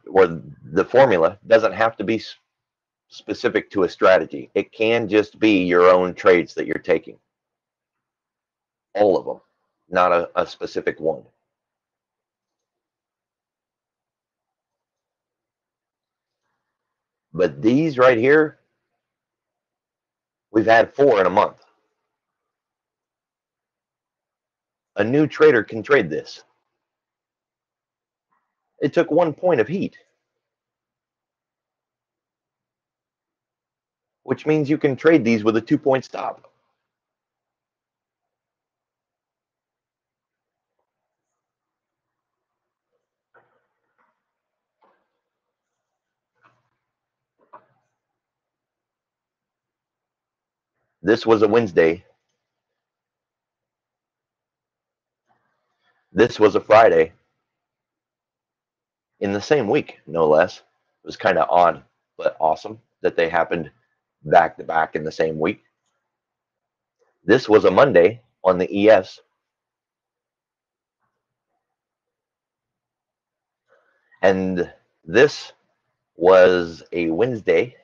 or the formula doesn't have to be specific to a strategy. It can just be your own trades that you're taking. All of them, not a specific one. But these right here, we've had 4 in a month. A new trader can trade this. It took 1 point of heat, which means you can trade these with a 2-point stop. This was a Wednesday. This was a Friday. In the same week, no less. It was kind of odd, but awesome that they happened back to back in the same week. This was a Monday on the ES. And this was a Wednesday.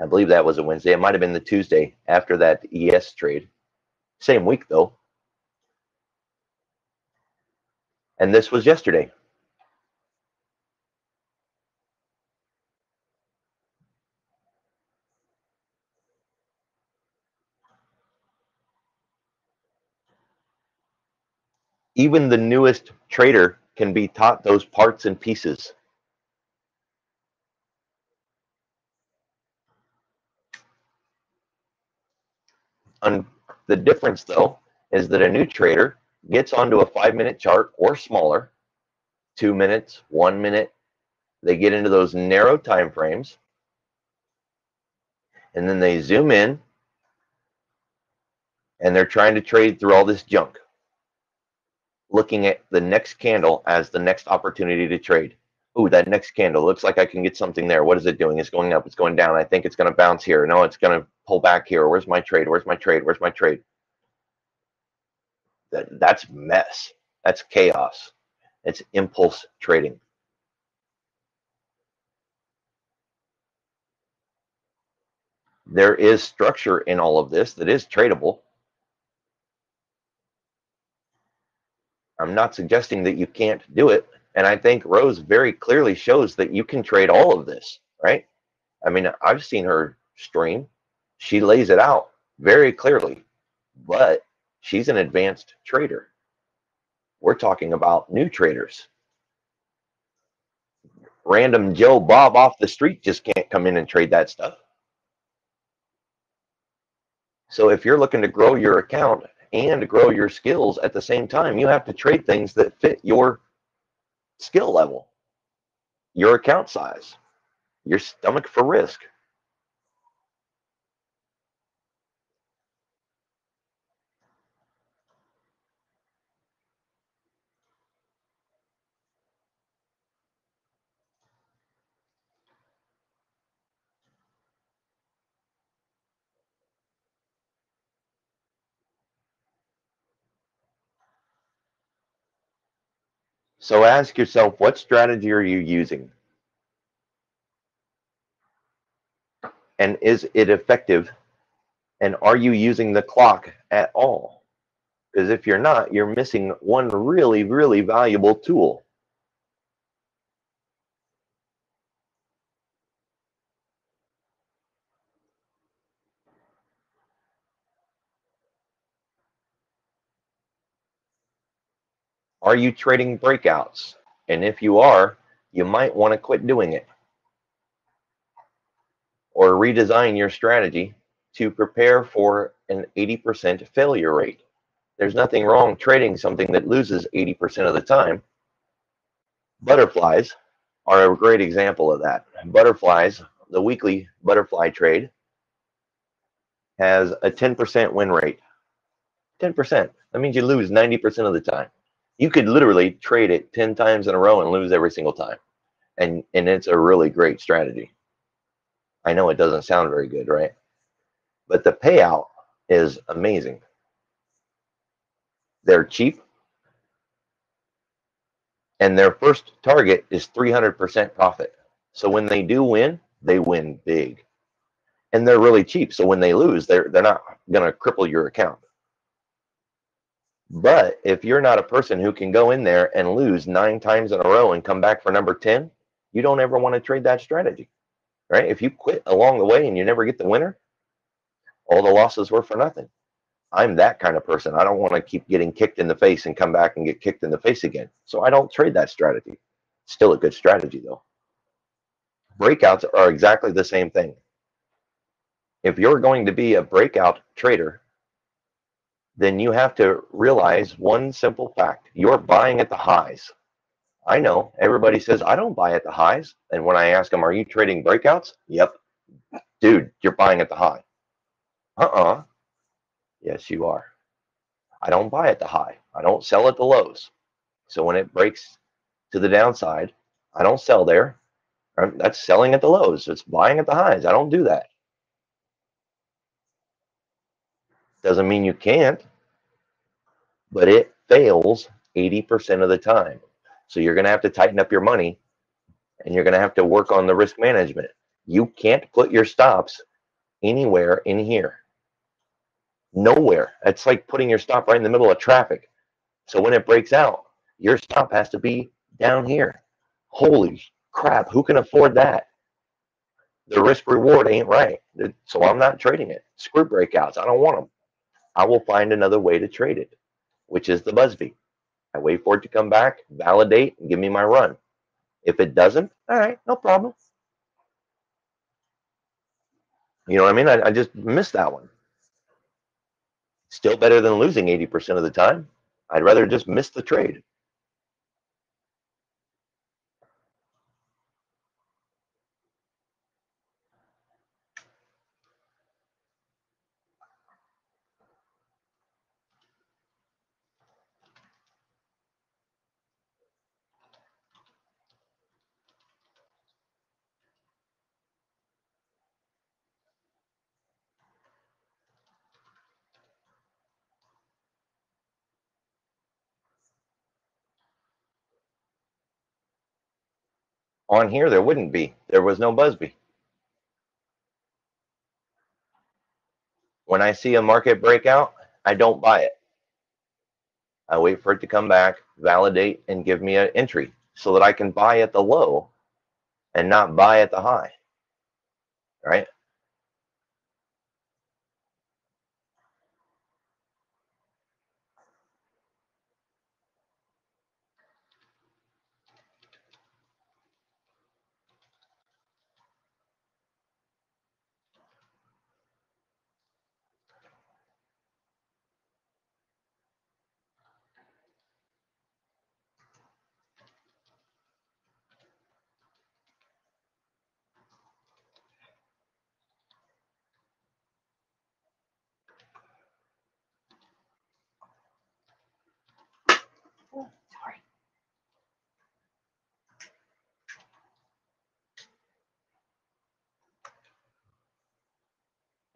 I believe that was a Wednesday. It might have been the Tuesday after that ES trade. Same week, though. And this was yesterday. Even the newest trader can be taught those parts and pieces. The difference, though, is that a new trader gets onto a 5-minute chart or smaller, 2 minutes, 1 minute. They get into those narrow time frames, and then they zoom in, and they're trying to trade through all this junk, looking at the next candle as the next opportunity to trade. Ooh, that next candle looks like I can get something there. What is it doing? It's going up. It's going down. I think it's going to bounce here. No, it's going to pull back here. Where's my trade? Where's my trade? Where's my trade? That's mess. That's chaos. It's impulse trading. There is structure in all of this that is tradable. I'm not suggesting that you can't do it. And I think Rose very clearly shows that you can trade all of this, right? I mean, I've seen her stream. She lays it out very clearly, but she's an advanced trader. We're talking about new traders. Random Joe Bob off the street just can't come in and trade that stuff. So if you're looking to grow your account and grow your skills at the same time, you have to trade things that fit your skill level, your account size, your stomach for risk. So ask yourself, what strategy are you using? And is it effective? And are you using the clock at all? Because if you're not, you're missing one really, really valuable tool. Are you trading breakouts? And if you are, you might want to quit doing it or redesign your strategy to prepare for an 80% failure rate. There's nothing wrong trading something that loses 80% of the time. Butterflies are a great example of that. Butterflies, the weekly butterfly trade, has a 10% win rate. 10%. That means you lose 90% of the time. You could literally trade it 10 times in a row and lose every single time. And it's a really great strategy. I know it doesn't sound very good, right? But the payout is amazing. They're cheap, and their first target is 300% profit. So when they do win, they win big. And they're really cheap. So when they lose, they're not going to cripple your account. But if you're not a person who can go in there and lose 9 times in a row and come back for number 10, you don't ever want to trade that strategy, right? If you quit along the way and you never get the winner, all the losses were for nothing. I'm that kind of person. I don't want to keep getting kicked in the face and come back and get kicked in the face again. So I don't trade that strategy. Still a good strategy, though. Breakouts are exactly the same thing. If you're going to be a breakout trader, then you have to realize one simple fact. You're buying at the highs. I know everybody says, I don't buy at the highs. And when I ask them, are you trading breakouts? Yep. Dude, you're buying at the high. Uh-uh. Yes, you are. I don't buy at the high. I don't sell at the lows. So when it breaks to the downside, I don't sell there. That's selling at the lows. It's buying at the highs. I don't do that. Doesn't mean you can't, but it fails 80% of the time. So you're going to have to tighten up your money, and you're going to have to work on the risk management. You can't put your stops anywhere in here. Nowhere. It's like putting your stop right in the middle of traffic. So when it breaks out, your stop has to be down here. Holy crap, who can afford that? The risk reward ain't right. So I'm not trading it. Screw breakouts. I don't want them. I will find another way to trade it, which is the Busby. I wait for it to come back, validate, and give me my run. If it doesn't, all right, no problem. You know what I mean? I just missed that one. Still better than losing 80% of the time. I'd rather just miss the trade. On here, there wouldn't be. There was no Busby. When I see a market breakout, I don't buy it. I wait for it to come back, validate, and give me an entry so that I can buy at the low and not buy at the high, right?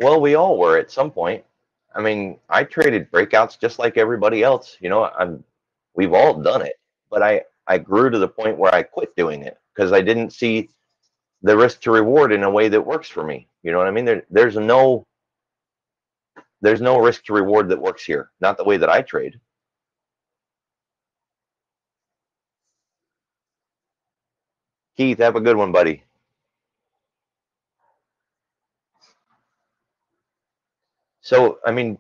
Well, we all were at some point. I mean, I traded breakouts just like everybody else. We've all done it, but I grew to the point where I quit doing it because I didn't see the risk to reward in a way that works for me. You know what I mean? There's no risk to reward that works here. Not the way that I trade. Keith, have a good one, buddy. So, I mean,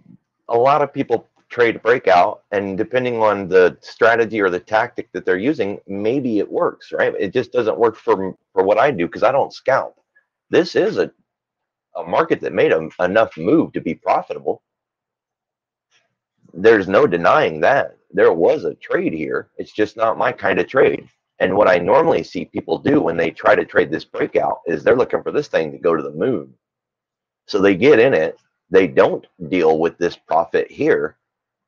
a lot of people trade breakout, and depending on the strategy or the tactic that they're using, maybe it works, right? It just doesn't work for what I do because I don't scalp. This is a market that made enough move to be profitable. There's no denying that. There was a trade here. It's just not my kind of trade. And what I normally see people do when they try to trade this breakout is they're looking for this thing to go to the moon. So they get in it, they don't deal with this profit here.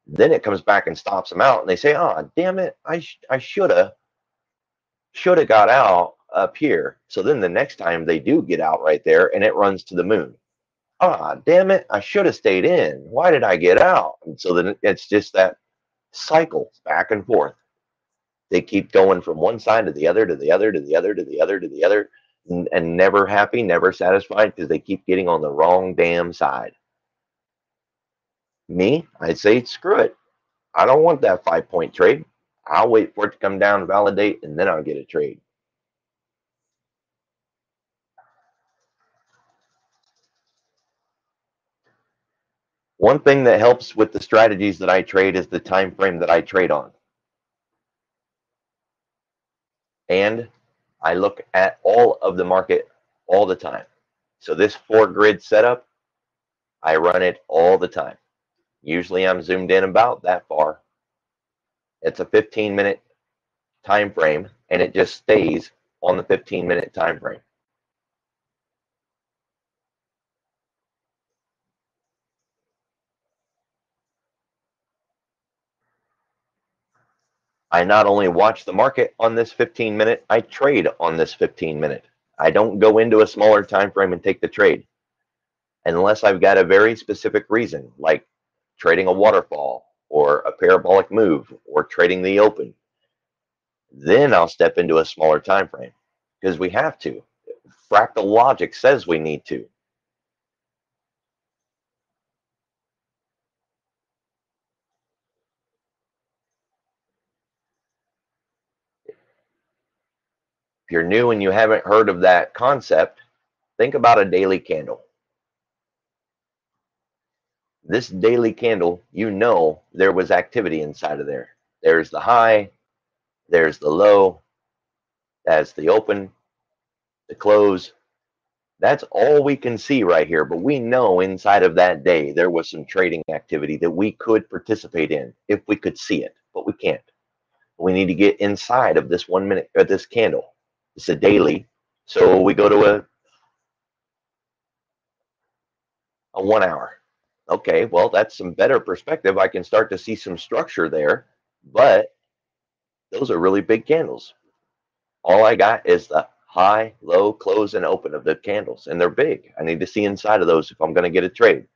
Then it comes back and stops them out, and they say, "Oh, damn it! I should have got out up here." So then the next time they do get out right there, and it runs to the moon. Ah, damn it! I should have stayed in. Why did I get out? And so then it's just that cycle back and forth. They keep going from one side to the other, to the other, to the other, to the other, to the other, and never happy, never satisfied because they keep getting on the wrong damn side. Me, I'd say screw it. I don't want that 5 point trade. I'll wait for it to come down, validate, and then I'll get a trade. One thing that helps with the strategies that I trade is the time frame that I trade on. And I look at all of the market all the time. So this 4 grid setup, I run it all the time. Usually I'm zoomed in about that far. It's a 15-minute time frame, and it just stays on the 15-minute time frame. I not only watch the market on this 15-minute, I trade on this 15-minute. I don't go into a smaller time frame and take the trade unless I've got a very specific reason, like trading a waterfall or a parabolic move or trading the open. Then I'll step into a smaller time frame because we have to. Fractal logic says we need to. If you're new and you haven't heard of that concept, think about a daily candle. This daily candle, you know there was activity inside of there. There's the high, there's the low, that's the open, the close, That's all we can see right here, but we know inside of that day there was some trading activity that we could participate in if we could see it, but we can't. We need to get inside of this 1 minute or this candle. It's a daily, so we go to a 1 hour. Okay, well, that's some better perspective. I can start to see some structure there, but those are really big candles. All I got is the high, low, close, and open of the candles, and they're big. I need to see inside of those if I'm going to get a trade.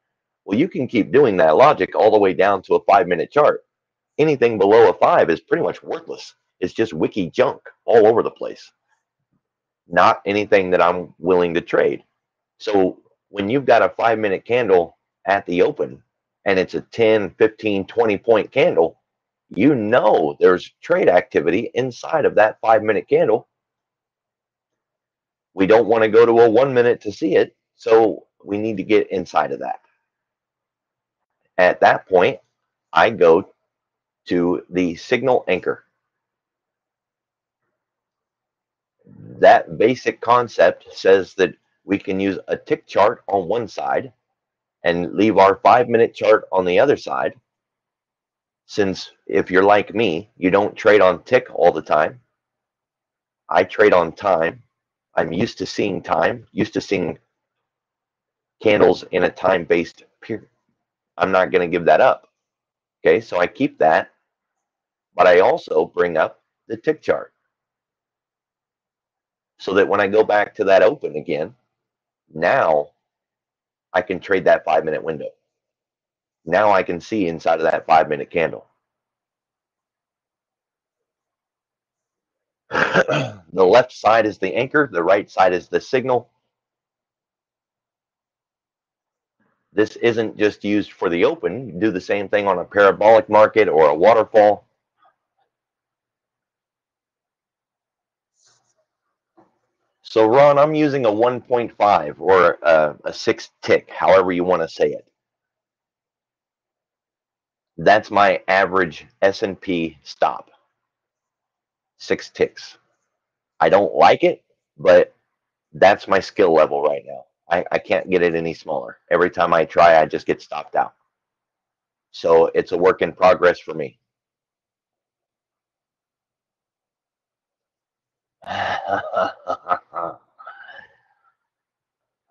Well, you can keep doing that logic all the way down to a 5 minute chart. Anything below a five is pretty much worthless. It's just wiki junk all over the place. Not anything that I'm willing to trade. So when you've got a 5 minute candle at the open and it's a 10, 15, 20 point candle, you know there's trade activity inside of that 5 minute candle. We don't want to go to a 1 minute to see it. So we need to get inside of that. At that point, I go to the signal anchor. That basic concept says that we can use a tick chart on one side and leave our 5 minute chart on the other side. Since if you're like me, you don't trade on tick all the time. I trade on time. I'm used to seeing time, used to seeing candles in a time-based period. I'm not going to give that up. Okay, so I keep that, but I also bring up the tick chart so that when I go back to that open again, now I can trade that 5 minute window. Now I can see inside of that 5 minute candle. The left side is the anchor, the right side is the signal. This isn't just used for the open. You do the same thing on a parabolic market or a waterfall. So Ron, I'm using a 1.5 or a 6 tick, however you want to say it. That's my average S&P stop. 6 ticks. I don't like it, but that's my skill level right now. I can't get it any smaller. Every time I try, I just get stopped out. So it's a work in progress for me.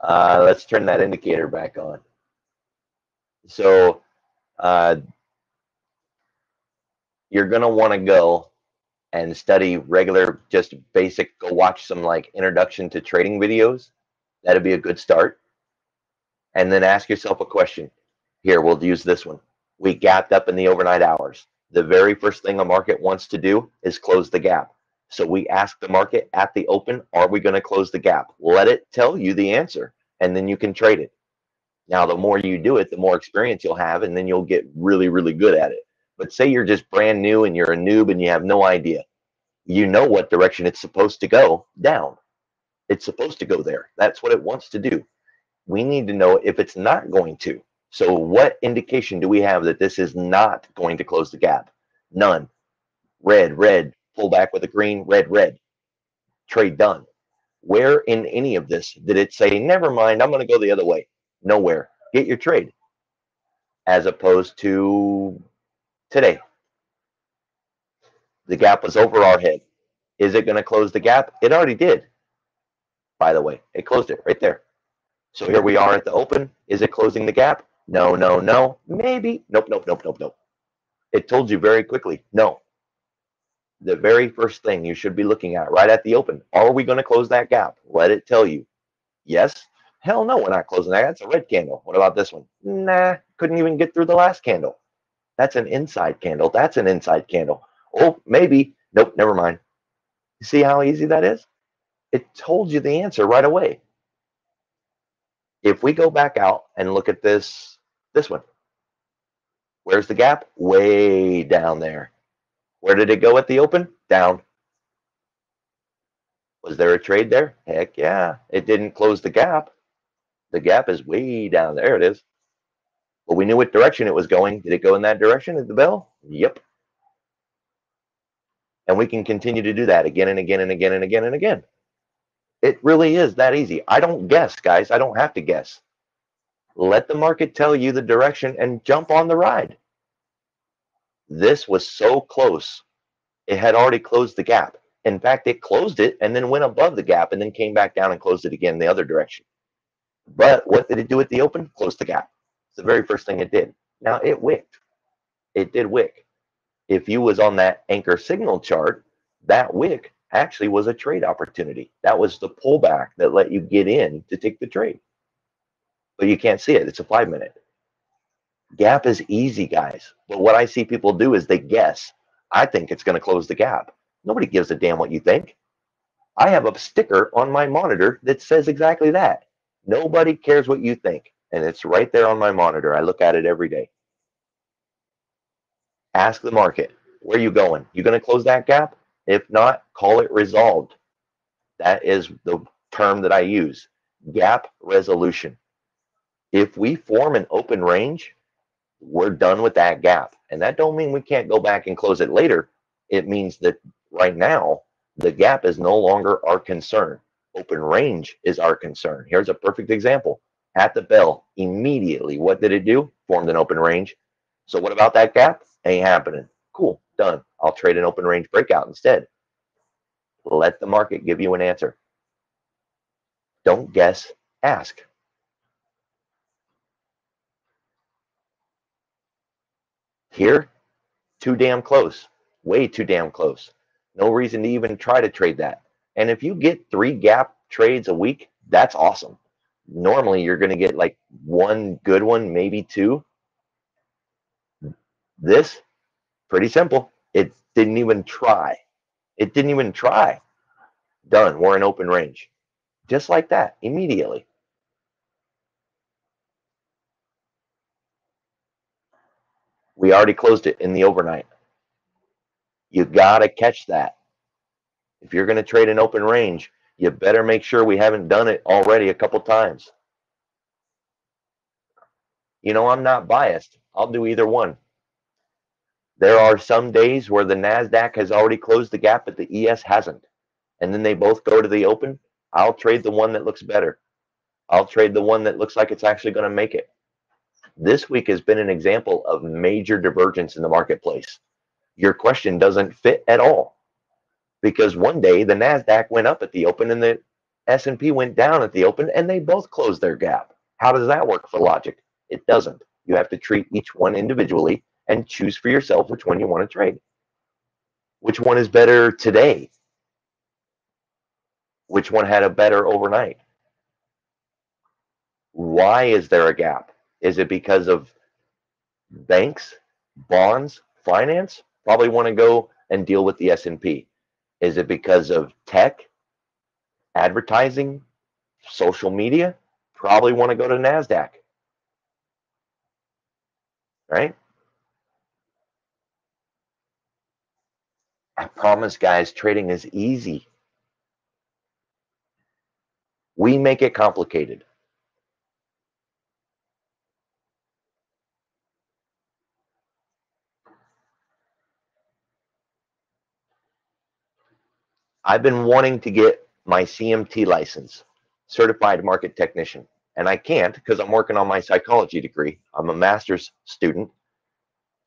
Let's turn that indicator back on. So you're going to want to go and study regular, just basic, go watch some like introduction to trading videos. That'd be a good start. And then ask yourself a question. Here, we'll use this one. We gapped up in the overnight hours. The very first thing a market wants to do is close the gap. So we ask the market at the open, are we going to close the gap? Let it tell you the answer, and then you can trade it. Now, the more you do it, the more experience you'll have, and then you'll get really, really good at it. But say you're just brand new and you're a noob and you have no idea. You know what direction it's supposed to go, down. It's supposed to go there. That's what it wants to do. We need to know if it's not going to. So what indication do we have that this is not going to close the gap? None. Red, red, pull back with a green, red, red. Trade done. Where in any of this did it say, never mind, I'm going to go the other way? Nowhere. Get your trade. As opposed to today. The gap was over our head. Is it going to close the gap? It already did, by the way. It closed it right there. So here we are at the open. Is it closing the gap? No, no, no. Maybe. Nope, nope, nope, nope, nope. It told you very quickly, no. The very first thing you should be looking at right at the open, are we going to close that gap? Let it tell you. Yes? Hell no, we're not closing that. That's a red candle. What about this one? Nah, couldn't even get through the last candle. That's an inside candle. That's an inside candle. Oh, maybe. Nope, never mind. You see how easy that is? It told you the answer right away. If we go back out and look at this one, where's the gap? Way down there. Where did it go at the open? Down. Was there a trade there? Heck yeah. It didn't close the gap. The gap is way down there. It is. But we knew what direction it was going. Did it go in that direction at the bell? Yep. And we can continue to do that again and again and again and again and again. It really is that easy. I don't guess, guys. I don't have to guess. Let the market tell you the direction and jump on the ride. This was so close. It had already closed the gap. In fact, it closed it and then went above the gap and then came back down and closed it again the other direction. But what did it do at the open? Close the gap. It's the very first thing it did. Now it wicked. It did wick. If you was on that anchor signal chart, that wick actually was a trade opportunity. That was the pullback that let you get in to take the trade. But you can't see it. It's a 5 minute. Gap is easy, guys. But what I see people do is they guess. I think it's going to close the gap. Nobody gives a damn what you think. I have a sticker on my monitor that says exactly that. Nobody cares what you think. And it's right there on my monitor. I look at it every day. Ask the market, where are you going? You going to close that gap? If not, call it resolved. That is the term that I use. Gap resolution. If we form an open range, we're done with that gap. And that don't mean we can't go back and close it later. It means that right now, the gap is no longer our concern. Open range is our concern. Here's a perfect example. At the bell, immediately, what did it do? Formed an open range. So what about that gap? Ain't happening. Cool, done. I'll trade an open range breakout instead. Let the market give you an answer. Don't guess, ask. Here, too damn close. Way too damn close. No reason to even try to trade that. And if you get 3 gap trades a week, that's awesome. Normally, you're going to get like 1 good one, maybe 2. This, pretty simple. It didn't even try. It didn't even try. Done. We're in open range. Just like that, immediately. We already closed it in the overnight. You got to catch that. If you're going to trade an open range, you better make sure we haven't done it already a couple times. You know, I'm not biased. I'll do either one. There are some days where the NASDAQ has already closed the gap, but the ES hasn't. And then they both go to the open. I'll trade the one that looks better. I'll trade the one that looks like it's actually going to make it. This week has been an example of major divergence in the marketplace. Your question doesn't fit at all because one day the NASDAQ went up at the open and the S&P went down at the open and they both closed their gap. How does that work for logic? It doesn't. You have to treat each one individually and choose for yourself which one you want to trade. Which one is better today? Which one had a better overnight? Why is there a gap? Is it because of banks, bonds, finance? Probably want to go and deal with the S&P. Is it because of tech, advertising, social media? Probably want to go to NASDAQ, right? I promise, guys, trading is easy. We make it complicated. I've been wanting to get my CMT license, certified market technician, and I can't because I'm working on my psychology degree. I'm a master's student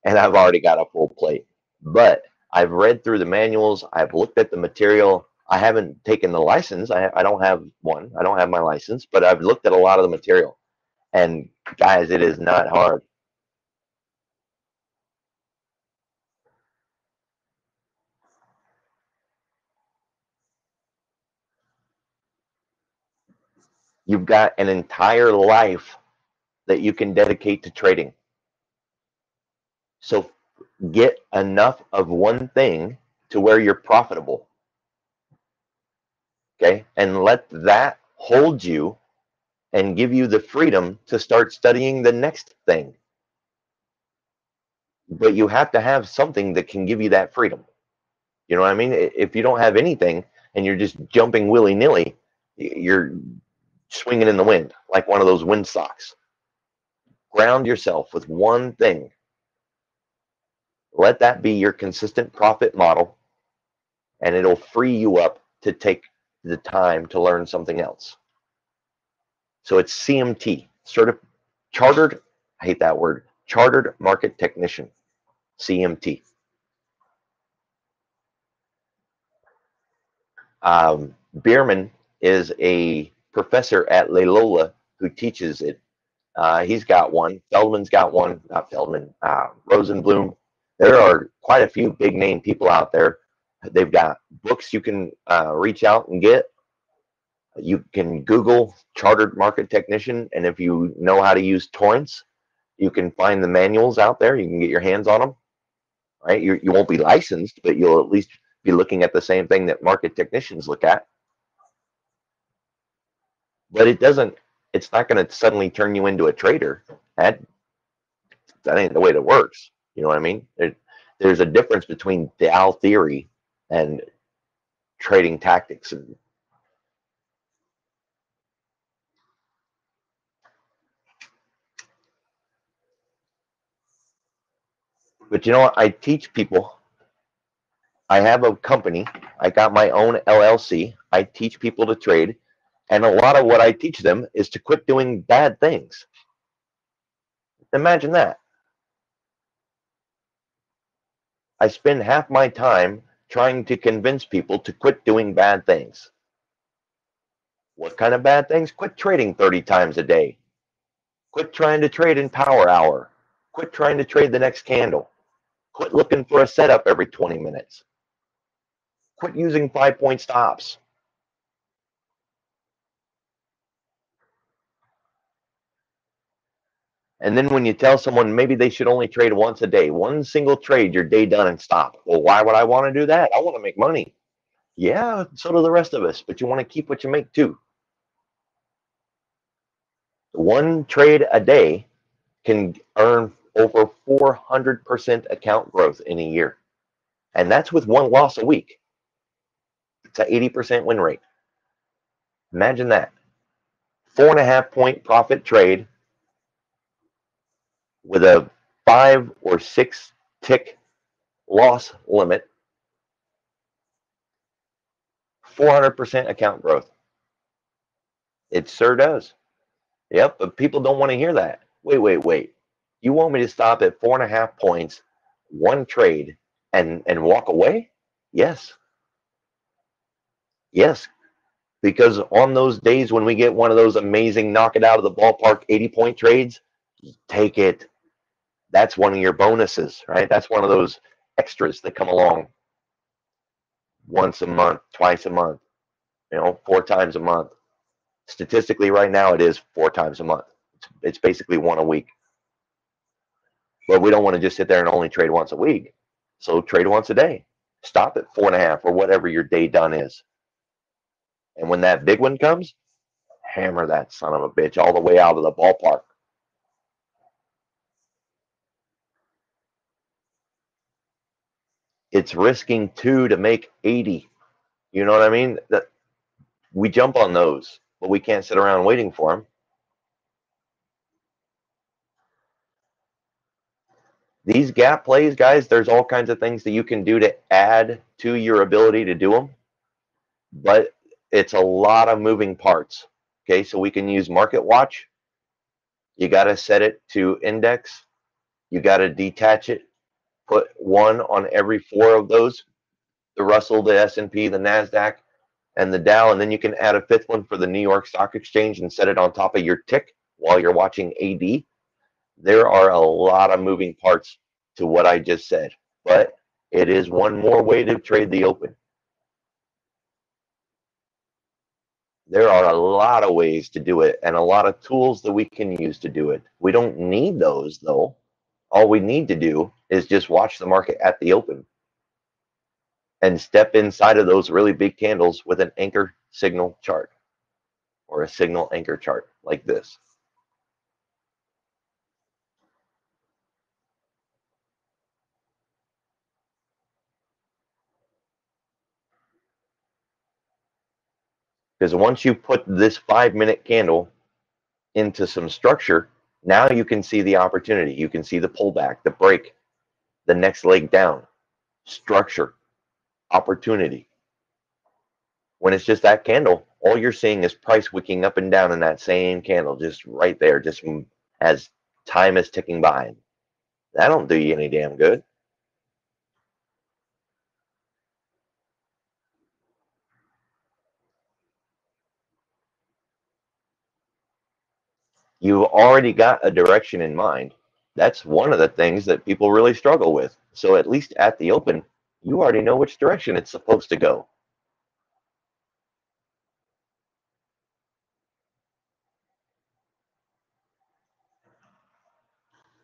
and I've already got a full plate. But I've read through the manuals, I've looked at the material. I haven't taken the license. I don't have one. I don't have my license, but I've looked at a lot of the material. And guys, it is not hard. You've got an entire life that you can dedicate to trading. So get enough of one thing to where you're profitable. Okay. And let that hold you and give you the freedom to start studying the next thing. But you have to have something that can give you that freedom. You know what I mean? If you don't have anything and you're just jumping willy nilly, you're swinging in the wind like one of those wind socks. Ground yourself with one thing. Let that be your consistent profit model, and it'll free you up to take the time to learn something else. So it's CMT, chartered, I hate that word, chartered market technician, CMT. Bierman is a professor at Loyola who teaches it. He's got one. Feldman's got one. Not Feldman. Rosenblum. There are quite a few big name people out there. They've got books you can reach out and get. You can Google chartered market technician, and if you know how to use torrents, you can find the manuals out there. You can get your hands on them. Right? You won't be licensed, but you'll at least be looking at the same thing that market technicians look at. But it's not going to suddenly turn you into a trader. That ain't the way it works. You know what I mean? There's a difference between Dow theory and trading tactics. But you know what? I teach people. I have a company. I got my own LLC. I teach people to trade. And a lot of what I teach them is to quit doing bad things. Imagine that. I spend half my time trying to convince people to quit doing bad things. What kind of bad things? Quit trading 30 times a day. Quit trying to trade in power hour. Quit trying to trade the next candle. Quit looking for a setup every 20 minutes. Quit using 5-point stops. And then when you tell someone maybe they should only trade once a day, one single trade, your day done and stop. Well, why would I want to do that? I want to make money. Yeah, so do the rest of us, but you want to keep what you make too. One trade a day can earn over 400% account growth in a year. And that's with one loss a week. It's an 80% win rate. Imagine that. 4.5-point profit trade with a 5 or 6 tick loss limit, 400% account growth. It sure does. Yep, but people don't want to hear that. Wait. You want me to stop at 4.5 points, one trade, and walk away? Yes. Yes. Because on those days when we get one of those amazing knock it out of the ballpark 80-point trades, take it. That's one of your bonuses, right? That's one of those extras that come along once a month, twice a month, 4 times a month. Statistically, right now, it is 4 times a month. It's basically one a week. But we don't want to just sit there and only trade once a week. So trade once a day. Stop at 4.5 or whatever your day done is. And when that big one comes, hammer that son of a bitch all the way out of the ballpark. It's risking 2 to make 80. You know what I mean? That we jump on those, but we can't sit around waiting for them. These gap plays, guys, there's all kinds of things that you can do to add to your ability to do them, but it's a lot of moving parts. Okay, so we can use Market Watch. You got to set it to index. You got to detach it. Put one on every 4 of those: the Russell, the S&P, the NASDAQ, and the Dow, and then you can add a 5th one for the New York Stock Exchange and set it on top of your tick while you're watching AD. There are a lot of moving parts to what I just said, but it is one more way to trade the open. There are a lot of ways to do it and a lot of tools that we can use to do it. We don't need those, though. All we need to do is just watch the market at the open and step inside of those really big candles with an anchor signal chart or a signal anchor chart like this. Because once you put this 5-minute candle into some structure, now you can see the opportunity. You can see the pullback, the break, the next leg down, structure, opportunity. When it's just that candle, all you're seeing is price wicking up and down in that same candle, just right there, just as time is ticking by. That don't do you any damn good. You've already got a direction in mind. That's one of the things that people really struggle with. So at least at the open, you already know which direction it's supposed to go.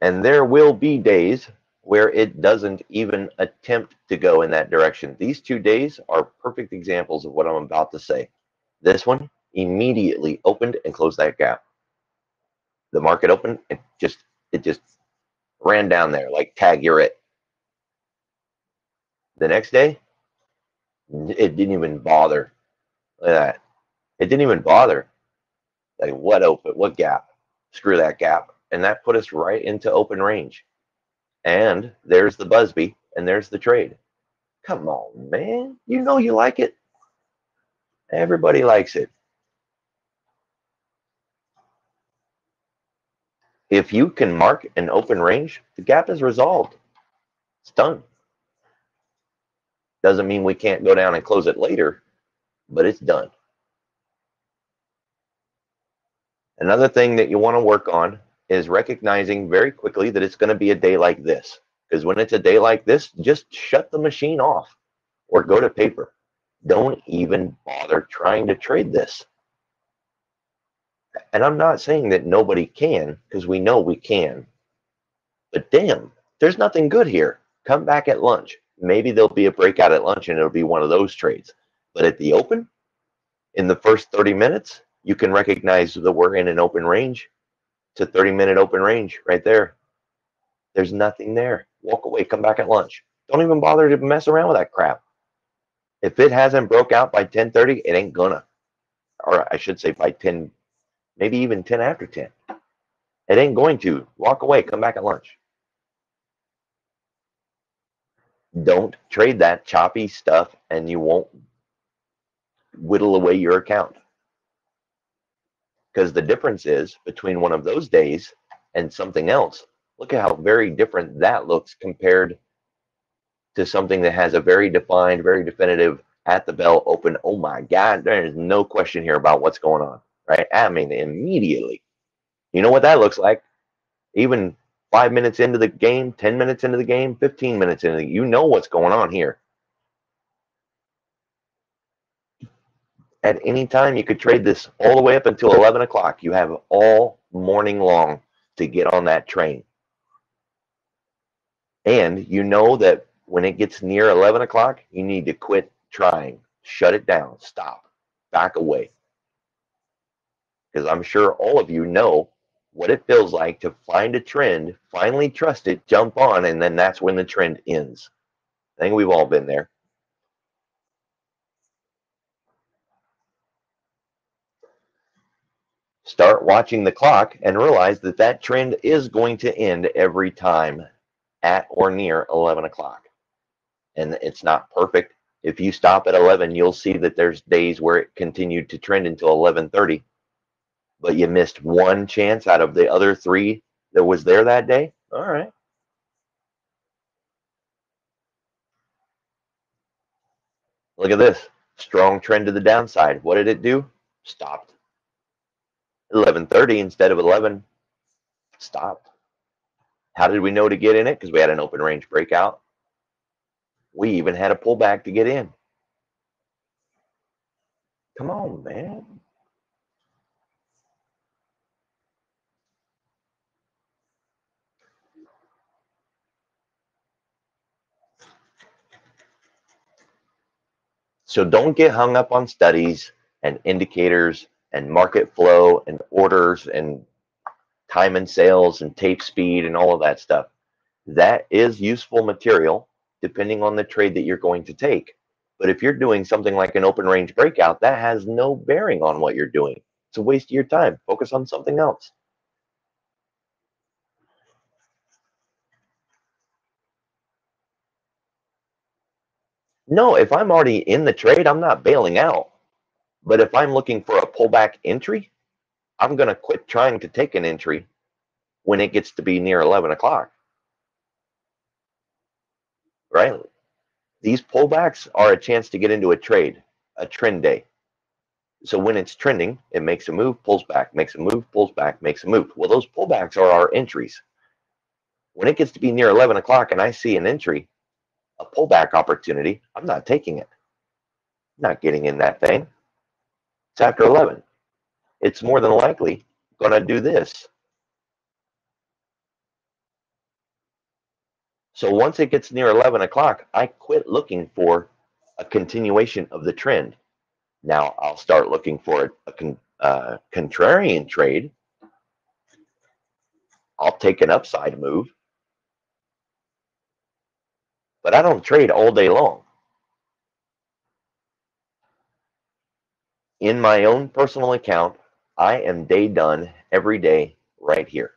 And there will be days where it doesn't even attempt to go in that direction. These 2 days are perfect examples of what I'm about to say. This one immediately opened and closed that gap. The market opened, it just ran down there like tag, you're it. The next day, it didn't even bother. Look at that. It didn't even bother. Like what open, what gap? Screw that gap. And that put us right into open range. And there's the Busby, and there's the trade. Come on, man. You know you like it. Everybody likes it. If you can mark an open range, the gap is resolved. It's done. Doesn't mean we can't go down and close it later, but it's done. Another thing that you want to work on is recognizing very quickly that it's going to be a day like this. Because when it's a day like this, just shut the machine off or go to paper. Don't even bother trying to trade this. And I'm not saying that nobody can, because we know we can. But damn, there's nothing good here. Come back at lunch. Maybe there'll be a breakout at lunch and it'll be one of those trades. But at the open, in the first 30 minutes, you can recognize that we're in an open range. It's a 30-minute open range right there. There's nothing there. Walk away. Come back at lunch. Don't even bother to mess around with that crap. If it hasn't broke out by 10:30, it ain't gonna. Or I should say by 10, maybe even 10 after 10. It ain't going to. Walk away. Come back at lunch. Don't trade that choppy stuff and you won't whittle away your account. Because the difference is between one of those days and something else. Look at how very different that looks compared to something that has a very defined, very definitive at the bell open. Oh my God, there is no question here about what's going on, right? I mean, immediately. You know what that looks like? Even 5 minutes into the game, 10 minutes into the game, 15 minutes into the game, you know what's going on here. At any time, you could trade this all the way up until 11 o'clock. You have all morning long to get on that train. And you know that when it gets near 11 o'clock, you need to quit trying. Shut it down. Stop. Back away. Because I'm sure all of you know what it feels like to find a trend, finally trust it, jump on, and then that's when the trend ends. I think we've all been there. Start watching the clock and realize that that trend is going to end every time at or near 11 o'clock. And it's not perfect. If you stop at 11, you'll see that there's days where it continued to trend until 11:30, but you missed one chance out of the other three that was there that day. All right. Look at this. Strong trend to the downside. What did it do? Stopped. 11:30 instead of 11. Stopped. How did we know to get in it? Because we had an open range breakout. We even had a pullback to get in. Come on, man. So don't get hung up on studies and indicators and market flow and orders and time and sales and tape speed and all of that stuff. That is useful material depending on the trade that you're going to take. But if you're doing something like an open range breakout, that has no bearing on what you're doing. It's a waste of your time. Focus on something else. No, if I'm already in the trade, I'm not bailing out. But if I'm looking for a pullback entry, I'm going to quit trying to take an entry when it gets to be near 11 o'clock, right? These pullbacks are a chance to get into a trade, a trend day. So when it's trending, it makes a move, pulls back, makes a move, pulls back, makes a move. Well, those pullbacks are our entries. When it gets to be near 11 o'clock and I see an entry, a pullback opportunity, I'm not taking it. I'm not getting in that thing. It's after 11. It's more than likely going to do this. So once it gets near 11 o'clock, I quit looking for a continuation of the trend. Now I'll start looking for a contrarian trade. I'll take an upside move, but I don't trade all day long. In my own personal account, I am day done every day right here.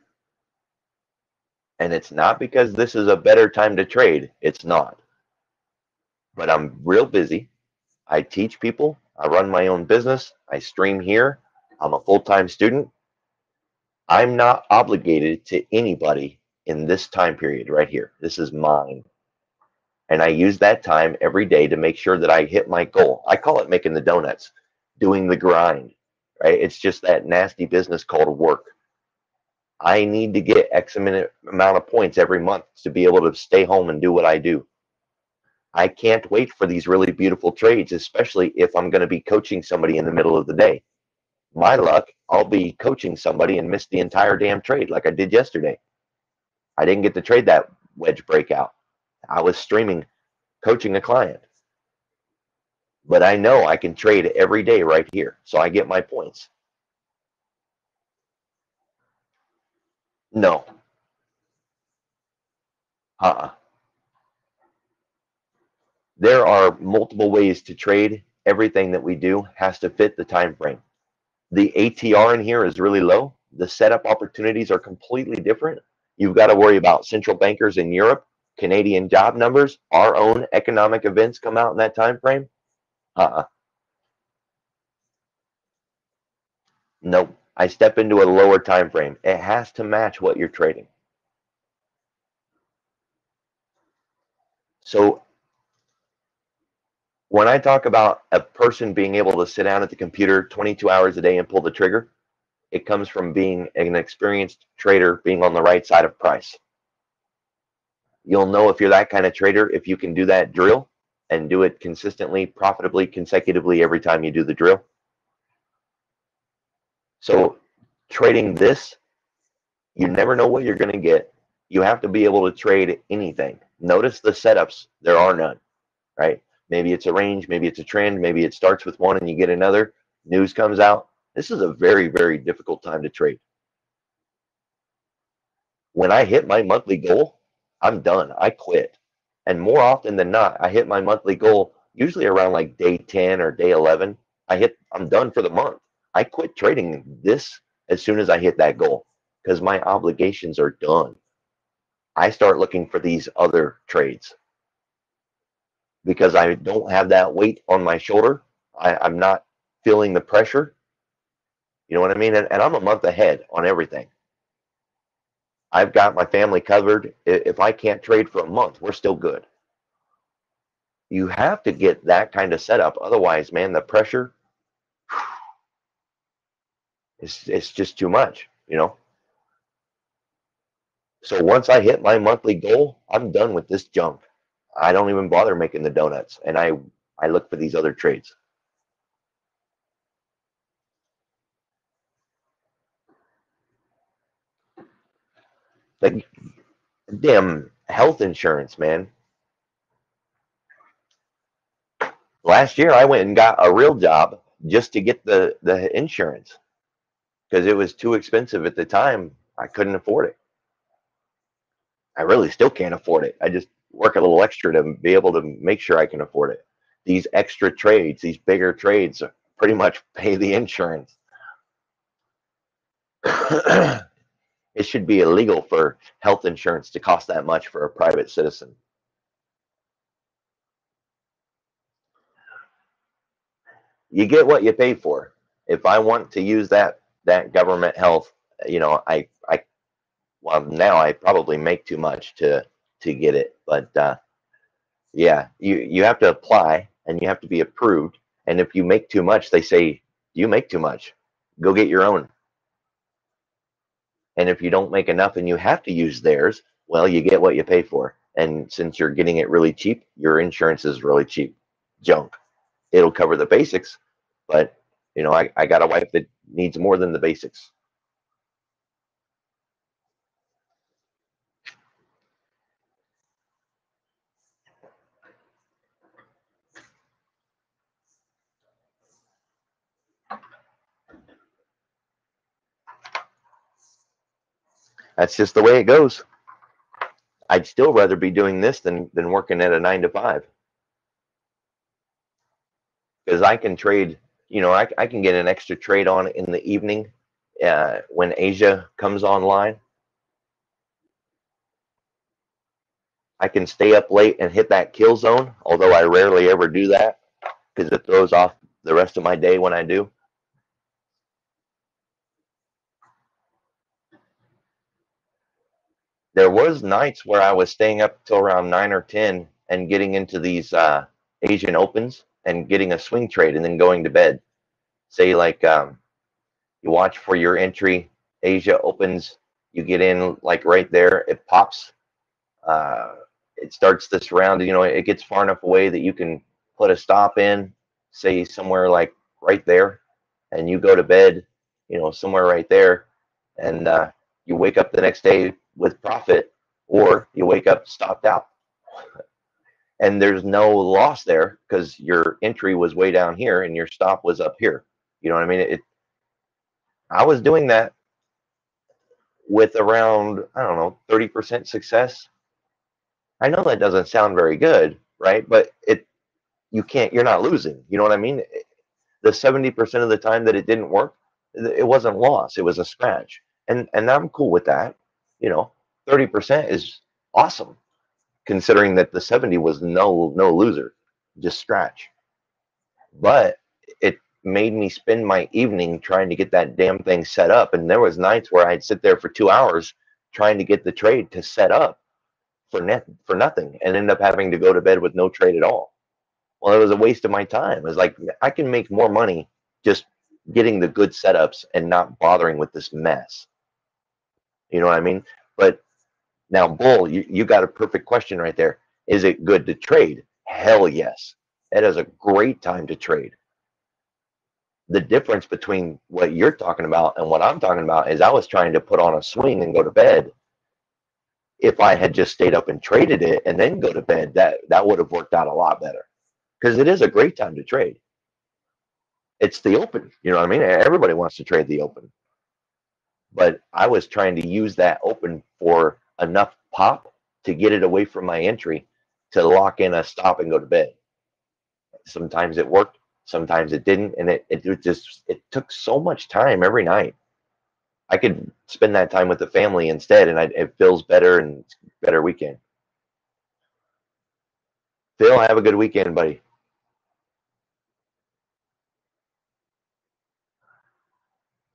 And it's not because this is a better time to trade. It's not. But I'm real busy. I teach people. I run my own business. I stream here. I'm a full-time student. I'm not obligated to anybody in this time period right here. This is mine. And I use that time every day to make sure that I hit my goal. I call it making the donuts, doing the grind, right? It's just that nasty business called work. I need to get X amount of points every month to be able to stay home and do what I do. I can't wait for these really beautiful trades, especially if I'm going to be coaching somebody in the middle of the day. My luck, I'll be coaching somebody and miss the entire damn trade like I did yesterday. I didn't get to trade that wedge breakout. I was streaming, coaching a client. But I know I can trade every day right here, so I get my points. No. Uh-uh. There are multiple ways to trade. Everything that we do has to fit the time frame. The ATR in here is really low. The setup opportunities are completely different. You've got to worry about central bankers in Europe, Canadian job numbers, our own economic events come out in that time frame. Uh-uh. Nope. I step into a lower time frame. It has to match what you're trading. So when I talk about a person being able to sit down at the computer 22 hours a day and pull the trigger, it comes from being an experienced trader, being on the right side of price. You'll know if you're that kind of trader if you can do that drill and do it consistently, profitably, consecutively every time you do the drill. So trading this, you never know what you're going to get. You have to be able to trade anything. Notice the setups. There are none, right? Maybe it's a range, maybe it's a trend, maybe it starts with one and you get another. News comes out. This is a very, very difficult time to trade. When I hit my monthly goal, I'm done. I quit. And more often than not, I hit my monthly goal usually around like day 10 or day 11. I'm done for the month. I quit trading this as soon as I hit that goal because my obligations are done. I start looking for these other trades because I don't have that weight on my shoulder. I'm not feeling the pressure. You know what I mean? And I'm a month ahead on everything. I've got my family covered. If I can't trade for a month, we're still good. You have to get that kind of setup. Otherwise, man, the pressure it's just too much, you know? So once I hit my monthly goal, I'm done with this junk. I don't even bother making the donuts. And I look for these other trades. Like damn health insurance, man. Last year I went and got a real job just to get the insurance because it was too expensive at the time. I couldn't afford it. I really still can't afford it. I just work a little extra to be able to make sure I can afford it. These extra trades, these bigger trades, pretty much pay the insurance. It should be illegal for health insurance to cost that much for a private citizen. you get what you pay for. If I want to use that government health, I well, now I probably make too much to get it, but yeah, you have to apply and you have to be approved. And if you make too much, they say you make too much. Go get your own. And if you don't make enough and you have to use theirs, well, you get what you pay for. And since you're getting it really cheap, your insurance is really cheap. Junk. It'll cover the basics, but I got a wife that needs more than the basics. That's just the way it goes. I'd still rather be doing this than working at a 9 to 5, because I can trade. I can get an extra trade on in the evening when Asia comes online. I can stay up late and hit that kill zone, although I rarely ever do that because it throws off the rest of my day when I do. There was nights where I was staying up till around 9 or 10 and getting into these Asian opens and getting a swing trade and then going to bed. Say like you watch for your entry, Asia opens, you get in like right there, it pops. Uh, it starts this round. It gets far enough away that you can put a stop in, say somewhere like right there, and you go to bed, somewhere right there, and you wake up the next day with profit, or you wake up stopped out, and there's no loss there because your entry was way down here and your stop was up here. You know what I mean? I was doing that with around, I don't know, 30% success. I know that doesn't sound very good, right? But you're not losing. You know what I mean? The 70% of the time that it didn't work, it wasn't loss. It was a scratch. And I'm cool with that. You know, 30% is awesome considering that the 70 was no loser, just scratch. But it made me spend my evening trying to get that damn thing set up. And there was nights where I'd sit there for 2 hours trying to get the trade to set up for nothing and end up having to go to bed with no trade at all. Well, it was a waste of my time. It was like I can make more money just getting the good setups and not bothering with this mess. You know what I mean? But now, Bull, you got a perfect question right there. Is it good to trade? Hell yes. It is a great time to trade. The difference between what you're talking about and what I'm talking about is I was trying to put on a swing and go to bed. If I had just stayed up and traded it and then go to bed, that would have worked out a lot better because it is a great time to trade. It's the open. You know what I mean? Everybody wants to trade the open. But I was trying to use that open for enough pop to get it away from my entry to lock in a stop and go to bed. Sometimes it worked, sometimes it didn't, and it took so much time every night. I could spend that time with the family instead, and it feels better and it's a better weekend. Phil, have a good weekend, buddy.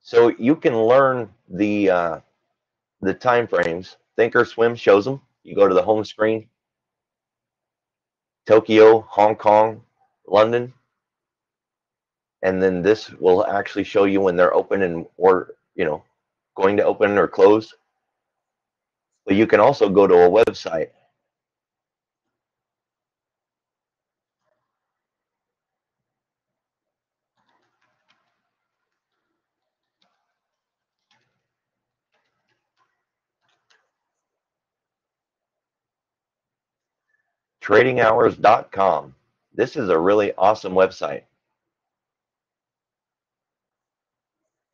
So you can learn the time frames. Thinkorswim shows them. You go to the home screen, Tokyo, Hong Kong, London, and then this will actually show you when they're open and or going to open or close. But you can also go to a website, tradinghours.com. This is a really awesome website.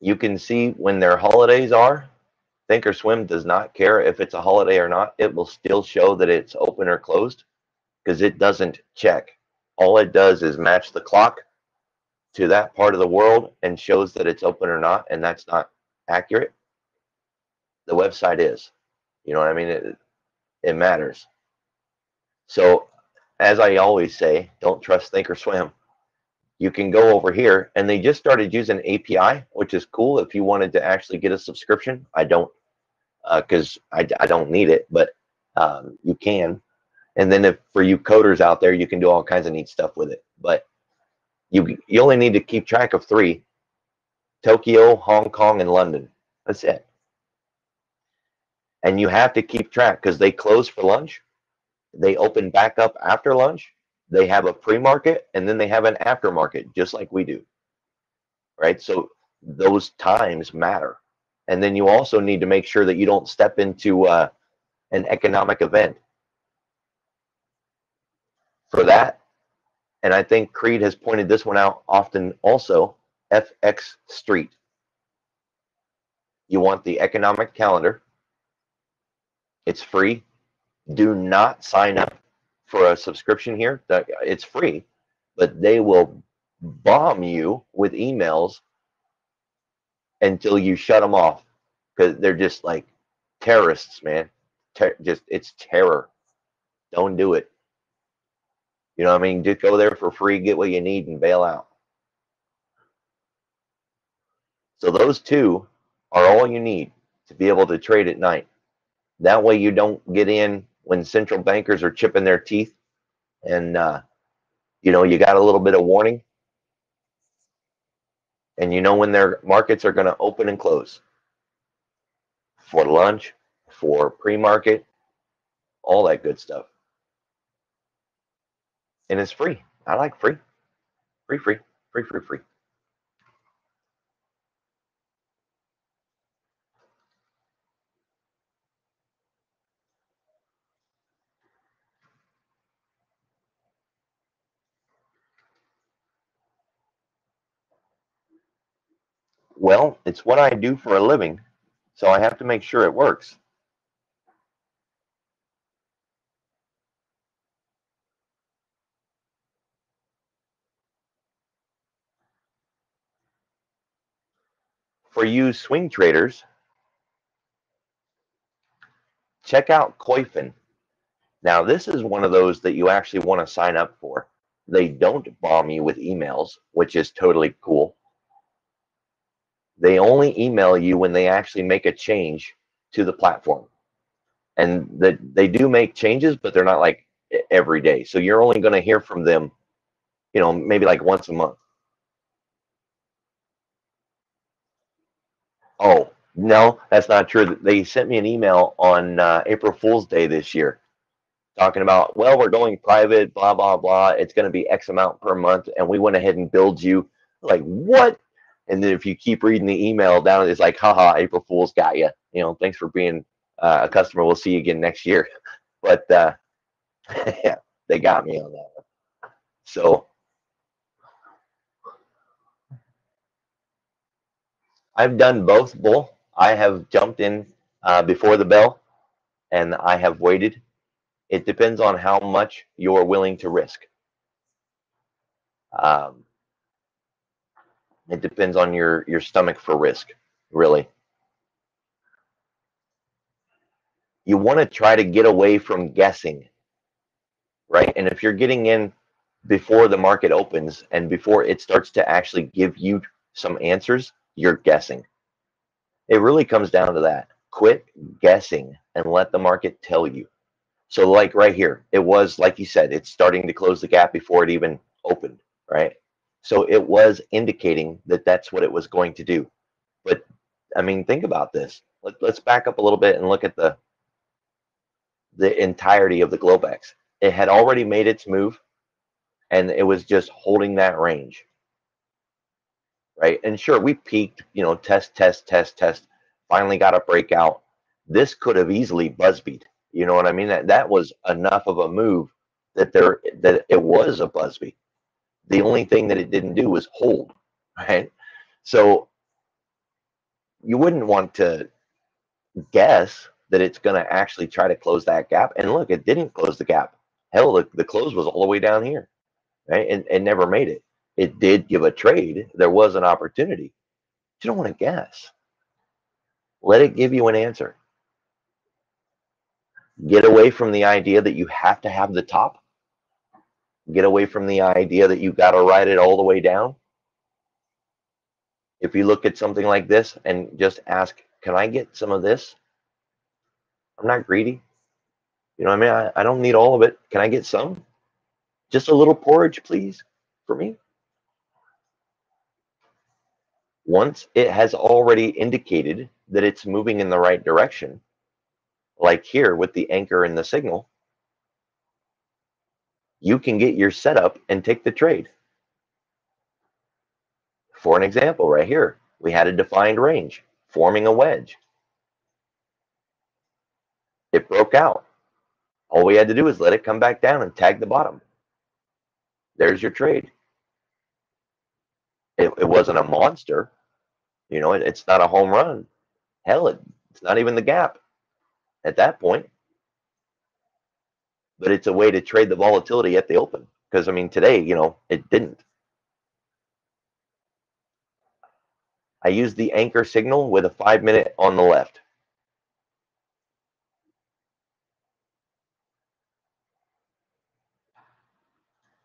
You can see when their holidays are. Thinkorswim does not care if it's a holiday or not. It will still show that it's open or closed because it doesn't check. All it does is match the clock to that part of the world and shows that it's open or not, and that's not accurate. The website is. You know what I mean? It matters. So, as I always say, don't trust Thinkorswim. you can go over here, and they just started using API, which is cool if you wanted to actually get a subscription. I don't, because I don't need it, but you can. And then if for you coders out there, you can do all kinds of neat stuff with it. But you only need to keep track of 3: Tokyo, Hong Kong, and London. That's it. And you have to keep track because they close for lunch. They open back up after lunch. They have a pre-market, and then they have an aftermarket, just like we do, right? So those times matter. And then you also need to make sure that you don't step into an economic event. For that, and I think Creed has pointed this one out often also, FX Street. You want the economic calendar. It's free. Do not sign up for a subscription here. It's free, but they will bomb you with emails until you shut them off, because they're just like terrorists, man. It's terror. Don't do it. You know what I mean? Just go there for free, get what you need, and bail out. So those 2 are all you need to be able to trade at night. That way you don't get in when central bankers are chipping their teeth, and you got a little bit of warning, and you know when their markets are going to open and close for lunch, for pre-market, all that good stuff. And it's free. I like free. Free, free, free, free, free. Well, it's what I do for a living, so I have to make sure it works. For you swing traders, check out Koifin. Now, this is one of those that you actually want to sign up for. They don't bomb you with emails, which is totally cool. They only email you when they actually make a change to the platform. And they do make changes, but they're not like every day. So you're only going to hear from them, maybe like once a month. Oh, no, that's not true. They sent me an email on April Fool's Day this year talking about, well, we're going private, blah, blah, blah. It's going to be X amount per month. And we went ahead and billed you. Like, what? And then if you keep reading the email down, it's like, haha, April Fool's got you. Thanks for being a customer. We'll see you again next year. But yeah, they got me on that one. So I've done both, Bull. I have jumped in before the bell, and I have waited. It depends on how much you're willing to risk. Um, it depends on your stomach for risk, really. You want to try to get away from guessing, right? And if you're getting in before the market opens and before it starts to actually give you some answers, you're guessing. It really comes down to that. Quit guessing and let the market tell you. So like right here, it was, like you said, it's starting to close the gap before it even opened, right? So it was indicating that that's what it was going to do. But I mean, think about this. Let's back up a little bit and look at the entirety of the Globex. It had already made its move, and it was just holding that range, right? And sure, we peaked, test, test, test, test, finally got a breakout. This could have easily buzzbeat. You know what I mean? That was enough of a move that it was a buzzbeat. The only thing that it didn't do was hold, right? So you wouldn't want to guess that it's going to actually try to close that gap. And look, it didn't close the gap. Hell, the close was all the way down here, right? And it never made it. It did give a trade. There was an opportunity. You don't want to guess. Let it give you an answer. Get away from the idea that you have to have the top. Get away from the idea that you got to ride it all the way down. If you look at something like this and just ask, can I get some of this? I'm not greedy. You know what I mean? I don't need all of it. Can I get some? Just a little porridge, please, for me. Once it has already indicated that it's moving in the right direction, like here with the anchor and the signal, you can get your setup and take the trade. For an example, right here, we had a defined range forming a wedge. It broke out. All we had to do is let it come back down and tag the bottom. There's your trade. It wasn't a monster. You know, it's not a home run. Hell, it's not even the gap at that point. But it's a way to trade the volatility at the open. Because, I mean, today, you know, it didn't. I used the anchor signal with a 5-minute on the left.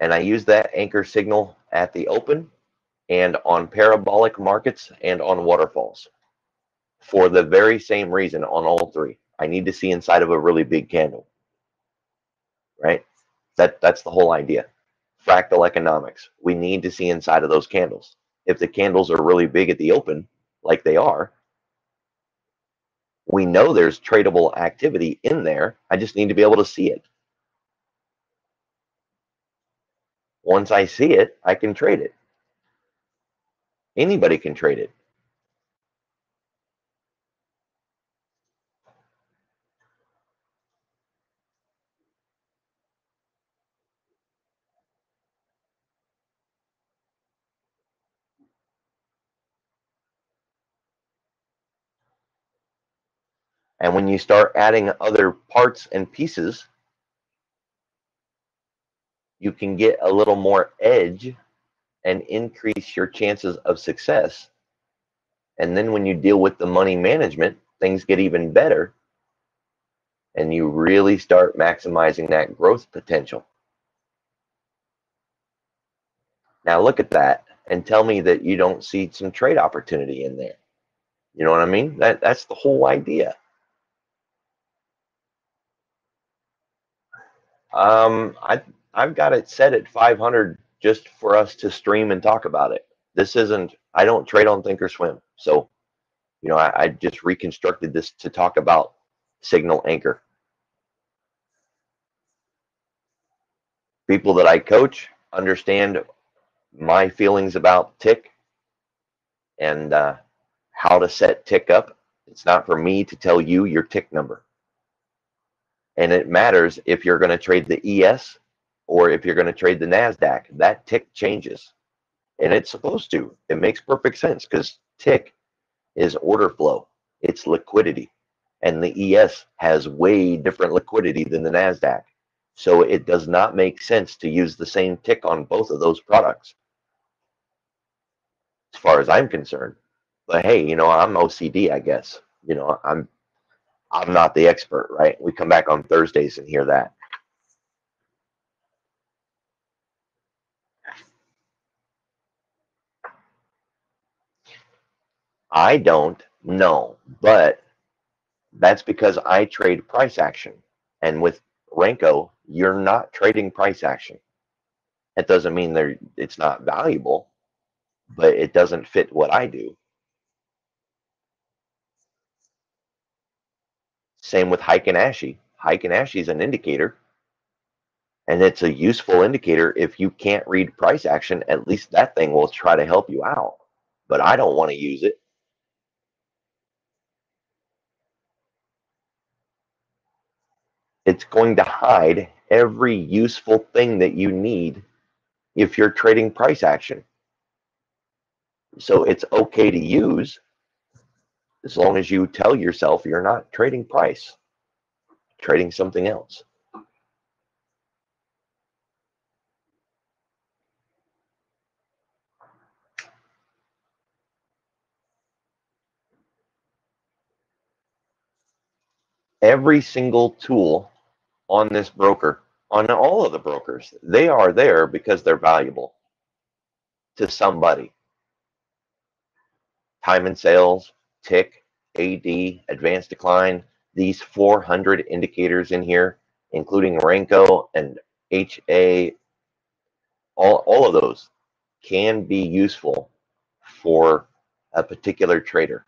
And I used that anchor signal at the open and on parabolic markets and on waterfalls for the very same reason on all three. I need to see inside of a really big candle, right? That's the whole idea. Fractal economics. We need to see inside of those candles. If the candles are really big at the open, like they are, we know there's tradable activity in there. I just need to be able to see it. Once I see it, I can trade it. Anybody can trade it. And when you start adding other parts and pieces, you can get a little more edge and increase your chances of success. And then when you deal with the money management, things get even better and you really start maximizing that growth potential. Now look at that and tell me that you don't see some trade opportunity in there. You know what I mean? That's the whole idea. I've got it set at 500 just for us to stream and talk about it. This isn't. I don't trade on Thinkorswim, so you know I just reconstructed this to talk about Signal Anchor. People that I coach understand my feelings about tick and how to set tick up. It's not for me to tell you your tick number. And it matters if you're going to trade the ES or if you're going to trade the NASDAQ. That tick changes. And it's supposed to. It makes perfect sense because tick is order flow. It's liquidity. And the ES has way different liquidity than the NASDAQ. So it does not make sense to use the same tick on both of those products, as far as I'm concerned. But hey, you know, I'm OCD, I guess. You know, I'm not the expert, right? We come back on Thursdays and hear that. I don't know, but that's because I trade price action. And with Renko, you're not trading price action. That doesn't mean it's not valuable, but it doesn't fit what I do. Same with Hike and Ashy. Hike and Ashy is an indicator, and it's a useful indicator. If you can't read price action, at least that thing will try to help you out. But I don't want to use it. It's going to hide every useful thing that you need if you're trading price action. So it's okay to use as long as you tell yourself you're not trading price, trading something else. Every single tool on this broker on all of the brokers. They are there because they're valuable to somebody. Time and sales, tick, AD, advanced decline, these 400 indicators in here, including Renko and HA, all of those can be useful for a particular trader.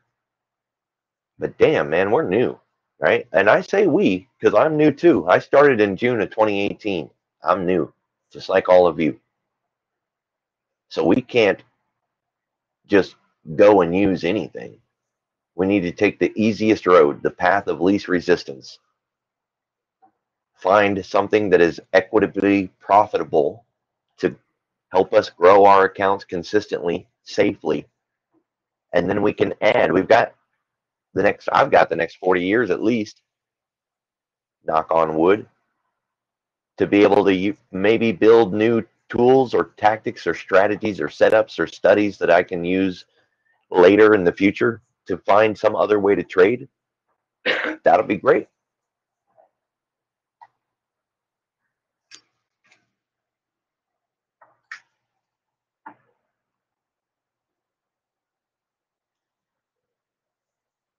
But damn, man, we're new, right? And I say we because I'm new too. I started in June of 2018. I'm new, just like all of you. So we can't just go and use anything. We need to take the easiest road, the path of least resistance. Find something that is equitably profitable to help us grow our accounts consistently, safely, and then we can add. I've got the next 40 years at least, knock on wood, to be able to maybe build new tools or tactics or strategies or setups or studies that I can use later in the future to find some other way to trade. That'll be great.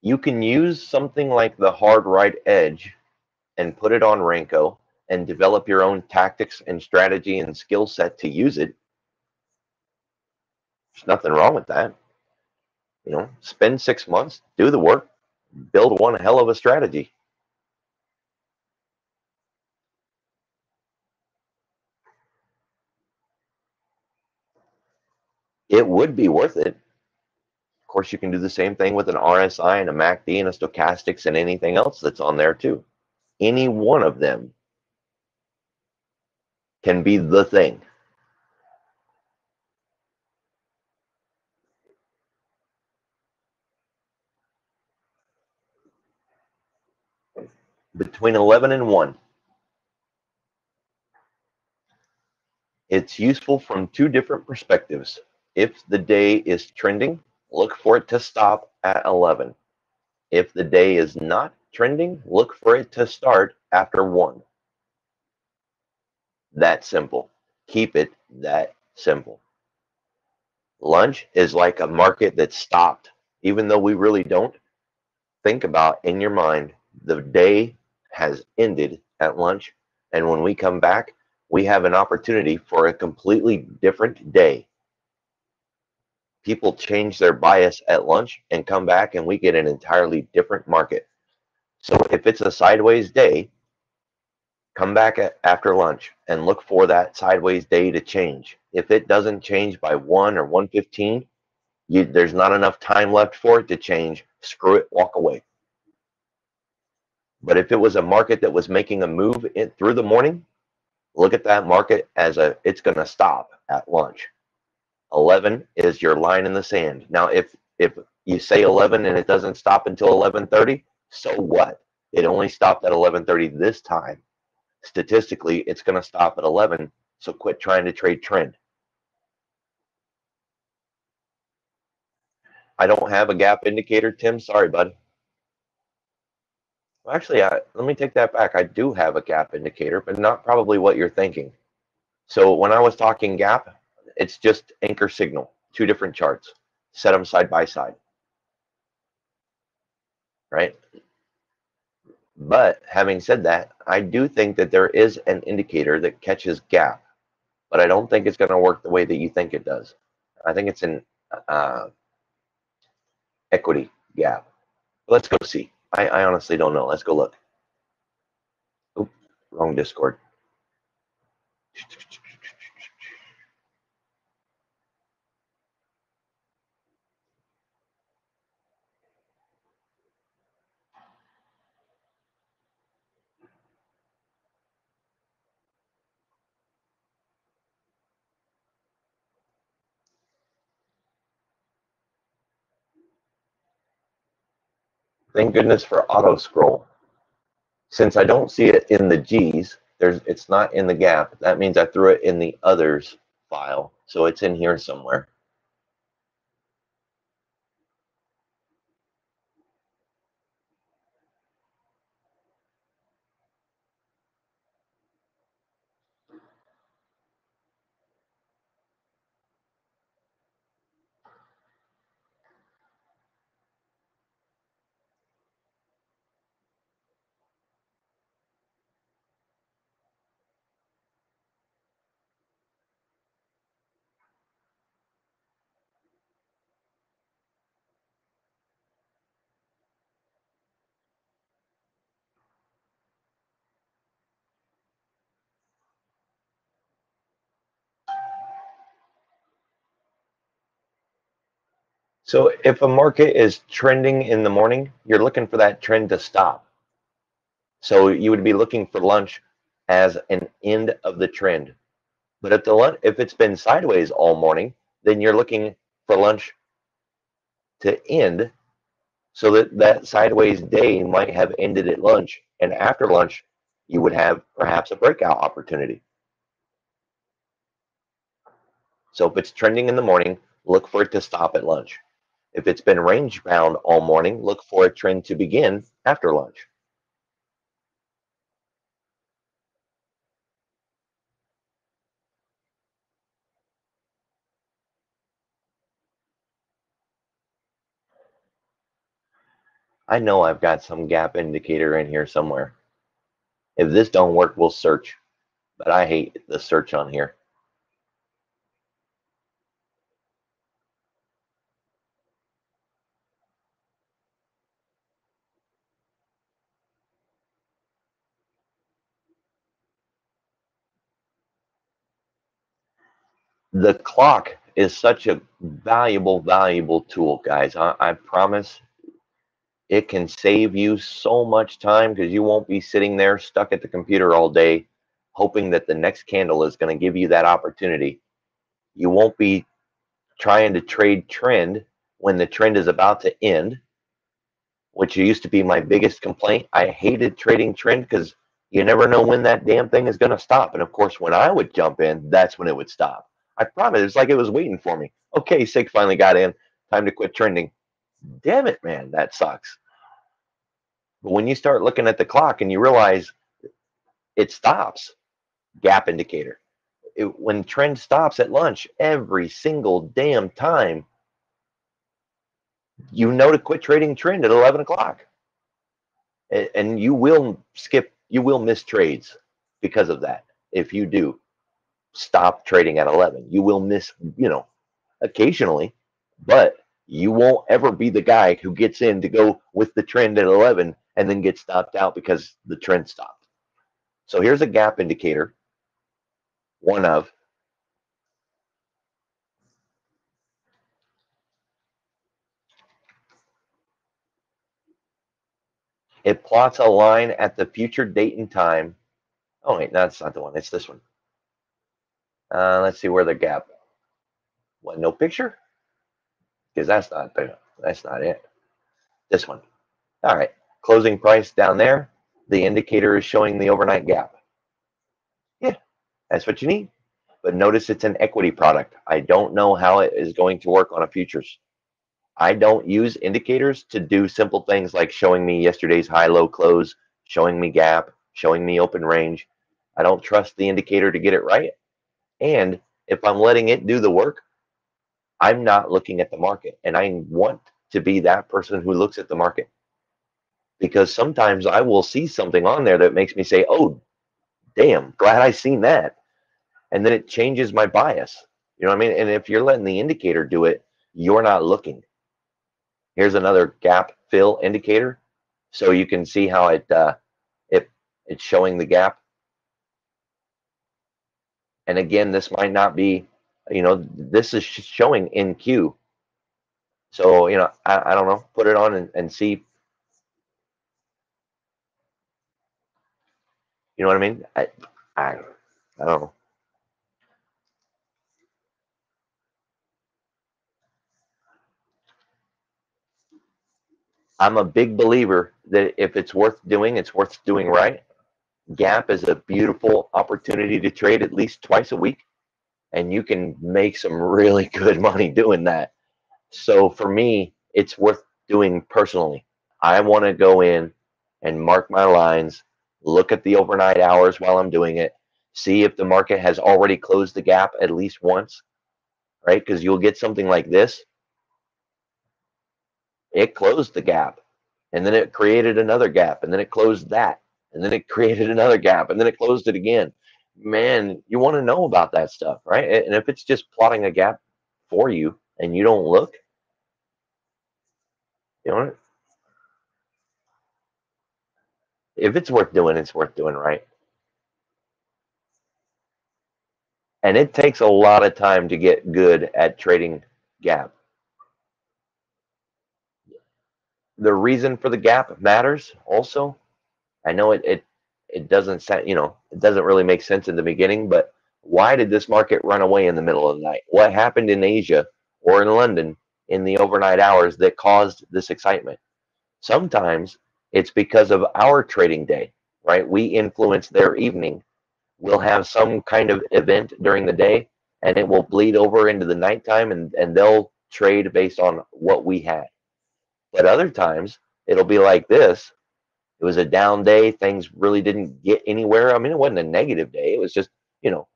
You can use something like the hard right edge and put it on Renko and develop your own tactics and strategy and skill set to use it. There's nothing wrong with that. Spend 6 months, do the work, build one hell of a strategy. It would be worth it. Of course, you can do the same thing with an RSI and a MACD and a stochastics and anything else that's on there too. Any one of them can be the thing. Between 11 and 1, it's useful from two different perspectives. If the day is trending, look for it to stop at 11. If the day is not trending, look for it to start after 1. That simple. Keep it that simple. Lunch is like a market that stopped. Even though we really don't, think about in your mind, the day has ended at lunch. And when we come back, we have an opportunity for a completely different day. People change their bias at lunch and come back, and we get an entirely different market. So if it's a sideways day, come back after lunch and look for that sideways day to change. If it doesn't change by 1 or 1:15, there's not enough time left for it to change. Screw it, walk away. But if it was a market that was making a move through the morning, look at that market as it's going to stop at lunch. 11 is your line in the sand. Now, if you say 11 and it doesn't stop until 11:30, so what? It only stopped at 11:30 this time. Statistically, it's going to stop at 11, so quit trying to trade trend. I don't have a gap indicator, Tim. Sorry, bud. Well, actually, let me take that back. I do have a gap indicator, but not probably what you're thinking. So when I was talking gap, it's just anchor signal, two different charts. Set them side by side, right? But having said that, I do think that there is an indicator that catches gap, but I don't think it's going to work the way that you think it does. I think it's an equity gap. Let's go see. I honestly don't know. Let's go look. Oops, wrong Discord. Thank goodness for auto scroll. Since I don't see it in the G's, it's not in the gap. That means I threw it in the others file. So it's in here somewhere. So if a market is trending in the morning, you're looking for that trend to stop. So you would be looking for lunch as an end of the trend. But if it's been sideways all morning, then you're looking for lunch to end so that that sideways day might have ended at lunch. And after lunch, you would have perhaps a breakout opportunity. So if it's trending in the morning, look for it to stop at lunch. If it's been range bound all morning, look for a trend to begin after lunch. I know I've got some gap indicator in here somewhere. If this don't work, we'll search. But I hate the search on here. The clock is such a valuable tool, guys. I promise it can save you so much time because you won't be sitting there stuck at the computer all day hoping that the next candle is going to give you that opportunity. You won't be trying to trade trend when the trend is about to end, which used to be my biggest complaint. I hated trading trend because you never know when that damn thing is going to stop. And of course, when I would jump in, that's when it would stop. I promise, it's like it was waiting for me. Okay, SIG finally got in. Time to quit trending. Damn it, man, that sucks. But when you start looking at the clock and you realize it stops, gap indicator. When trend stops at lunch every single damn time, you know to quit trading trend at 11 o'clock. And you will miss trades because of that. If you do stop trading at 11, you will miss, occasionally, but you won't ever be the guy who gets in to go with the trend at 11 and then gets stopped out because the trend stopped. So here's a gap indicator, one of. It plots a line at the future date and time. Oh wait, no, that's not the one. It's this one. Let's see where the gap. What? No picture? Because that's not it. This one. All right. Closing price down there. The indicator is showing the overnight gap. Yeah, that's what you need. But notice it's an equity product. I don't know how it is going to work on a futures. I don't use indicators to do simple things like showing me yesterday's high low close, showing me gap, showing me open range. I don't trust the indicator to get it right. And if I'm letting it do the work, I'm not looking at the market. And I want to be that person who looks at the market because sometimes I will see something on there that makes me say, oh, damn, glad I seen that. And then it changes my bias. You know what I mean? And if you're letting the indicator do it, you're not looking. Here's another gap fill indicator. So you can see how it it's showing the gap. And again, this might not be, this is showing in Q. So, I don't know, put it on and see, you know what I mean? I, I don't know. I'm a big believer that if it's worth doing right. Gap is a beautiful opportunity to trade at least twice a week, and you can make some really good money doing that. So for me, it's worth doing personally. I want to go in and mark my lines, look at the overnight hours while I'm doing it, see if the market has already closed the gap at least once, right? Because you'll get something like this. It closed the gap, and then it created another gap, and then it closed that, and then it created another gap, and then it closed it again. Man, you want to know about that stuff, right? And if it's just plotting a gap for you and you don't look, you know, if it's worth doing, it's worth doing right. And it takes a lot of time to get good at trading gap. the reason for the gap matters also. I know it doesn't sound, it doesn't really make sense in the beginning, but why did this market run away in the middle of the night? What happened in Asia or in London in the overnight hours that caused this excitement? Sometimes it's because of our trading day, right? We influence their evening. We'll have some kind of event during the day and it will bleed over into the nighttime, and they'll trade based on what we had. But other times it'll be like this. It was a down day. Things really didn't get anywhere. I mean, it wasn't a negative day. It was just, you know,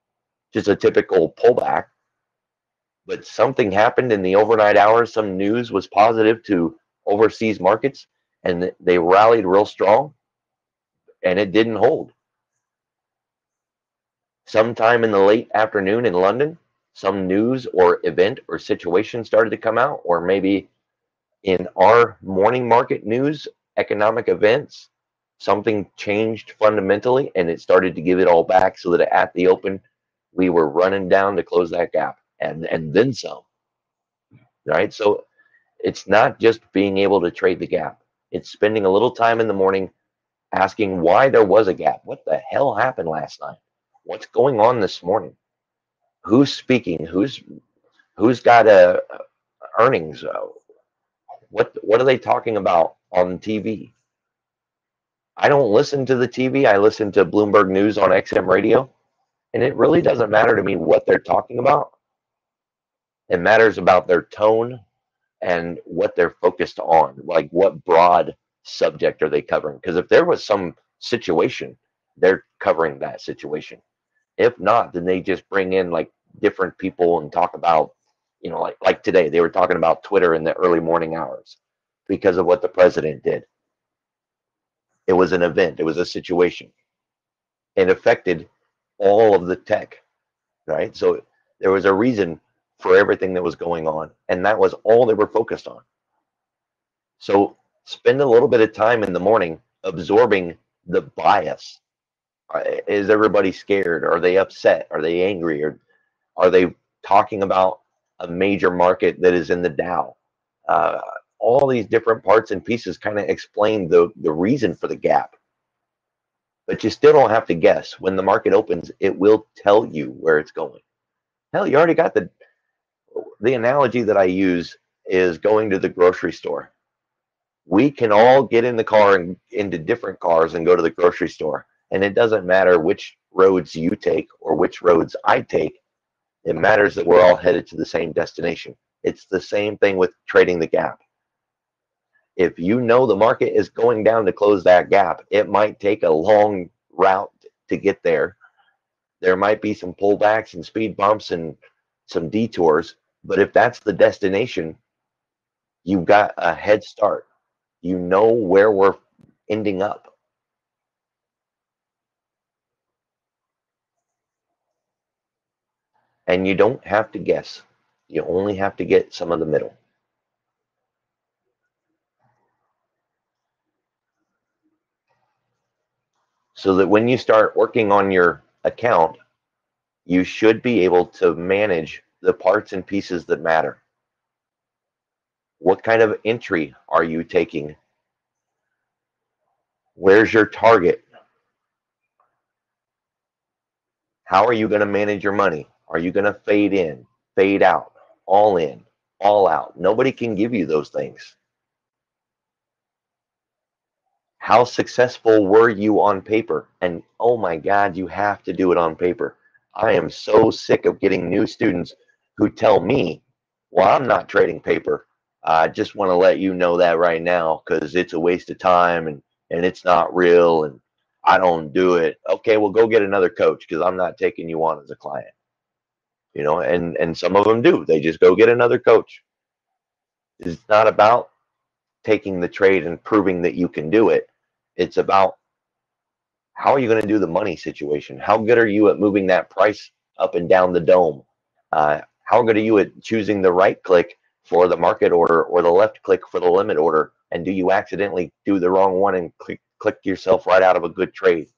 just a typical pullback. But something happened in the overnight hours. Some news was positive to overseas markets, and they rallied real strong, and it didn't hold. Sometime in the late afternoon in London, some news or event or situation started to come out, or maybe in our morning market news, economic events, something changed fundamentally and it started to give it all back, so that at the open, we were running down to close that gap and then some, right? So it's not just being able to trade the gap. It's spending a little time in the morning asking why there was a gap. What the hell happened last night? What's going on this morning? Who's speaking? Who's got earnings? What are they talking about on TV? I don't listen to the TV. I listen to Bloomberg News on XM radio, and it really doesn't matter to me what they're talking about. It matters about their tone and what they're focused on, like what broad subject are they covering? Because if there was some situation, they're covering that situation. If not, then they just bring in like different people and talk about, like today, they were talking about Twitter in the early morning hours because of what the president did. It was an event, it was a situation. It affected all of the tech, right? So there was a reason for everything that was going on, and that was all they were focused on. So spend a little bit of time in the morning absorbing the bias. Is everybody scared? Are they upset? Are they angry? Or are they talking about a major market that is in the Dow? Uh, all these different parts and pieces kind of explain the reason for the gap. But you still don't have to guess. When the market opens, it will tell you where it's going. Hell, you already got the analogy that I use is going to the grocery store. We can all get in the car and into different cars and go to the grocery store. And it doesn't matter which roads you take or which roads I take. It matters that we're all headed to the same destination. It's the same thing with trading the gap. If you know the market is going down to close that gap, it might take a long route to get there. There might be some pullbacks and speed bumps and some detours, but if that's the destination, you've got a head start. You know where we're ending up. And you don't have to guess. You only have to get some of the middle. So that when you start working on your account, you should be able to manage the parts and pieces that matter. What kind of entry are you taking? Where's your target? How are you going to manage your money? Are you going to fade in, fade out, in, all out? Nobody can give you those things. How successful were you on paper? And oh my God, you have to do it on paper. I am so sick of getting new students who tell me, well, I'm not trading paper. I just want to let you know that right now because it's a waste of time and it's not real and I don't do it. Okay, well, go get another coach because I'm not taking you on as a client. And some of them do. They just go get another coach. It's not about taking the trade and proving that you can do it. It's about how are you going to do the money situation? How good are you at moving that price up and down the dome? How good are you at choosing the right click for the market order or the left click for the limit order? And do you accidentally do the wrong one and click yourself right out of a good trade?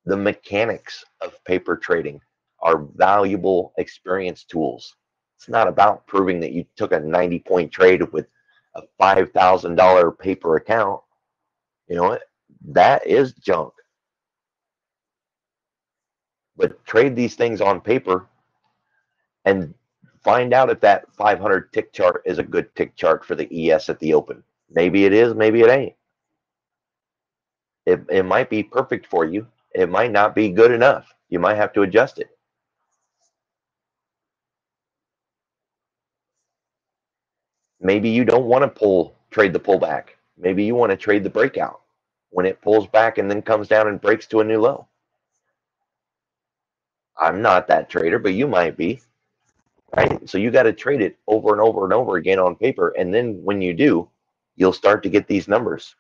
The mechanics of paper trading are valuable experience tools. It's not about proving that you took a 90-point trade with a $5,000 paper account, you know what? That is junk. But trade these things on paper and find out if that 500 tick chart is a good tick chart for the ES at the open. Maybe it is, maybe it ain't. It might be perfect for you. It might not be good enough. You might have to adjust it. Maybe you don't want to trade the pullback. Maybe you want to trade the breakout when it pulls back and then comes down and breaks to a new low. I'm not that trader, but you might be, right? So you got to trade it over and over and over again on paper. And then when you do, you'll start to get these numbers.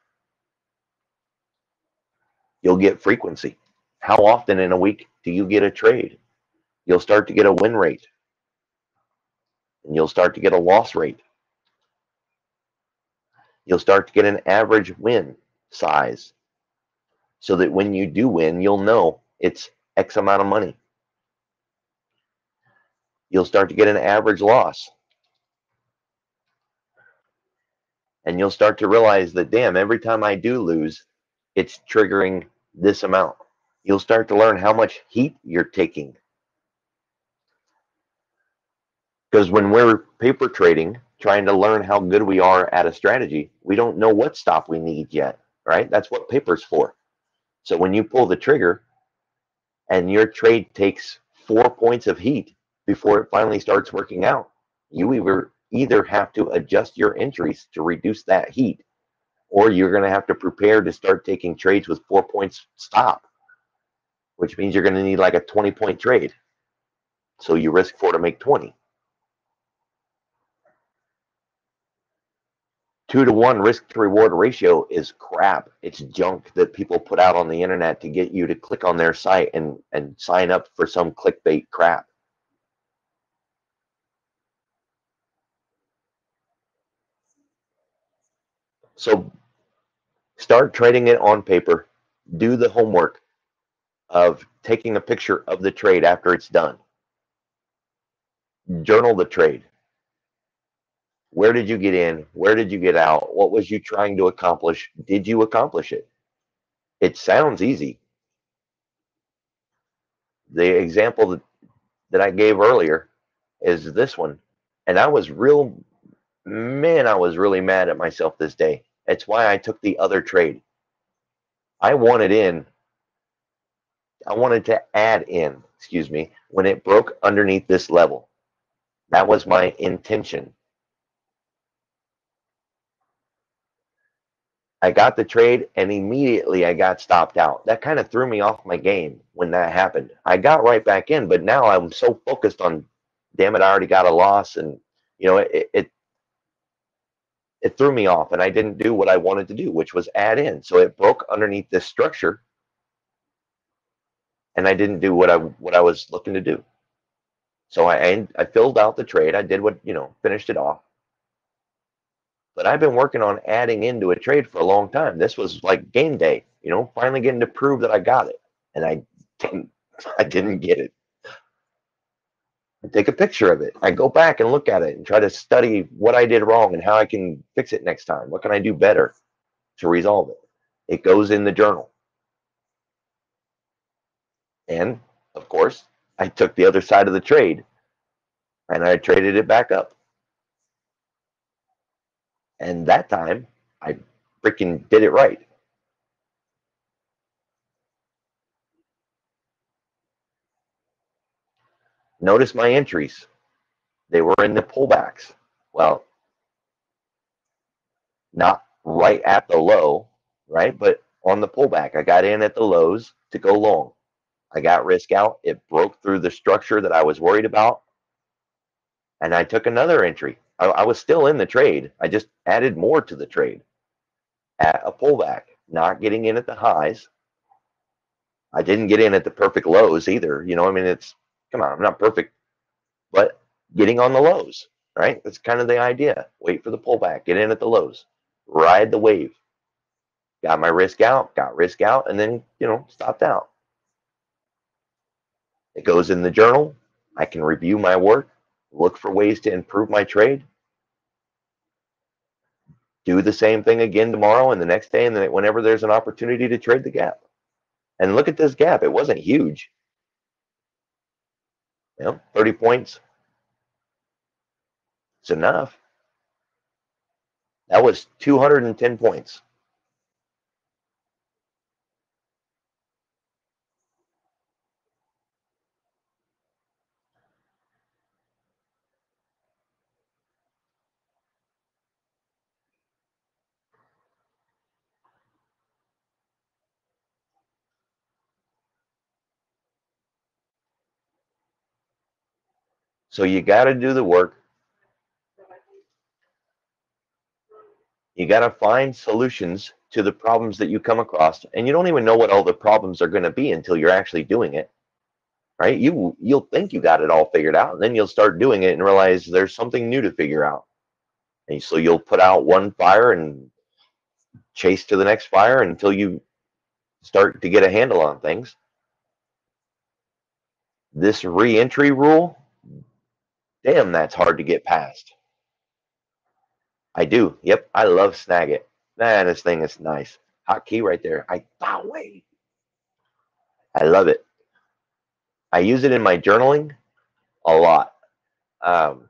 You'll get frequency. How often in a week do you get a trade? You'll start to get a win rate, and you'll start to get a loss rate. You'll start to get an average win size, so that when you do win, you'll know it's X amount of money. You'll start to get an average loss, and you'll start to realize that, damn, every time I do lose, it's triggering this amount. You'll start to learn how much heat you're taking. Because when we're paper trading, trying to learn how good we are at a strategy, we don't know what stop we need yet, right? That's what paper's for. So when you pull the trigger and your trade takes 4 points of heat before it finally starts working out, you either have to adjust your entries to reduce that heat, or you're going to have to prepare to start taking trades with 4 points stop, which means you're going to need like a 20-point trade. So you risk 4 to make 20. 2-to-1 risk to reward ratio is crap. It's junk that people put out on the internet to get you to click on their site and sign up for some clickbait crap. So start trading it on paper. Do the homework of taking a picture of the trade after it's done. Journal the trade. Where did you get in? Where did you get out? What was you trying to accomplish? Did you accomplish it? It sounds easy. The example that I gave earlier is this one. And I was I was really mad at myself this day. It's why I took the other trade. I wanted to add in, excuse me, when it broke underneath this level. That was my intention. I got the trade and immediately I got stopped out. That kind of threw me off my game when that happened. I got right back in, but now I'm so focused on, damn it, I already got a loss, and it threw me off, and I didn't do what I wanted to do, which was add in. So it broke underneath this structure, and I didn't do what I was looking to do. So I filled out the trade. I did finished it off. But I've been working on adding into a trade for a long time. This was like game day, finally getting to prove that I got it, and didn't, I didn't get it. I take a picture of it. I go back and look at it and try to study what I did wrong and how I can fix it next time. What can I do better to resolve it? It goes in the journal. And of course, I took the other side of the trade and I traded it back up. And that time, I freaking did it right. Notice my entries. They were in the pullbacks. Well, not right at the low, right? But on the pullback, I got in at the lows to go long. I got risk out. It broke through the structure that I was worried about. And I took another entry. I was still in the trade. I just added more to the trade at a pullback, not getting in at the highs. I didn't get in at the perfect lows either. Come on, I'm not perfect, but getting on the lows, right? That's kind of the idea. Wait for the pullback, get in at the lows, ride the wave. Got my risk out, and then, stopped out. It goes in the journal. I can review my work, look for ways to improve my trade. Do the same thing again tomorrow and the next day, and then whenever there's an opportunity to trade the gap. And look at this gap. It wasn't huge. 30 points. It's enough. That was 210 points. So you got to do the work. You got to find solutions to the problems that you come across, and you don't even know what all the problems are going to be until you're actually doing it, right? You'll think you got it all figured out, and then you'll start doing it and realize there's something new to figure out. And so you'll put out one fire and chase to the next fire until you start to get a handle on things. This re-entry rule, damn, that's hard to get past. I do. Yep, I love Snagit. Man, this thing is nice. Hot key right there. Wait. I love it. I use it in my journaling a lot. Um,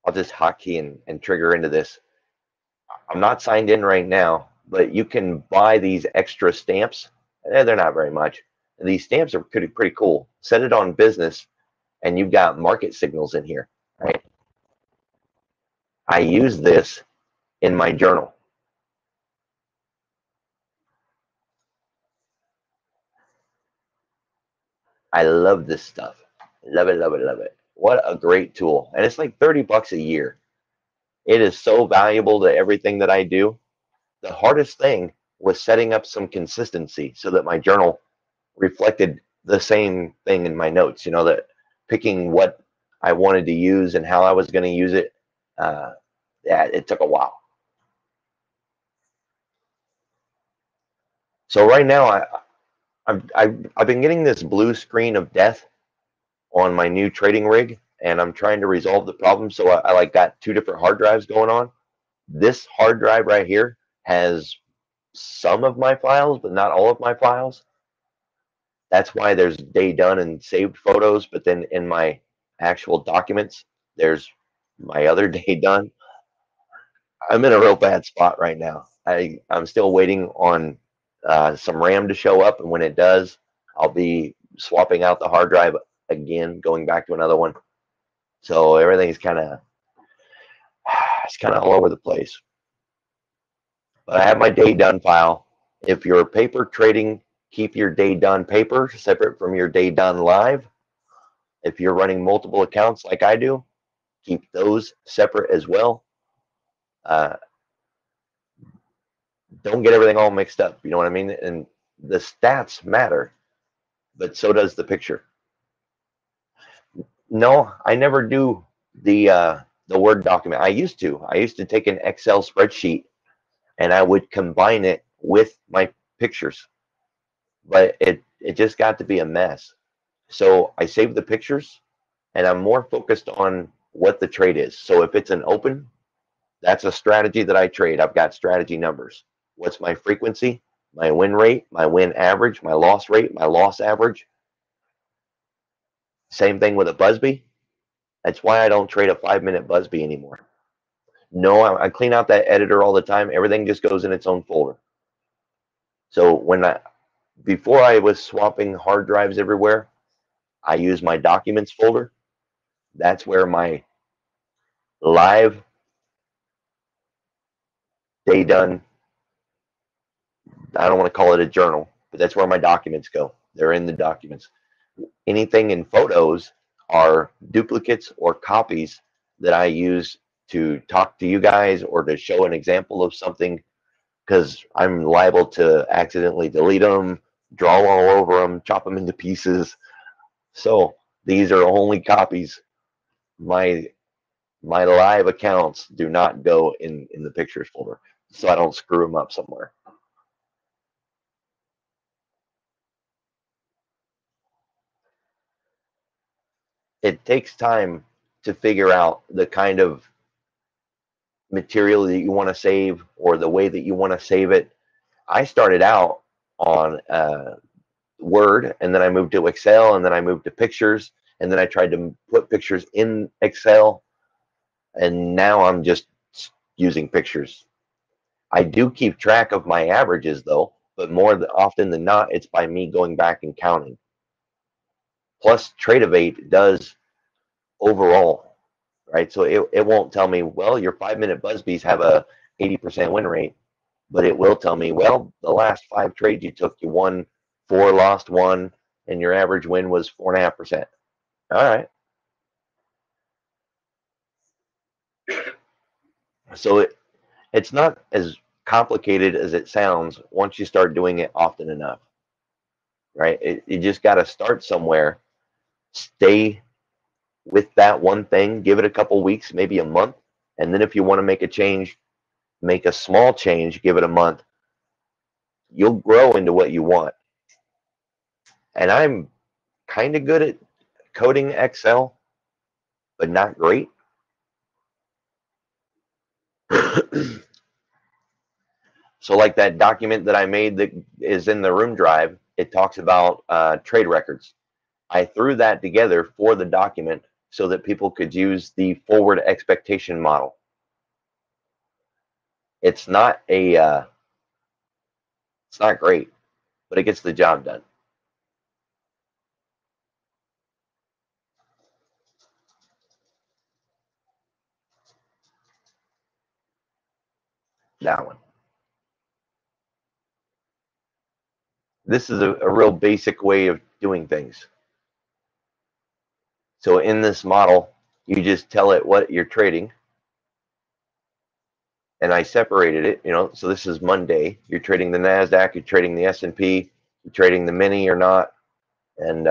I'll just hotkey and trigger into this. I'm not signed in right now, but you can buy these extra stamps. They're not very much. And these stamps are pretty cool. Set it on business, and you've got market signals in here. Right? I use this in my journal. I love this stuff. Love it, love it, love it. What a great tool. And it's like 30 bucks a year. It is so valuable to everything that I do. The hardest thing was setting up some consistency so that my journal reflected the same thing in my notes, that picking what I wanted to use and how I was going to use it. Yeah, it took a while. So right now, I've been getting this blue screen of death on my new trading rig, and I'm trying to resolve the problem. So I like got two different hard drives going on. This hard drive right here has some of my files, but not all of my files. That's why there's day done and saved photos, but then in my actual documents, there's my other day done. I'm in a real bad spot right now. I'm still waiting on some RAM to show up, and when it does, I'll be swapping out the hard drive again, going back to another one. So everything's it's kind of all over the place. But I have my day done file. If you're paper trading, keep your day done paper separate from your day done live. If you're running multiple accounts like I do, keep those separate as well. Uh, don't get everything all mixed up. You know what I mean? And the stats matter, but so does the picture. No, I never do the Word document. I used to take an Excel spreadsheet and I would combine it with my pictures, but it just got to be a mess. So I save the pictures, and I'm more focused on what the trade is. So if it's an open, that's a strategy that I trade. I've got strategy numbers. What's my frequency, my win rate, my win average, my loss rate, my loss average. Same thing with a Busby. That's why I don't trade a 5-minute Busby anymore. No, I clean out that editor all the time. Everything just goes in its own folder. So before I was swapping hard drives everywhere, I use my documents folder. That's where my live day done, I don't want to call it a journal, but that's where my documents go. They're in the documents. Anything in photos are duplicates or copies that I use to talk to you guys or to show an example of something, because I'm liable to accidentally delete them, draw all over them, chop them into pieces. So these are only copies. My live accounts do not go in the pictures folder, so I don't screw them up somewhere. It takes time to figure out the kind of material that you want to save or the way that you want to save it. I started out on Word, and then I moved to Excel, and then I moved to pictures, and then I tried to put pictures in Excel, and now I'm just using pictures. I do keep track of my averages though, but more often than not, it's by me going back and counting. Plus, Trade does overall, right? So it won't tell me, well, your 5-minute Busbies have a 80% win rate, but it will tell me, well, the last 5 trades you took, you won 4, lost 1, and your average win was 4.5%. All right. So it's not as complicated as it sounds once you start doing it often enough, right? You just got to start somewhere, stay with that one thing, give it a couple weeks, maybe a month, and then if you want to make a change, make a small change, give it a month. You'll grow into what you want. And I'm kind of good at coding Excel, but not great. So like that document that I made that is in the room drive, it talks about trade records. I threw that together for the document so that people could use the forward expectation model. It's not it's not great, but it gets the job done. That one. This is a real basic way of doing things. So in this model, you just tell it what you're trading. And I separated it, so this is Monday. You're trading the NASDAQ, you're trading the S&P, you're trading the mini or not. And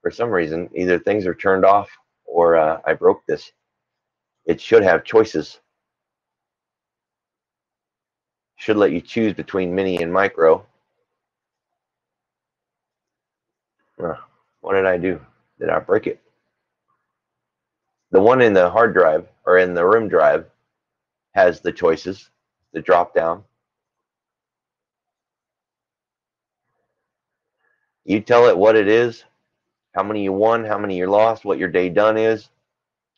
for some reason, either things are turned off or I broke this. It should have choices. Should let you choose between mini and micro. What did I do? Did I break it? The one in the hard drive or in the room drive has the choices, the drop down. You tell it what it is, how many you won, how many you lost, what your day done is,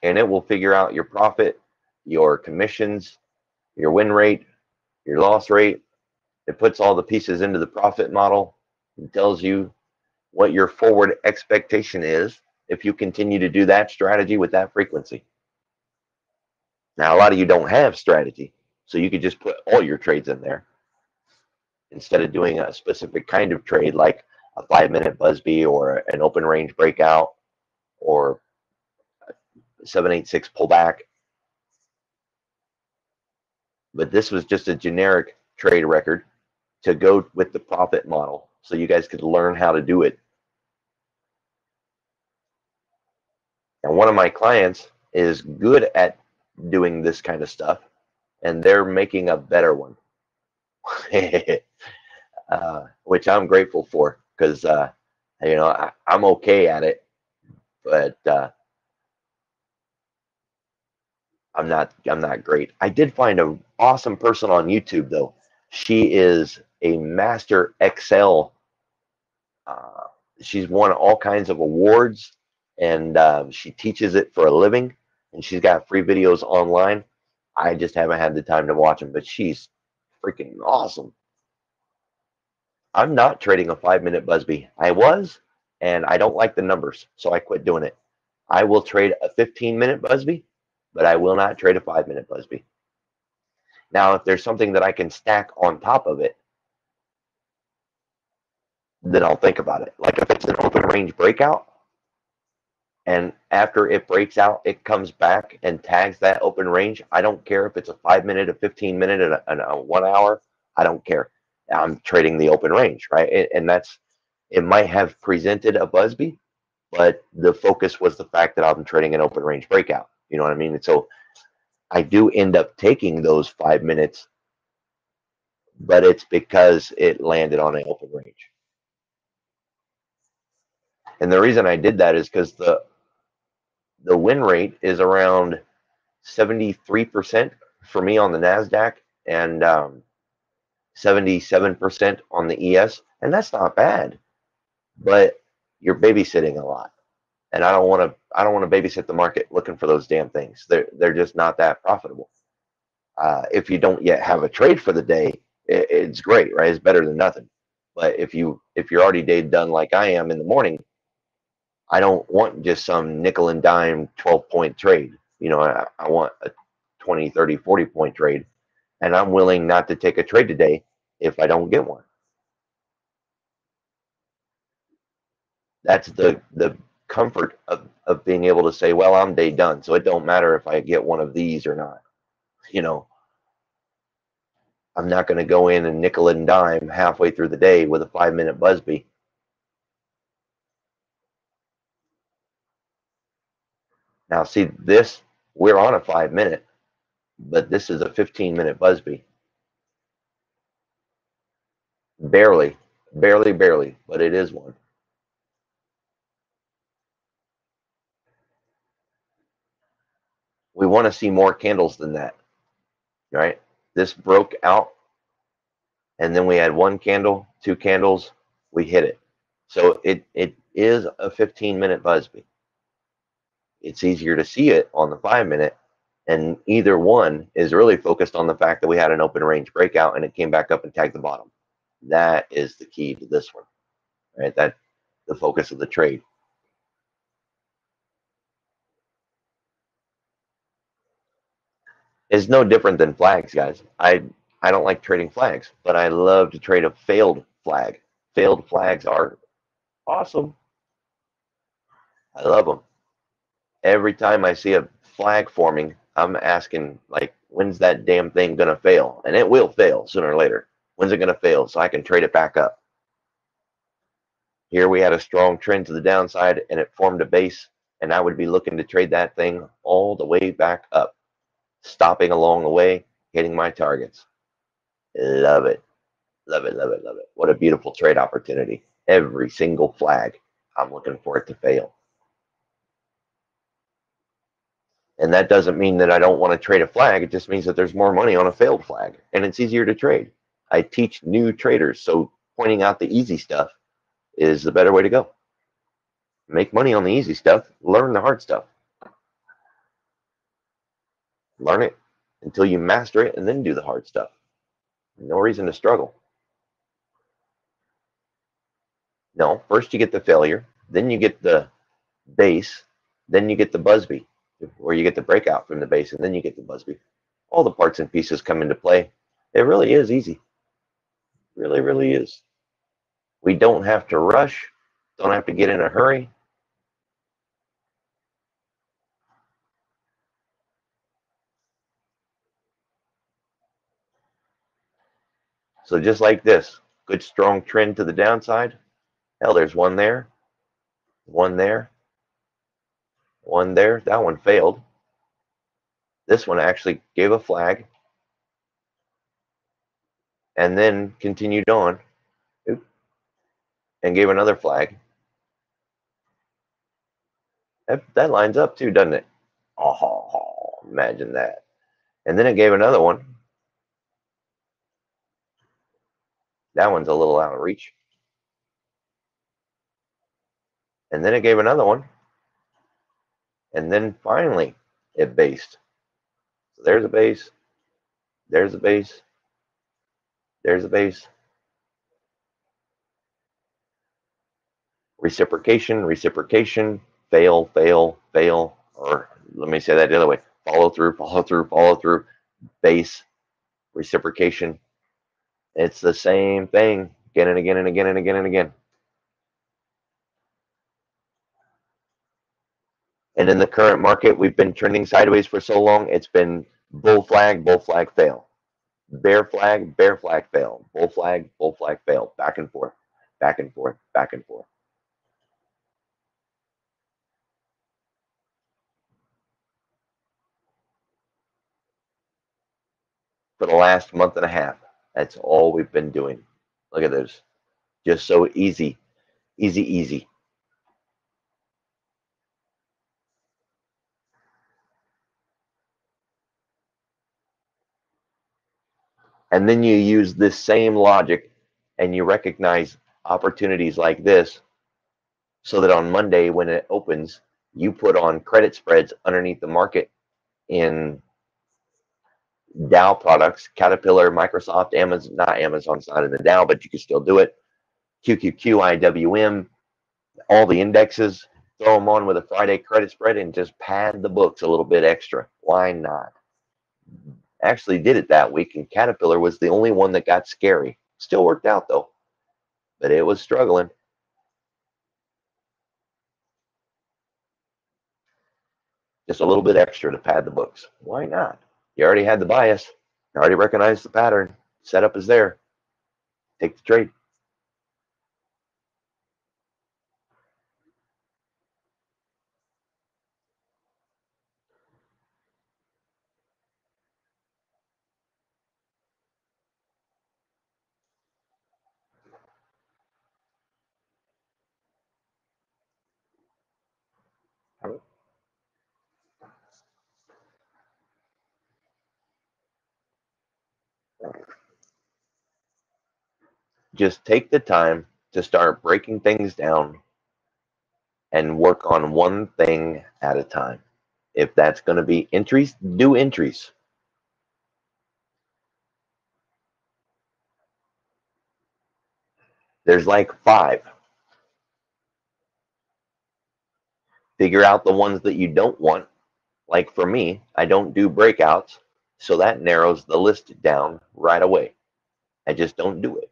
and it will figure out your profit, your commissions, your win rate, your loss rate. It puts all the pieces into the profit model and tells you what your forward expectation is if you continue to do that strategy with that frequency. Now, a lot of you don't have strategy, so you could just put all your trades in there instead of doing a specific kind of trade like a 5-minute Busby or an open range breakout or 786 pullback. But this was just a generic trade record to go with the profit model so you guys could learn how to do it. And one of my clients is good at doing this kind of stuff, and they're making a better one, which I'm grateful for because, I'm okay at it, but I'm not great. I did find an awesome person on YouTube though. She is a master Excel. Uh, she's won all kinds of awards, and she teaches it for a living. And she's got free videos online. I just haven't had the time to watch them, but she's freaking awesome. I'm not trading a 5-minute Busby. I was, and I don't like the numbers, so I quit doing it. I will trade a 15-minute Busby, but I will not trade a 5-minute Busby. Now, if there's something that I can stack on top of it, then I'll think about it. Like if it's an open range breakout, and after it breaks out, it comes back and tags that open range. I don't care if it's a 5-minute, a 15-minute, and a 1 hour. I don't care. I'm trading the open range, right? And it might have presented a Busby, but the focus was the fact that I'm trading an open range breakout. You know what I mean? And so I do end up taking those 5 minutes, but it's because it landed on an open range. And the reason I did that is because the win rate is around 73% for me on the NASDAQ and 77% on the ES, and that's not bad. But you're babysitting a lot, and I don't want to babysit the market looking for those damn things. They're just not that profitable. If you don't yet have a trade for the day, it's great, right? It's better than nothing. But if you're already day done like I am in the morning, I don't want just some nickel and dime 12-point trade. I want a 20, 30, 40-point trade, and I'm willing not to take a trade today if I don't get one. That's the comfort of being able to say, well, I'm day done, so it don't matter if I get one of these or not. You know, I'm not going to go in and nickel and dime halfway through the day with a 5-minute Busby. Now, see this, we're on a 5-minute, but this is a 15-minute Busby. Barely, barely, barely, but it is one. We want to see more candles than that, right? This broke out, and then we had one candle, two candles, we hit it. So it is a 15-minute Busby. It's easier to see it on the 5-minute, and either one is really focused on the fact that we had an open range breakout and it came back up and tagged the bottom. That is the key to this one, right? That the focus of the trade. Is no different than flags, guys. I don't like trading flags, but I love to trade a failed flag. Failed flags are awesome. I love them. Every time I see a flag forming, I'm asking, like, when's that damn thing gonna fail? And it will fail sooner or later. When's it gonna fail so I can trade it back up? Here we had a strong trend to the downside and it formed a base, and I would be looking to trade that thing all the way back up, stopping along the way, hitting my targets. Love it. Love it, love it, love it. What a beautiful trade opportunity. Every single flag, I'm looking for it to fail. And that doesn't mean that I don't want to trade a flag. It just means that there's more money on a failed flag and it's easier to trade. I teach new traders, so pointing out the easy stuff is the better way to go. Make money on the easy stuff, learn the hard stuff. Learn it until you master it and then do the hard stuff. No reason to struggle. No, first you get the failure, then you get the base, then you get the Busby, where you get the breakout from the base, and then you get the Busby. All the parts and pieces come into play. It really is easy. Really, really is. We don't have to rush, don't have to get in a hurry. So just like this, good strong trend to the downside. Hell, there's one there, one there, one there. That one failed. This one actually gave a flag and then continued on and gave another flag. That lines up too, doesn't it? Oh, imagine that. And then it gave another one. That one's a little out of reach. And then it gave another one. And then finally it based. So there's a base, there's a base, there's a base. Reciprocation, reciprocation, fail, fail, fail. Or let me say that the other way. Follow through, follow through, follow through, base, reciprocation. It's the same thing again and again and again and again and again. And in the current market, we've been trending sideways for so long, it's been bull flag, fail. Bear flag, fail. Bull flag, fail. Back and forth, back and forth, back and forth. For the last month and a half, that's all we've been doing. Look at this. Just so easy, easy, easy. And then you use this same logic and you recognize opportunities like this so that on Monday when it opens, you put on credit spreads underneath the market in Dow products, Caterpillar, Microsoft, Amazon, not Amazon's not in the Dow, but you can still do it. QQQ, IWM, all the indexes, throw them on with a Friday credit spread and just pad the books a little bit extra. Why not? Actually did it that week, and Caterpillar was the only one that got scary. Still worked out though, but it was struggling. Just a little bit extra to pad the books. Why not? You already had the bias. You already recognized the pattern. Setup is there. Take the trade. Just take the time to start breaking things down and work on one thing at a time. If that's going to be entries, do entries. There's like 5. Figure out the ones that you don't want. Like for me, I don't do breakouts, so that narrows the list down right away. I just don't do it.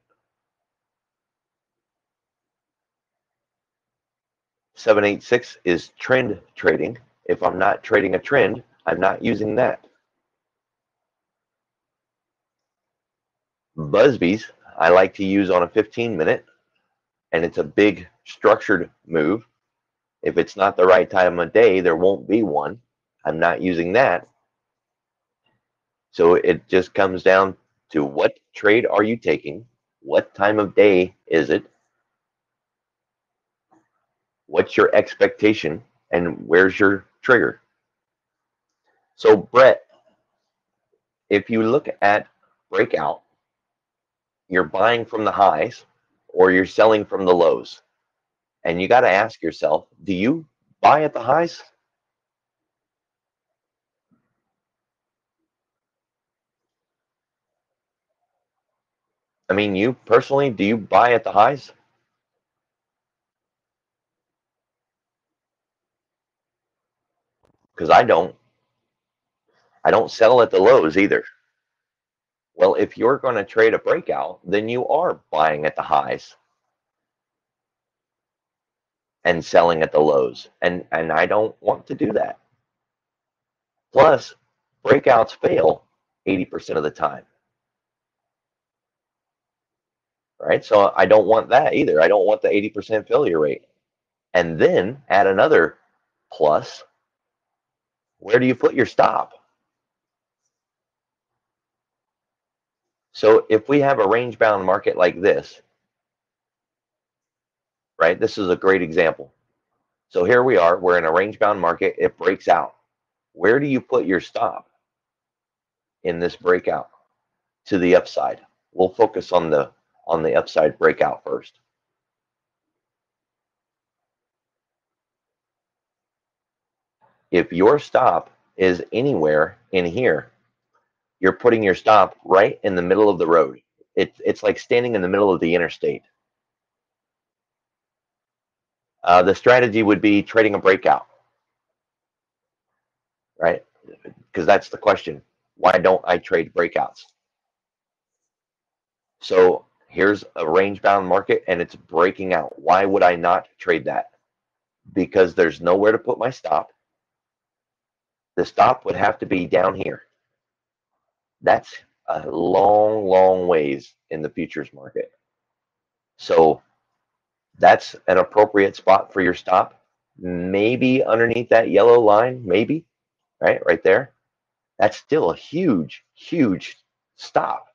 786 is trend trading. If I'm not trading a trend, I'm not using that. Busby's, I like to use on a 15-minute, and it's a big structured move. If it's not the right time of day, there won't be one. I'm not using that. So it just comes down to what trade are you taking? What time of day is it? What's your expectation? And where's your trigger? So Brett, if you look at breakout, you're buying from the highs or you're selling from the lows. And you got to ask yourself, do you buy at the highs? I mean, you personally, do you buy at the highs? Because I don't. I don't sell at the lows either. Well, if you're going to trade a breakout, then you are buying at the highs and selling at the lows. And I don't want to do that. Plus, breakouts fail 80% of the time. Right? So I don't want that either. I don't want the 80% failure rate. And then add another plus. Where do you put your stop? So if we have a range bound market like this, right? This is a great example. So here we are, we're in a range bound market, it breaks out. Where do you put your stop in this breakout to the upside? We'll focus on the upside breakout first. If your stop is anywhere in here, you're putting your stop right in the middle of the road. It's like standing in the middle of the interstate. The strategy would be trading a breakout, right? Because that's the question. Why don't I trade breakouts? So here's a range bound market and it's breaking out. Why would I not trade that? Because there's nowhere to put my stop. The stop would have to be down here. That's a long, long ways in the futures market. So that's an appropriate spot for your stop. Maybe underneath that yellow line, maybe, right there. That's still a huge, huge stop.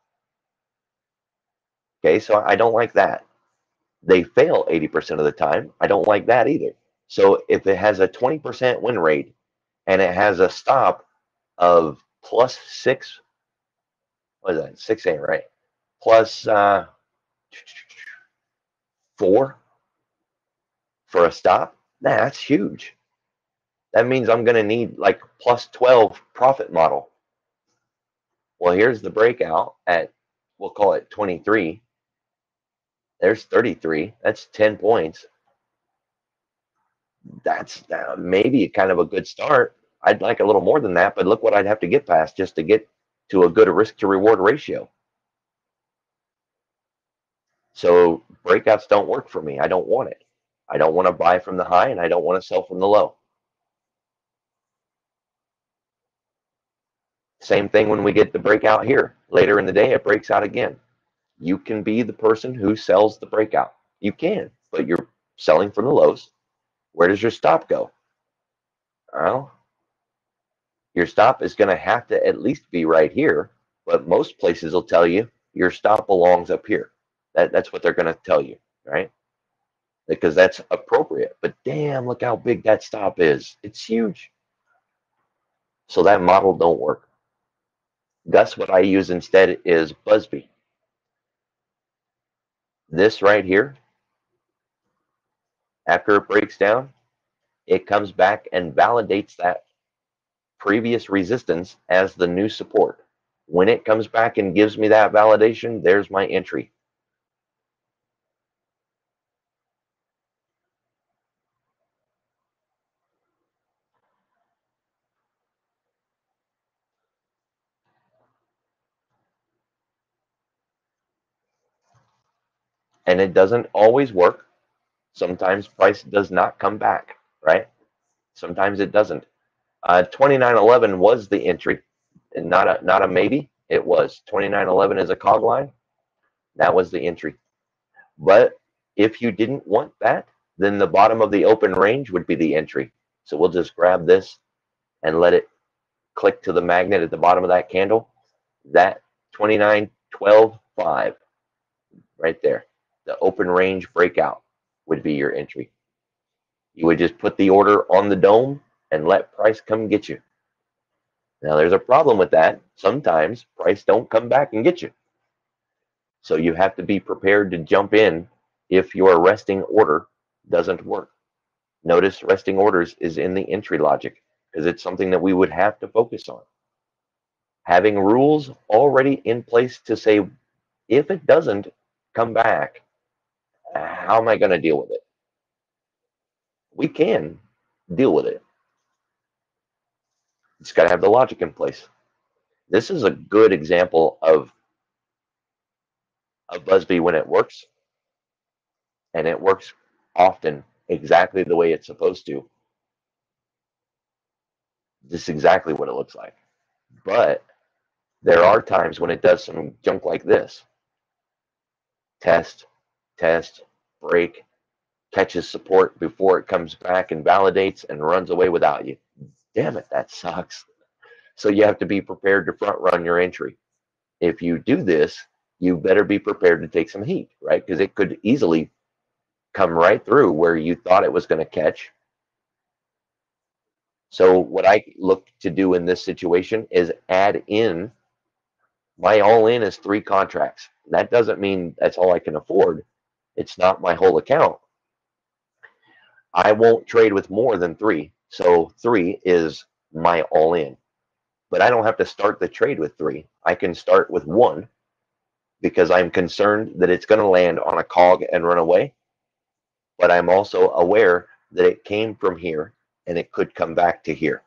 Okay, so I don't like that. They fail 80% of the time. I don't like that either. So if it has a 20% win rate and it has a stop of +6, what is that? 6 8, right? Plus 4 for a stop. Nah, that's huge. That means I'm going to need like plus 12 profit model. Well, here's the breakout at, we'll call it 23. There's 33. That's 10 points. That's maybe kind of a good start. I'd like a little more than that, but look what I'd have to get past just to get to a good risk to reward ratio. So breakouts don't work for me. I don't want it. I don't want to buy from the high, and I don't want to sell from the low. Same thing when we get the breakout here. Later in the day, it breaks out again. You can be the person who sells the breakout. You can, but you're selling from the lows. Where does your stop go? Well, your stop is going to have to at least be right here, but most places will tell you your stop belongs up here. That's what they're going to tell you, right? Because that's appropriate. But damn, look how big that stop is. It's huge. So that model don't work. That's what I use instead is Busby. This right here, after it breaks down, it comes back and validates that previous resistance as the new support. When it comes back and gives me that validation, there's my entry. And it doesn't always work. Sometimes price does not come back, right? Sometimes it doesn't. 2911 was the entry, and not a maybe. It was 2911 is a cog line. That was the entry. But if you didn't want that, then the bottom of the open range would be the entry. So we'll just grab this and let it click to the magnet at the bottom of that candle. That 2912.5 right there. The open range breakout would be your entry. You would just put the order on the dome and let price come get you. Now there's a problem with that. Sometimes price don't come back and get you. So you have to be prepared to jump in if your resting order doesn't work. Notice resting orders is in the entry logic because it's something that we would have to focus on. Having rules already in place to say, if it doesn't come back, how am I going to deal with it? We can deal with it. It's got to have the logic in place. This is a good example of a Busby when it works, and it works often exactly the way it's supposed to. This is exactly what it looks like. But there are times when it does some junk like this. Test, test, break, catches support before it comes back and validates and runs away without you. Damn it, that sucks. So you have to be prepared to front run your entry. If you do this, you better be prepared to take some heat, right? Because it could easily come right through where you thought it was going to catch. So what I look to do in this situation is add in my all in is 3 contracts. That doesn't mean that's all I can afford. It's not my whole account. I won't trade with more than 3. So 3 is my all in. But I don't have to start the trade with 3. I can start with 1 because I'm concerned that it's going to land on a cog and run away. But I'm also aware that it came from here and it could come back to here.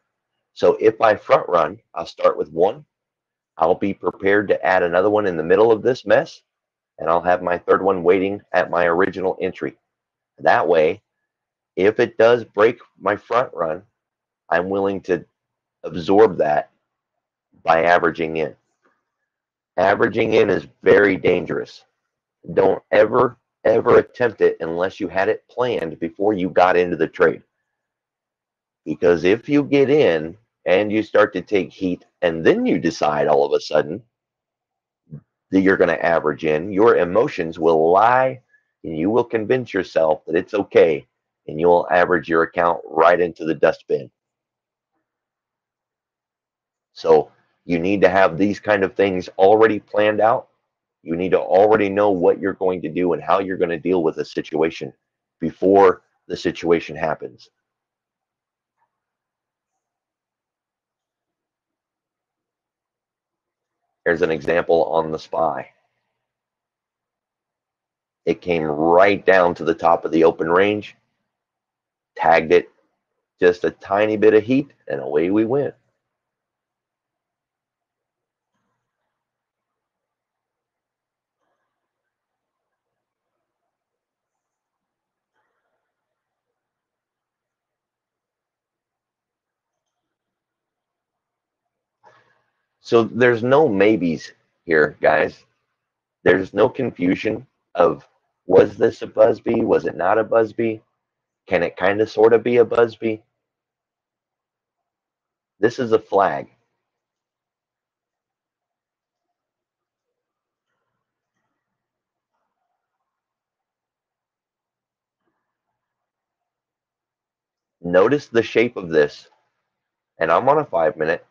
So if I front run, I'll start with 1. I'll be prepared to add another one in the middle of this mess, and I'll have my third one waiting at my original entry. That way, if it does break my front run, I'm willing to absorb that by averaging in. Averaging in is very dangerous. Don't ever attempt it unless you had it planned before you got into the trade. Because if you get in and you start to take heat and then you decide all of a sudden that you're going to average in, your emotions will lie and you will convince yourself that it's okay and you'll average your account right into the dustbin. So You need to have these kind of things already planned out. You need to already know what you're going to do and how you're going to deal with a situation before the situation happens. Here's an example on the SPY. It came right down to the top of the open range, tagged it, just a tiny bit of heat, and away we went. So there's no maybes here, guys. There's no confusion of, was this a Busby? Was it not a Busby? Can it kind of sort of be a Busby? This is a flag. Notice the shape of this. And I'm on a 5-minute.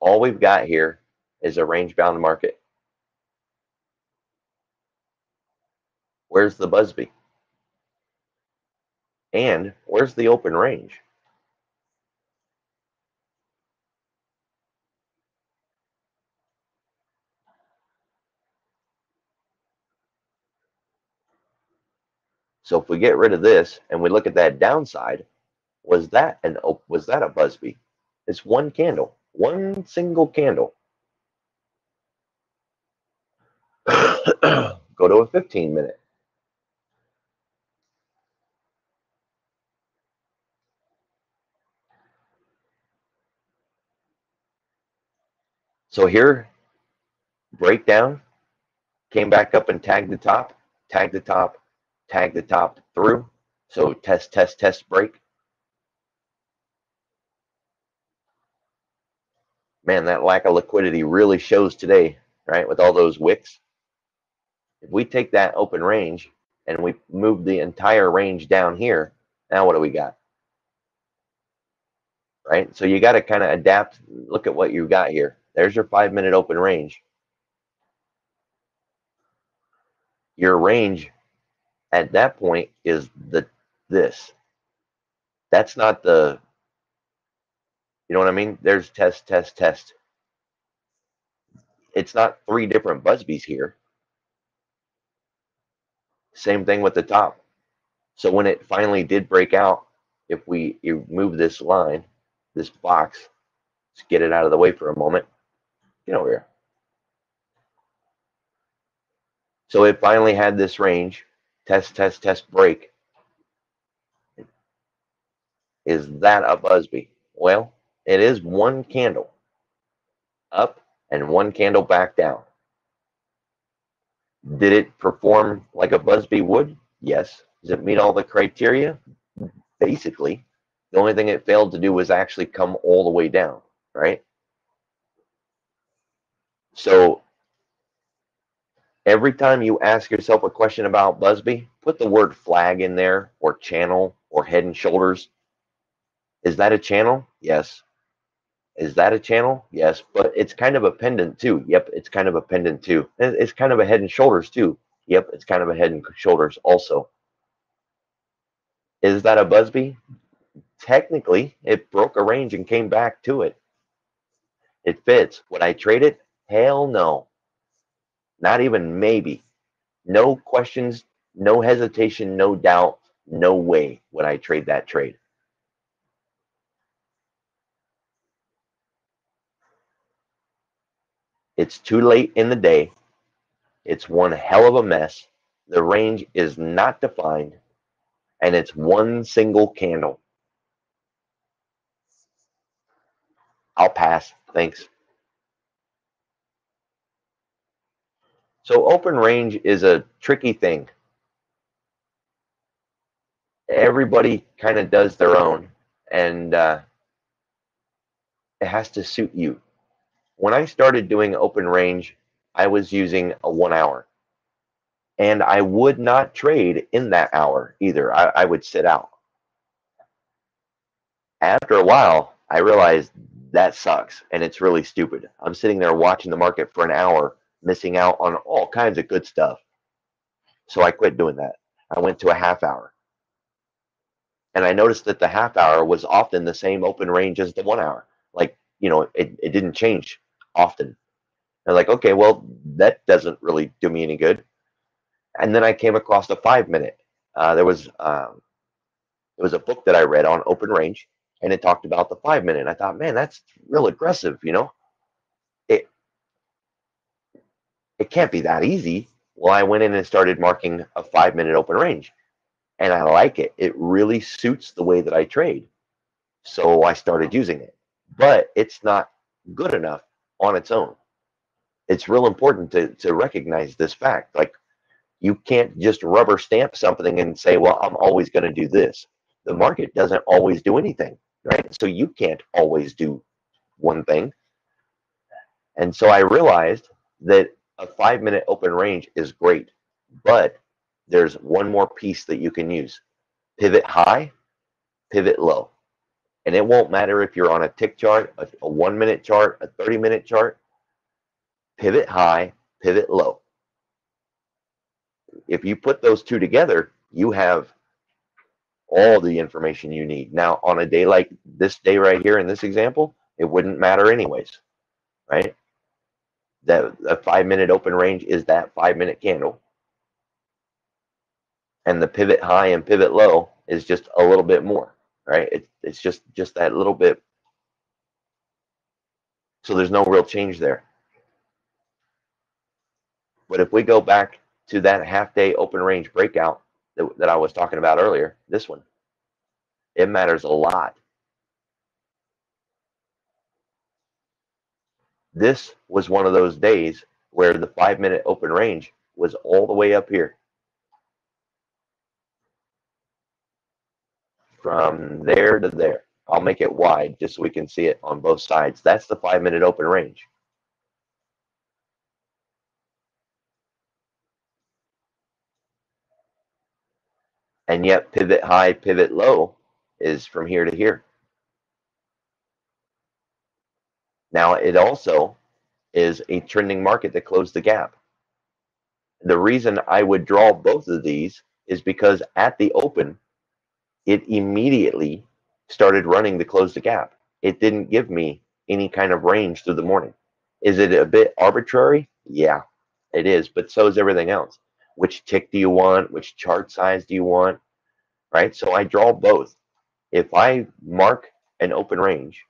All we've got here is a range bound market. Where's the Busby? And where's the open range? So if we get rid of this and we look at that downside, was that a Busby? It's one candle, one single candle. Go to a 15-minute. So here, breakdown, came back up and tagged the top, tagged the top, tagged the top through. So test, test, test, break. Man, that lack of liquidity really shows today, right? With all those wicks. If we take that open range and we move the entire range down here, now what do we got? Right? So you got to kind of adapt. Look at what you've got here. There's your 5-minute open range. Your range at that point is this. That's not the, you know what I mean? There's test, test, test. It's not 3 different Busbys here. Same thing with the top. So when it finally did break out, if you move this line, this box, let's get it out of the way for a moment. Get over here. So it finally had this range. Test, test, test, break. Is that a Busby? Well, it is one candle up and one candle back down. Did it perform like a Busby would? Yes. Does it meet all the criteria? Basically. The only thing it failed to do was actually come all the way down, right? So every time you ask yourself a question about Busby, put the word flag in there, or channel, or head and shoulders. Is that a channel? Yes. Is that a channel? Yes, but it's kind of a pendant too. Yep, it's kind of a pendant too. And it's kind of a head and shoulders too. Yep, it's kind of a head and shoulders also. Is that a Busby? Technically, it broke a range and came back to it. It fits. Would I trade it? Hell no. Not even maybe. No questions, no hesitation, no doubt, no way would I trade that trade. It's too late in the day. It's one hell of a mess. The range is not defined, and it's one single candle. I'll pass. Thanks. So open range is a tricky thing. Everybody kind of does their own, and it has to suit you. When I started doing open range, I was using a 1 hour, and I would not trade in that hour either. I would sit out. After a while, I realized that sucks, and it's really stupid. I'm sitting there watching the market for an hour, missing out on all kinds of good stuff. So I quit doing that. I went to a half hour, and I noticed that the half hour was often the same open range as the 1 hour. Like, it didn't change often. I'm like, okay, well, that doesn't really do me any good. And then I came across the 5 minute. There was a book that I read on open range, and it talked about the 5 minute. And I thought, man, that's real aggressive. It it can't be that easy. Well, I went in and started marking a 5 minute open range, and I like it. It really suits the way that I trade. So I started using it, but it's not good enough on its own. It's real important to recognize this fact. Like, you can't just rubber stamp something and say, well, I'm always going to do this. The market doesn't always do anything, right? So you can't always do one thing. And so I realized that a 5 minute open range is great, but there's one more piece that you can use: pivot high, pivot low. And it won't matter if you're on a tick chart, a 1 minute chart, a 30-minute chart. Pivot high, pivot low. If you put those two together, you have all the information you need. Now, on a day like this day right here in this example, it wouldn't matter anyways, right? That a 5 minute open range is that 5 minute candle, and the pivot high and pivot low is just a little bit more, right? It's just that little bit. So there's no real change there. But if we go back to that half day open range breakout that I was talking about earlier, this one, it matters a lot. This was one of those days where the 5 minute open range was all the way up here. From there to there. I'll make it wide just so we can see it on both sides. That's the 5 minute open range. And yet pivot high, pivot low is from here to here. Now it also is a trending market that closed the gap. The reason I would draw both of these is because at the open, it immediately started running to close the gap. It didn't give me any kind of range through the morning. Is it a bit arbitrary? Yeah, it is, but so is everything else. Which tick do you want? Which chart size do you want? Right? So I draw both. If I mark an open range,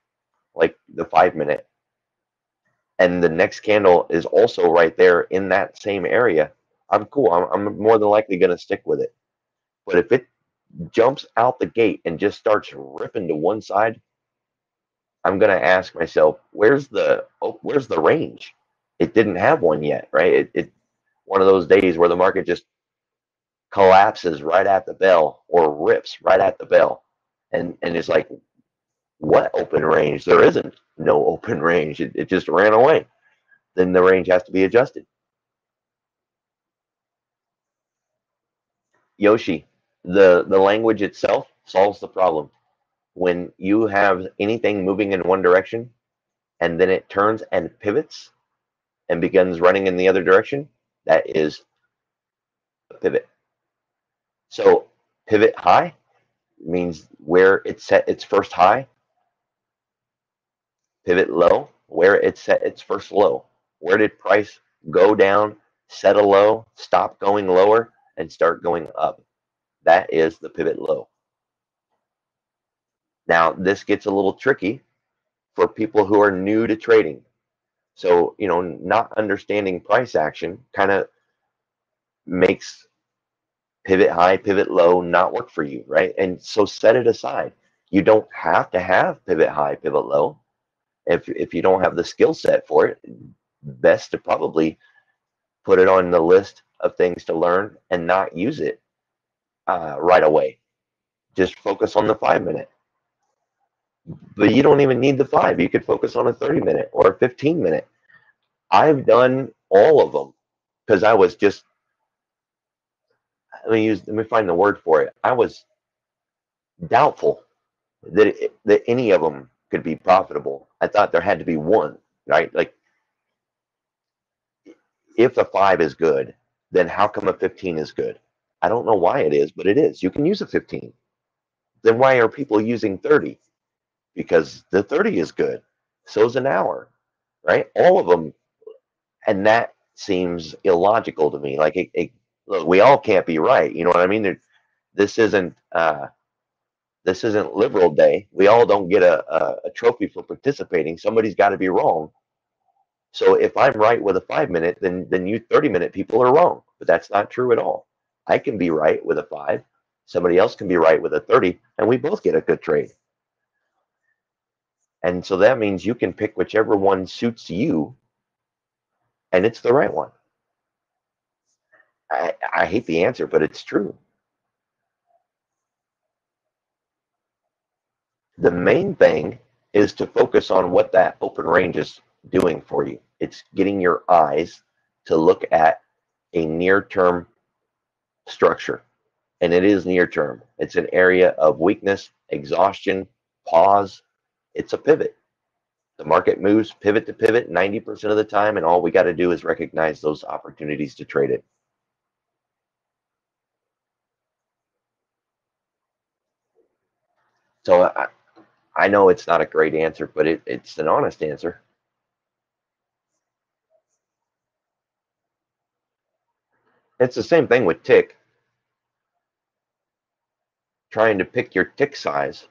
like the 5 minute, and the next candle is also right there in that same area, I'm cool. I'm more than likely going to stick with it. But if it jumps out the gate and just starts ripping to one side, I'm going to ask myself, where's the range? It didn't have one yet, right? It one of those days where the market just collapses right at the bell or rips right at the bell, and it's like, what open range? There isn't no open range. It just ran away. Then the range has to be adjusted. Yoshi, the language itself solves the problem. When you have anything moving in one direction and then it turns and pivots and begins running in the other direction, that is a pivot. So pivot high means where it set its first high. Pivot low, where it set its first low. Where did price go down, set a low, stop going lower, and start going up? That is the pivot low. Now, this gets a little tricky for people who are new to trading. So, not understanding price action kind of makes pivot high, pivot low not work for you, right? And so set it aside. You don't have to have pivot high, pivot low. If you don't have the skill set for it, best to probably put it on the list of things to learn and not use it right away. Just focus on the 5 minute. But you don't even need the five. You could focus on a 30 minute or a 15 minute. I've done all of them because I was just, let me find the word for it. I was doubtful that any of them could be profitable. I thought there had to be one, right? Like if a 5 is good, then how come a 15 is good? I don't know why it is, but it is. You can use a 15. Then why are people using 30? Because the 30 is good. So is an hour, right? All of them. And that seems illogical to me. Like, look, we all can't be right. You know what I mean? This isn't this isn't liberal day. We all don't get a trophy for participating. Somebody's got to be wrong. So if I'm right with a 5 minute, then you 30-minute people are wrong. But that's not true at all. I can be right with a 5. Somebody else can be right with a 30, and we both get a good trade. And so that means you can pick whichever one suits you, and it's the right one. I hate the answer, but it's true. The main thing is to focus on what that open range is doing for you. It's getting your eyes to look at a near-term structure. And it is near term. It's an area of weakness, exhaustion, pause. It's a pivot. The market moves pivot to pivot 90% of the time, and all we got to do is recognize those opportunities to trade it. So I know it's not a great answer, but it's an honest answer. It's the same thing with tick. Trying to pick your tick size.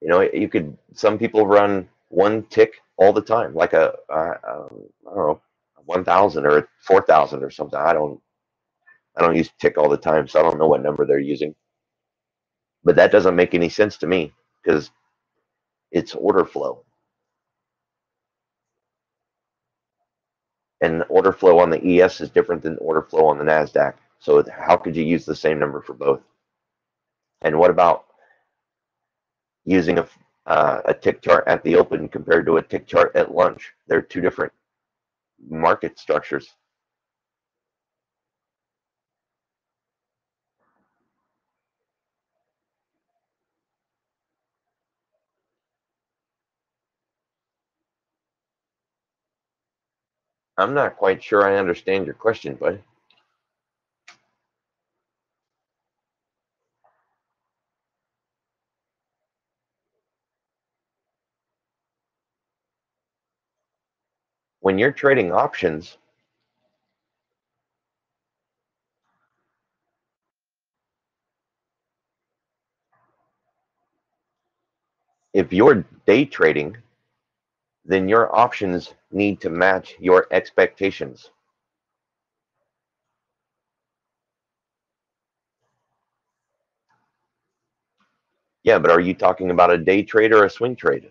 You know, some people run one tick all the time, like I don't know, 1,000 or 4,000 or something. I don't use tick all the time, so I don't know what number they're using. But that doesn't make any sense to me because it's order flow. And order flow on the ES is different than order flow on the NASDAQ. So how could you use the same number for both? And what about using a tick chart at the open compared to a tick chart at lunch? They're two different market structures. I'm not quite sure I understand your question, but when you're trading options, if you're day trading, then your options need to match your expectations. Yeah, but are you talking about a day trade or a swing trade?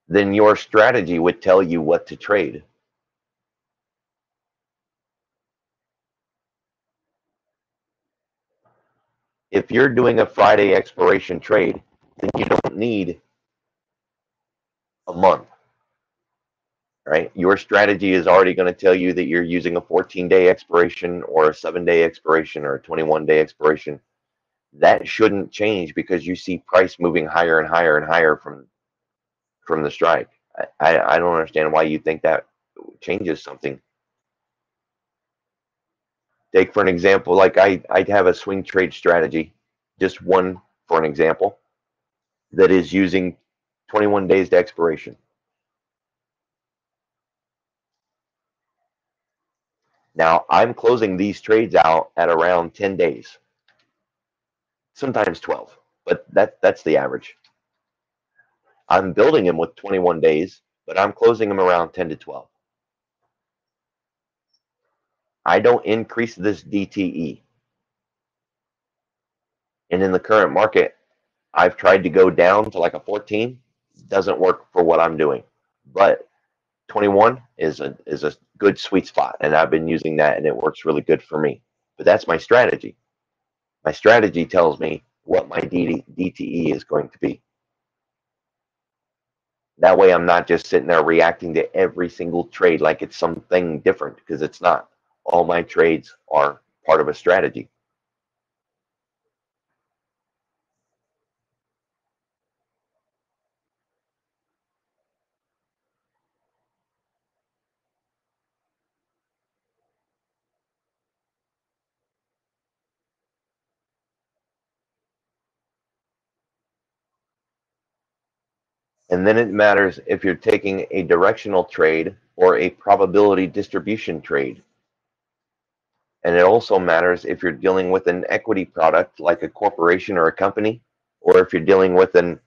Then your strategy would tell you what to trade. If you're doing a Friday expiration trade, then you don't need a month, right? Your strategy is already going to tell you that you're using a 14-day expiration or a 7-day expiration or a 21-day expiration. That shouldn't change because you see price moving higher and higher and higher from the strike. I don't understand why you think that changes something. Take for an example, like I'd have a swing trade strategy, just one for an example, that is using 21 days to expiration. Now I'm closing these trades out at around 10 days, sometimes 12, but that's the average. I'm building them with 21 days, but I'm closing them around 10 to 12. I don't increase this DTE. And in the current market, I've tried to go down to like a 14. Doesn't work for what I'm doing. But 21 is a good sweet spot, and I've been using that, and it works really good for me. But that's my strategy. My strategy tells me what my DTE is going to be. That way, I'm not just sitting there reacting to every single trade like it's something different, because it's not. All my trades are part of a strategy. And then it matters if you're taking a directional trade or a probability distribution trade. And it also matters if you're dealing with an equity product like a corporation or a company, or if you're dealing with an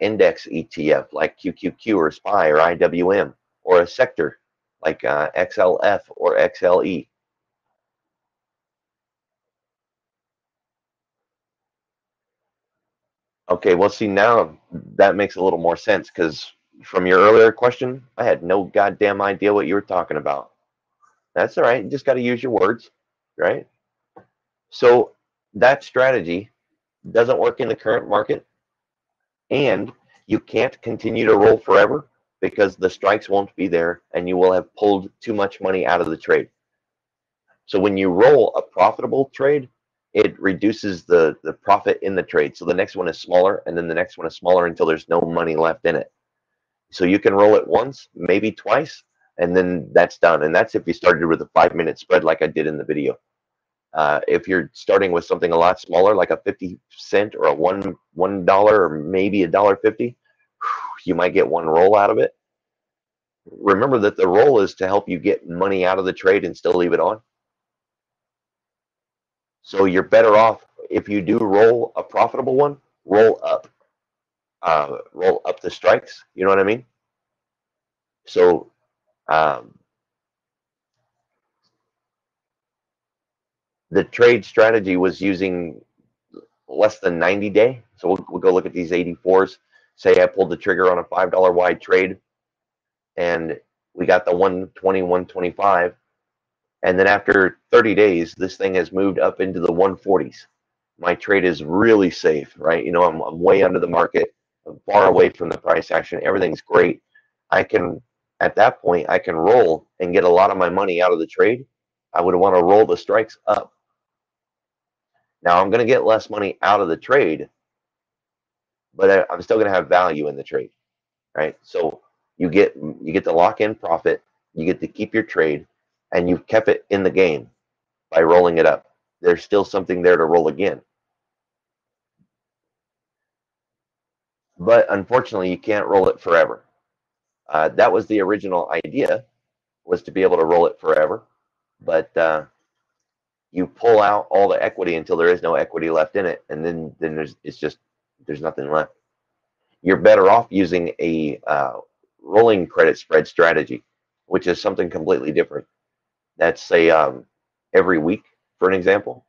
index ETF like QQQ or SPY or IWM, or a sector like XLF or XLE. Okay, well, see, now that makes a little more sense because from your earlier question, I had no goddamn idea what you were talking about. That's all right. You just got to use your words, right? So that strategy doesn't work in the current market, and you can't continue to roll forever because the strikes won't be there and you will have pulled too much money out of the trade. So when you roll a profitable trade, it reduces the profit in the trade. So the next one is smaller, and then the next one is smaller until there's no money left in it. So you can roll it once, maybe twice, and then that's done. And that's if you started with a 5-minute spread like I did in the video. If you're starting with something a lot smaller, like a 50 cent or a $1 or maybe $1.50, you might get one roll out of it. Remember that the roll is to help you get money out of the trade and still leave it on. So you're better off if you do roll a profitable one, roll up the strikes. You know what I mean? So um, the trade strategy was using less than 90 day. So we'll go look at these 84s. Say I pulled the trigger on a $5 wide trade and we got the 120, 125. And then after 30 days, this thing has moved up into the 140s. My trade is really safe, right? You know, I'm way under the market. I'm far away from the price action. Everything's great. I can, at that point, I can roll and get a lot of my money out of the trade. I would want to roll the strikes up. Now I'm going to get less money out of the trade, but I'm still going to have value in the trade, right? So you get to lock in profit, you get to keep your trade, and you've kept it in the game by rolling it up. There's still something there to roll again. But unfortunately, you can't roll it forever. That was the original idea, was to be able to roll it forever. But you pull out all the equity until there is no equity left in it, and then there's nothing left. You're better off using a rolling credit spread strategy, which is something completely different. That's say every week, for an example.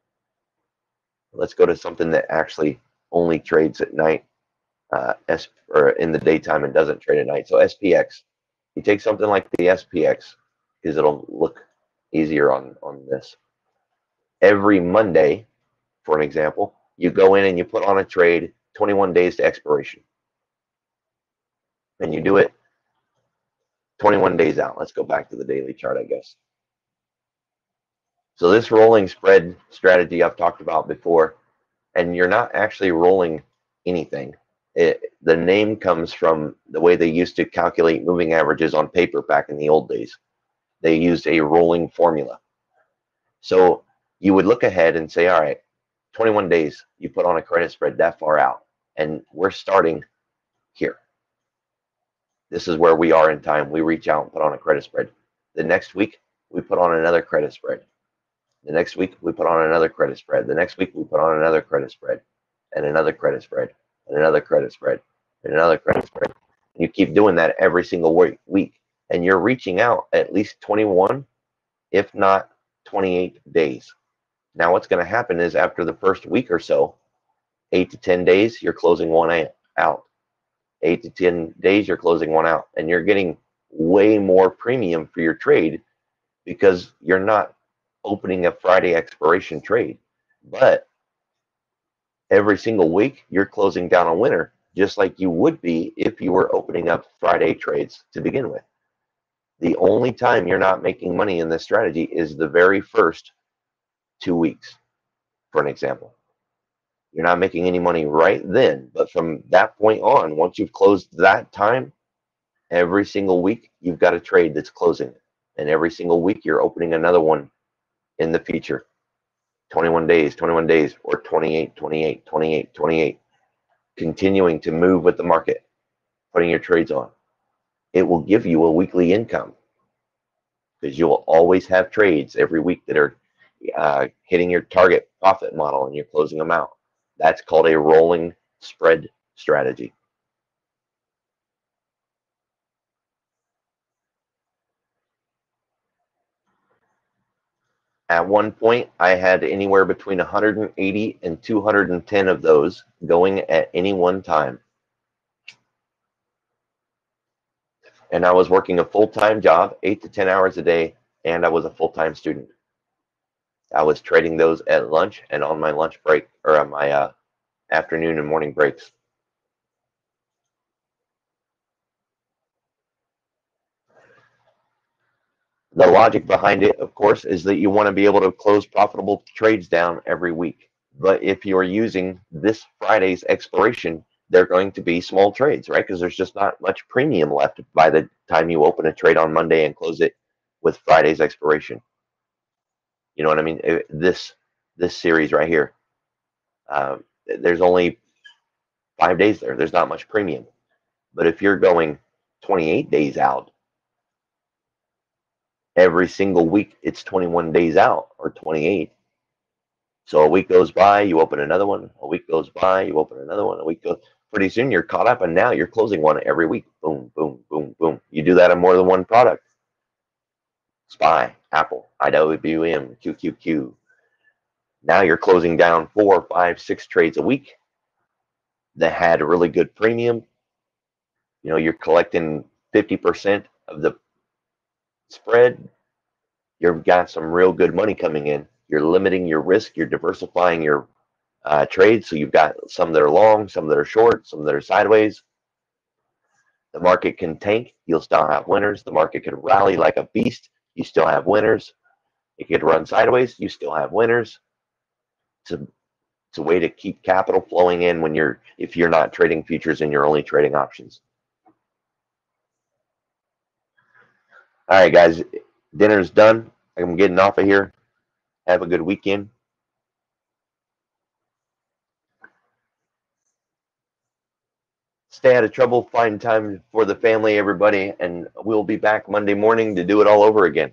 Let's go to something that actually only trades at night, or in the daytime and doesn't trade at night. So SPX. You take something like the SPX because it'll look easier on this. Every Monday, for an example, you go in and you put on a trade 21 days to expiration. And you do it 21 days out. Let's go back to the daily chart, I guess. So this rolling spread strategy I've talked about before, and you're not actually rolling anything. The name comes from the way they used to calculate moving averages on paper back in the old days. They used a rolling formula. So you would look ahead and say, all right, 21 days, you put on a credit spread that far out, and we're starting here. This is where we are in time. We reach out and put on a credit spread. The next week, we put on another credit spread. The next week, we put on another credit spread. The next week, we put on another credit spread, and another credit spread, and another credit spread, and another credit spread. And you keep doing that every single week, and you're reaching out at least 21, if not 28 days. Now, what's going to happen is after the first week or so, 8 to 10 days, you're closing one out. 8 to 10 days, you're closing one out, and you're getting way more premium for your trade because you're not opening a Friday expiration trade. But every single week, you're closing down a winner, just like you would be if you were opening up Friday trades to begin with. The only time you're not making money in this strategy is the very first 2 weeks, for an example. You're not making any money right then, but from that point on, once you've closed that time, every single week you've got a trade that's closing, and every single week you're opening another one in the future. 21 days, 21 days, or 28, 28, 28, 28, continuing to move with the market. putting your trades on. It will give you a weekly income because you'll always have trades every week that are hitting your target profit model and you're closing them out. That's called a rolling spread strategy. At one point, I had anywhere between 180 and 210 of those going at any one time. And I was working a full-time job, 8 to 10 hours a day, and I was a full-time student. I was trading those at lunch and on my lunch break, or on my afternoon and morning breaks. The logic behind it, of course, is that you want to be able to close profitable trades down every week. But if you're using this Friday's expiration, they're going to be small trades, right? Because there's just not much premium left by the time you open a trade on Monday and close it with Friday's expiration. You know what I mean? This series right here, there's only 5 days there. There's not much premium. But if you're going 28 days out, every single week it's 21 days out or 28. So a week goes by, you open another one. A week goes by, you open another one. A week goes. Pretty soon you're caught up, and now you're closing one every week. Boom, boom, boom, boom. You do that on more than one product. SPY, Apple, IWM, QQQ. Now you're closing down 4, 5, 6 trades a week that had a really good premium. You know, you're collecting 50% of the spread. You've got some real good money coming in. You're limiting your risk. You're diversifying your trades. So you've got some that are long, some that are short, some that are sideways. The market can tank. You'll still have winners. The market could rally like a beast. You still have winners. It could run sideways. You still have winners. It's a way to keep capital flowing in when if you're not trading futures and you're only trading options. All right, guys, dinner's done. I'm getting off of here. Have a good weekend. Stay out of trouble. Find time for the family, everybody, and we'll be back Monday morning to do it all over again.